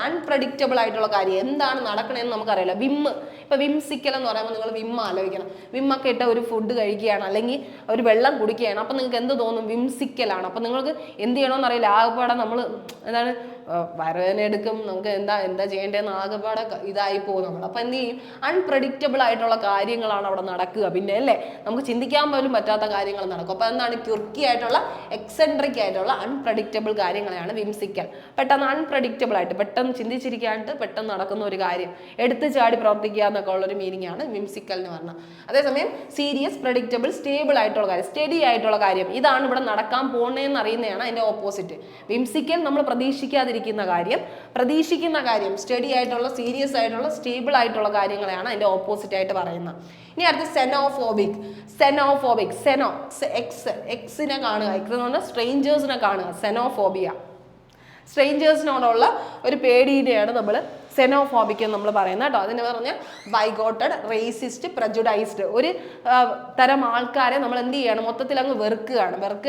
അൺപ്രഡിക്റ്റബിൾ ആയിട്ടുള്ള കാര്യം, എന്താണ് നടക്കണമെന്ന് നമുക്കറിയില്ല. ഇപ്പൊ വിംസിക്കൽ എന്ന് പറയുമ്പോൾ നിങ്ങൾ വിം ആലോചിക്കണം. വിമ്മൊക്കെ ഇട്ട ഒരു ഫുഡ് കഴിക്കുകയാണ് അല്ലെങ്കിൽ ഒരു വെള്ളം കുടിക്കുകയാണ്, അപ്പൊ നിങ്ങൾക്ക് എന്ത് തോന്നും? വിംസിക്കലാണ്. അപ്പൊ നിങ്ങൾക്ക് എന്ത് ചെയ്യണമെന്ന് അറിയില്ല, ആകെപ്പാടെ നമ്മൾ എന്താണ് വരവേദന എടുക്കും, നമുക്ക് എന്താ ചെയ്യേണ്ടതെന്ന് ആകെപ്പാടെ ഇതായി പോകും നമ്മൾ. അപ്പൊ എന്ത് ചെയ്യും? അൺപ്രഡിക്റ്റബിൾ ആയിട്ടുള്ള കാര്യങ്ങളാണ് അവിടെ നടക്കുക. പിന്നെ അല്ലേ, നമുക്ക് ചിന്തിക്കാൻ പോലും പറ്റാത്ത കാര്യങ്ങൾ നടക്കും. അപ്പൊ എന്താണ്? ക്യുർക്കി ആയിട്ടുള്ള എക്സെൻട്രിക് ആയിട്ടുള്ള അൺപ്രഡിക്റ്റബിൾ കാര്യങ്ങളെയാണ് വിംസിക്കൽ. പെട്ടെന്ന് അൺപ്രഡിക്റ്റബിൾ ആയിട്ട് പെട്ടെന്ന് ചിന്തിച്ചിരിക്കാനായിട്ട് പെട്ടെന്ന് നടക്കുന്ന ഒരു കാര്യം, എടുത്തു ചാടി പ്രവർത്തിക്കുക എന്നൊക്കെ ഉള്ളൊരു മീനിങ് ആണ് വിംസിക്കൽ എന്ന് പറഞ്ഞാൽ. അതേസമയം സീരിയസ്, പ്രഡിക്റ്റബിൾ, സ്റ്റേബിൾ ആയിട്ടുള്ള കാര്യം, സ്റ്റഡി ആയിട്ടുള്ള കാര്യം, ഇതാണ് ഇവിടെ നടക്കാൻ പോണേന്ന് അറിയുന്നതാണ് അതിന്റെ ഓപ്പോസിറ്റ്. വിംസിക്കൽ നമ്മൾ പ്രതീക്ഷിക്കാതിരിക്കുന്ന കാര്യം, സ്റ്റഡി ആയിട്ടുള്ള, സീരിയസ് ആയിട്ടുള്ള, സ്റ്റേബിൾ ആയിട്ടുള്ള കാര്യങ്ങളെയാണ് അതിന്റെ ഓപ്പോസിറ്റ് ആയിട്ട് പറയുന്നത്. ഇനി അടുത്ത് സെനോഫോബിക്. എക്സിനെ കാണുക, എക്സ് എന്ന് പറഞ്ഞാൽ സ്ട്രേഞ്ചേഴ്സിനെ കാണുക, സെനോഫോബിയ. സ്ട്രേഞ്ചേഴ്സിനോടുള്ള ഒരു പേടിയെയാണ് നമ്മൾ സെനോഫോബിക് എന്ന് നമ്മൾ പറയുന്നത് കേട്ടോ. അതിന് പറഞ്ഞ ബൈഗോട്ടഡ്, റേസിസ്റ്റ്, പ്രജുഡൈസ്ഡ്, ഒരു തരം ആൾക്കാരെ നമ്മൾ എന്ത് ചെയ്യണം? മൊത്തത്തിൽ അങ്ങ് വെറുക്കുക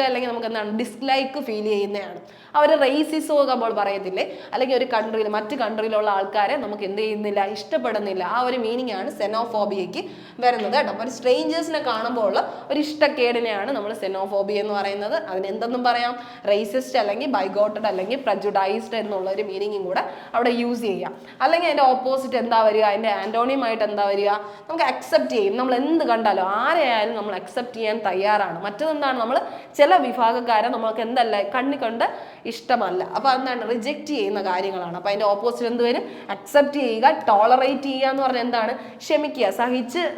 അല്ലെങ്കിൽ നമുക്ക് എന്താണ്? ഡിസ്ലൈക്ക് ഫീൽ ചെയ്യുന്നതാണ്. അവർ റേസിസം ഒക്കെ നമ്മൾ പറയത്തില്ലേ, അല്ലെങ്കിൽ ഒരു കൺട്രിയിൽ മറ്റ് കൺട്രിയിലുള്ള ആൾക്കാരെ നമുക്ക് എന്ത് ചെയ്യുന്നില്ല, ഇഷ്ടപ്പെടുന്നില്ല. ആ ഒരു മീനിങ് ആണ് സെനോഫോബിയയ്ക്ക് വരുന്നത് കേട്ടോ. അപ്പോൾ ഒരു സ്ട്രേഞ്ചേഴ്സിനെ കാണുമ്പോൾ ഉള്ള ഒരു ഇഷ്ടക്കേടിനെയാണ് നമ്മൾ സെനോഫോബിയ എന്ന് പറയുന്നത്. അതിന് എന്തെന്നും പറയാം? റേസിസ്റ്റ് അല്ലെങ്കിൽ ബൈഗോട്ടഡ് അല്ലെങ്കിൽ പ്രജുഡൈസ്ഡ് എന്നുള്ള ഒരു മീനിങ്ങും കൂടെ അവിടെ യൂസ് ചെയ്യാം. അല്ലെങ്കിൽ അതിന്റെ ഓപ്പോസിറ്റ് എന്താ വരിക? അതിന്റെ ആന്റോണിയം ആയിട്ട് എന്താ വരിക? നമുക്ക് അക്സെപ്റ്റ് ചെയ്യും. നമ്മൾ എന്ത് കണ്ടാലും ആരെയായാലും നമ്മൾ അക്സെപ്റ്റ് ചെയ്യാൻ തയ്യാറാണ്. മറ്റതെന്താണ്? നമ്മൾ ചില വിഭാഗക്കാരെ നമ്മൾക്ക് എന്തല്ല കണ്ണി കണ്ട് ഇഷ്ടമല്ല, അപ്പൊ എന്താണ്? റിജക്റ്റ് ചെയ്യുന്ന കാര്യങ്ങളാണ്. അപ്പൊ അതിന്റെ ഓപ്പോസിറ്റ് എന്ത് വരും? അക്സെപ്റ്റ് ചെയ്യുക, ടോളറേറ്റ് ചെയ്യുക എന്ന് പറഞ്ഞാൽ എന്താണ്? ക്ഷമിക്കുക,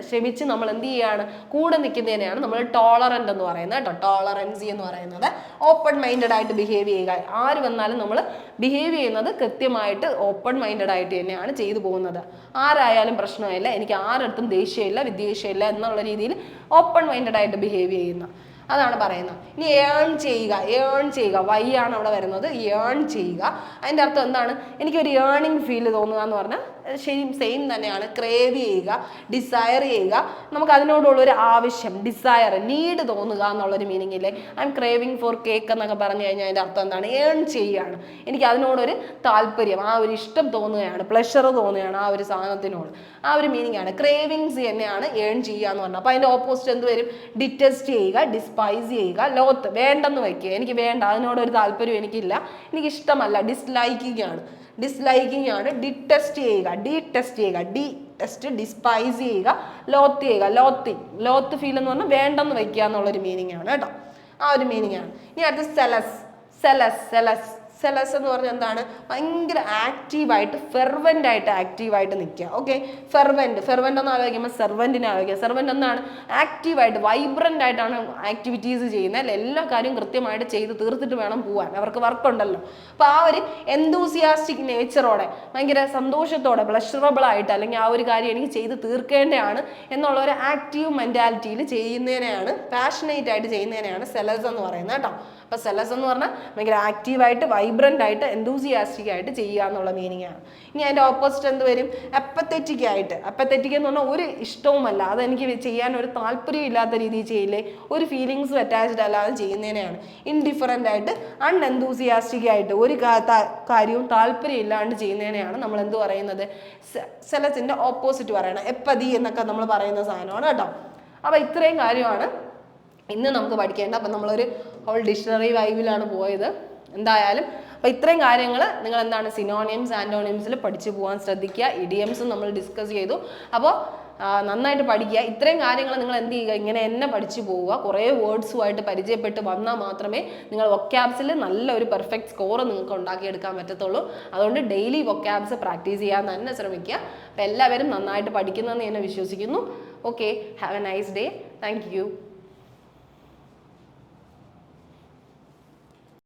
ക്ഷമിച്ച് നമ്മൾ എന്ത് ചെയ്യാണ്? കൂടെ നിൽക്കുന്നതിനെയാണ് നമ്മൾ ടോളറന്റ് എന്ന് പറയുന്നത് കേട്ടോ. ടോളറൻസി എന്ന് പറയുന്നത് ഓപ്പൺ മൈൻഡഡ് ആയിട്ട് ബിഹേവ് ചെയ്യുക. ആര് വന്നാലും നമ്മൾ ബിഹേവ് ചെയ്യുന്നത് കൃത്യമായിട്ട് ഓപ്പൺ മൈൻഡഡ് ആയിട്ട് തന്നെയാണ് ചെയ്തു പോകുന്നത്. ആരായാലും പ്രശ്നമില്ല, എനിക്ക് ആരടുത്തും ദേഷ്യമില്ല, വിദ്വേഷമില്ല എന്നുള്ള രീതിയിൽ ഓപ്പൺ മൈൻഡഡ് ആയിട്ട് ബിഹേവ് ചെയ്യുന്ന, അതാണ് പറയുന്നത്. ഇനി ഏൺ ചെയ്യുക, വൈ ആണ് അവിടെ വരുന്നത്. ഏൺ ചെയ്യുക, അതിൻ്റെ അർത്ഥം എന്താണ്? എനിക്കൊരു ഏണിങ് ഫീൽ തോന്നുക എന്ന് പറഞ്ഞാൽ സെയിം തന്നെയാണ്. ക്രേവ് ചെയ്യുക, ഡിസയർ ചെയ്യുക, നമുക്ക് അതിനോടുള്ളൊരു ആവശ്യം, ഡിസയർ, നീഡ് തോന്നുക എന്നുള്ളൊരു മീനിങ് ഇല്ലേ. I am craving for cake എന്നൊക്കെ പറഞ്ഞു കഴിഞ്ഞാൽ അതിൻ്റെ അർത്ഥം എന്താണ്? ഏൺ ചെയ്യുകയാണ്, എനിക്ക് അതിനോടൊരു താല്പര്യം, ആ ഒരു ഇഷ്ടം തോന്നുകയാണ്, പ്ലഷർ തോന്നുകയാണ് ആ ഒരു സാധനത്തിനോട്. ആ ഒരു മീനിങ് ആണ്. ക്രേവിങ്സ് തന്നെയാണ് ഏൺ ചെയ്യുക എന്ന് പറഞ്ഞാൽ. അപ്പോൾ അതിൻ്റെ ഓപ്പോസിറ്റ് എന്ത് വരും? ഡിറ്റസ്റ്റ് ചെയ്യുക, ഡിസ്പൈസ് ചെയ്യുക, ലോത്ത്, വേണ്ടെന്ന് വയ്ക്കുക, എനിക്ക് വേണ്ട, അതിനോടൊരു താല്പര്യം എനിക്കില്ല, എനിക്ക് ഇഷ്ടമല്ല, ഡിസ്ലൈക്കിംഗ് ആണ്. ഡിറ്റസ്റ്റ് ചെയ്യുക, ഡിസ്പൈസ് ചെയ്യുക, ലോത്ത് ഫീൽ എന്ന് പറഞ്ഞാൽ വേണ്ടെന്ന് വയ്ക്കുക എന്നുള്ളൊരു മീനിങ് ആണ് കേട്ടോ. ആ ഒരു മീനിങ് ആണ്. ഇനി അടുത്ത സെലസ് എന്ന് പറഞ്ഞാൽ എന്താണ്? ഭയങ്കര ആക്റ്റീവായിട്ട്, ആക്റ്റീവായിട്ട് നിൽക്കുക. ഓക്കെ, ഫെർവെന്റ് എന്ന് ആലോചിക്കുമ്പോൾ സെർവൻറ്റിനെ ആലോചിക്കുക. സെർവൻറ്റ് എന്താണ്? ആക്റ്റീവായിട്ട്, വൈബ്രന്റ് ആയിട്ടാണ് ആക്ടിവിറ്റീസ് ചെയ്യുന്നത് അല്ലെ. എല്ലാ കാര്യവും കൃത്യമായിട്ട് ചെയ്ത് തീർത്തിട്ട് വേണം പോവാൻ, അവർക്ക് വർക്ക് ഉണ്ടല്ലോ. അപ്പോൾ ആ ഒരു എന്തൂസിയാസ്റ്റിക് നേച്ചറോടെ, ഭയങ്കര സന്തോഷത്തോടെ, പ്ലഷറബിൾ ആയിട്ട്, അല്ലെങ്കിൽ ആ ഒരു കാര്യം എനിക്ക് ചെയ്ത് തീർക്കേണ്ടതാണ് എന്നുള്ള ഒരു ആക്റ്റീവ് മെന്റാലിറ്റിയിൽ ചെയ്യുന്നതിനെയാണ്, പാഷനേറ്റ് ആയിട്ട് ചെയ്യുന്നതിനെയാണ് സെലസ് എന്ന് പറയുന്നത് കേട്ടോ. അപ്പൊ സെലസ് എന്ന് പറഞ്ഞാൽ ഭയങ്കര ആക്റ്റീവായിട്ട്, വൈബ്രന്റ് ആയിട്ട്, എന്തൂസിയാസ്റ്റിക് ആയിട്ട് ചെയ്യുക എന്നുള്ള മീനിങ് ആണ്. ഇനി അതിന്റെ ഓപ്പോസിറ്റ് എന്ത് വരും? അപ്പത്തറ്റിക് എന്ന് പറഞ്ഞാൽ ഒരു ഇഷ്ടവുമല്ല, അതെനിക്ക് ചെയ്യാൻ ഒരു താല്പര്യം ഇല്ലാത്ത രീതിയിൽ ചെയ്യില്ലേ, ഒരു ഫീലിങ്സും അറ്റാച്ച്ഡ് അല്ലാതെ ചെയ്യുന്നതിനെയാണ്. ഇൻഡിഫറൻ്റ് ആയിട്ട്, അൺഎന്തൂസിയാസ്റ്റിക് ആയിട്ട്, ഒരു കാര്യവും താല്പര്യം ഇല്ലാണ്ട് ചെയ്യുന്നതിനെയാണ് നമ്മൾ എന്ത് പറയുന്നത്? സെലസിന്റെ ഓപ്പോസിറ്റ് പറയണം. എപ്പതി എന്നൊക്കെ നമ്മൾ പറയുന്ന സാധനമാണ് കേട്ടോ. അപ്പൊ ഇത്രയും കാര്യമാണ് ഇന്ന് നമുക്ക് പഠിക്കേണ്ട. അപ്പം നമ്മളൊരു ഹോൾ ഡിക്ഷണറി വൈബിലാണ് പോയത് എന്തായാലും. അപ്പം ഇത്രയും കാര്യങ്ങൾ നിങ്ങൾ എന്താണ് സിനോണിയംസ്, ആൻറ്റോണിയംസിൽ പഠിച്ചു പോകാൻ ശ്രദ്ധിക്കുക. ഇഡിയംസും നമ്മൾ ഡിസ്കസ് ചെയ്തു. അപ്പോൾ നന്നായിട്ട് പഠിക്കുക. ഇത്രയും കാര്യങ്ങൾ നിങ്ങൾ എന്ത് ചെയ്യുക? ഇങ്ങനെ തന്നെ പഠിച്ചു പോവുക. കുറേ വേർഡ്സുമായിട്ട് പരിചയപ്പെട്ട് വന്നാൽ മാത്രമേ നിങ്ങൾ വൊക്കാബ്സിൽ നല്ലൊരു പെർഫെക്റ്റ് സ്കോർ നിങ്ങൾക്ക് ഉണ്ടാക്കിയെടുക്കാൻ പറ്റത്തുള്ളൂ. അതുകൊണ്ട് ഡെയിലി വൊക്കാബ്സ് പ്രാക്ടീസ് ചെയ്യാൻ തന്നെ ശ്രമിക്കുക. അപ്പോൾ എല്ലാവരും നന്നായിട്ട് പഠിക്കുന്നതെന്ന് ഞാൻ വിശ്വസിക്കുന്നു. Okay, have A nice day. Thank you.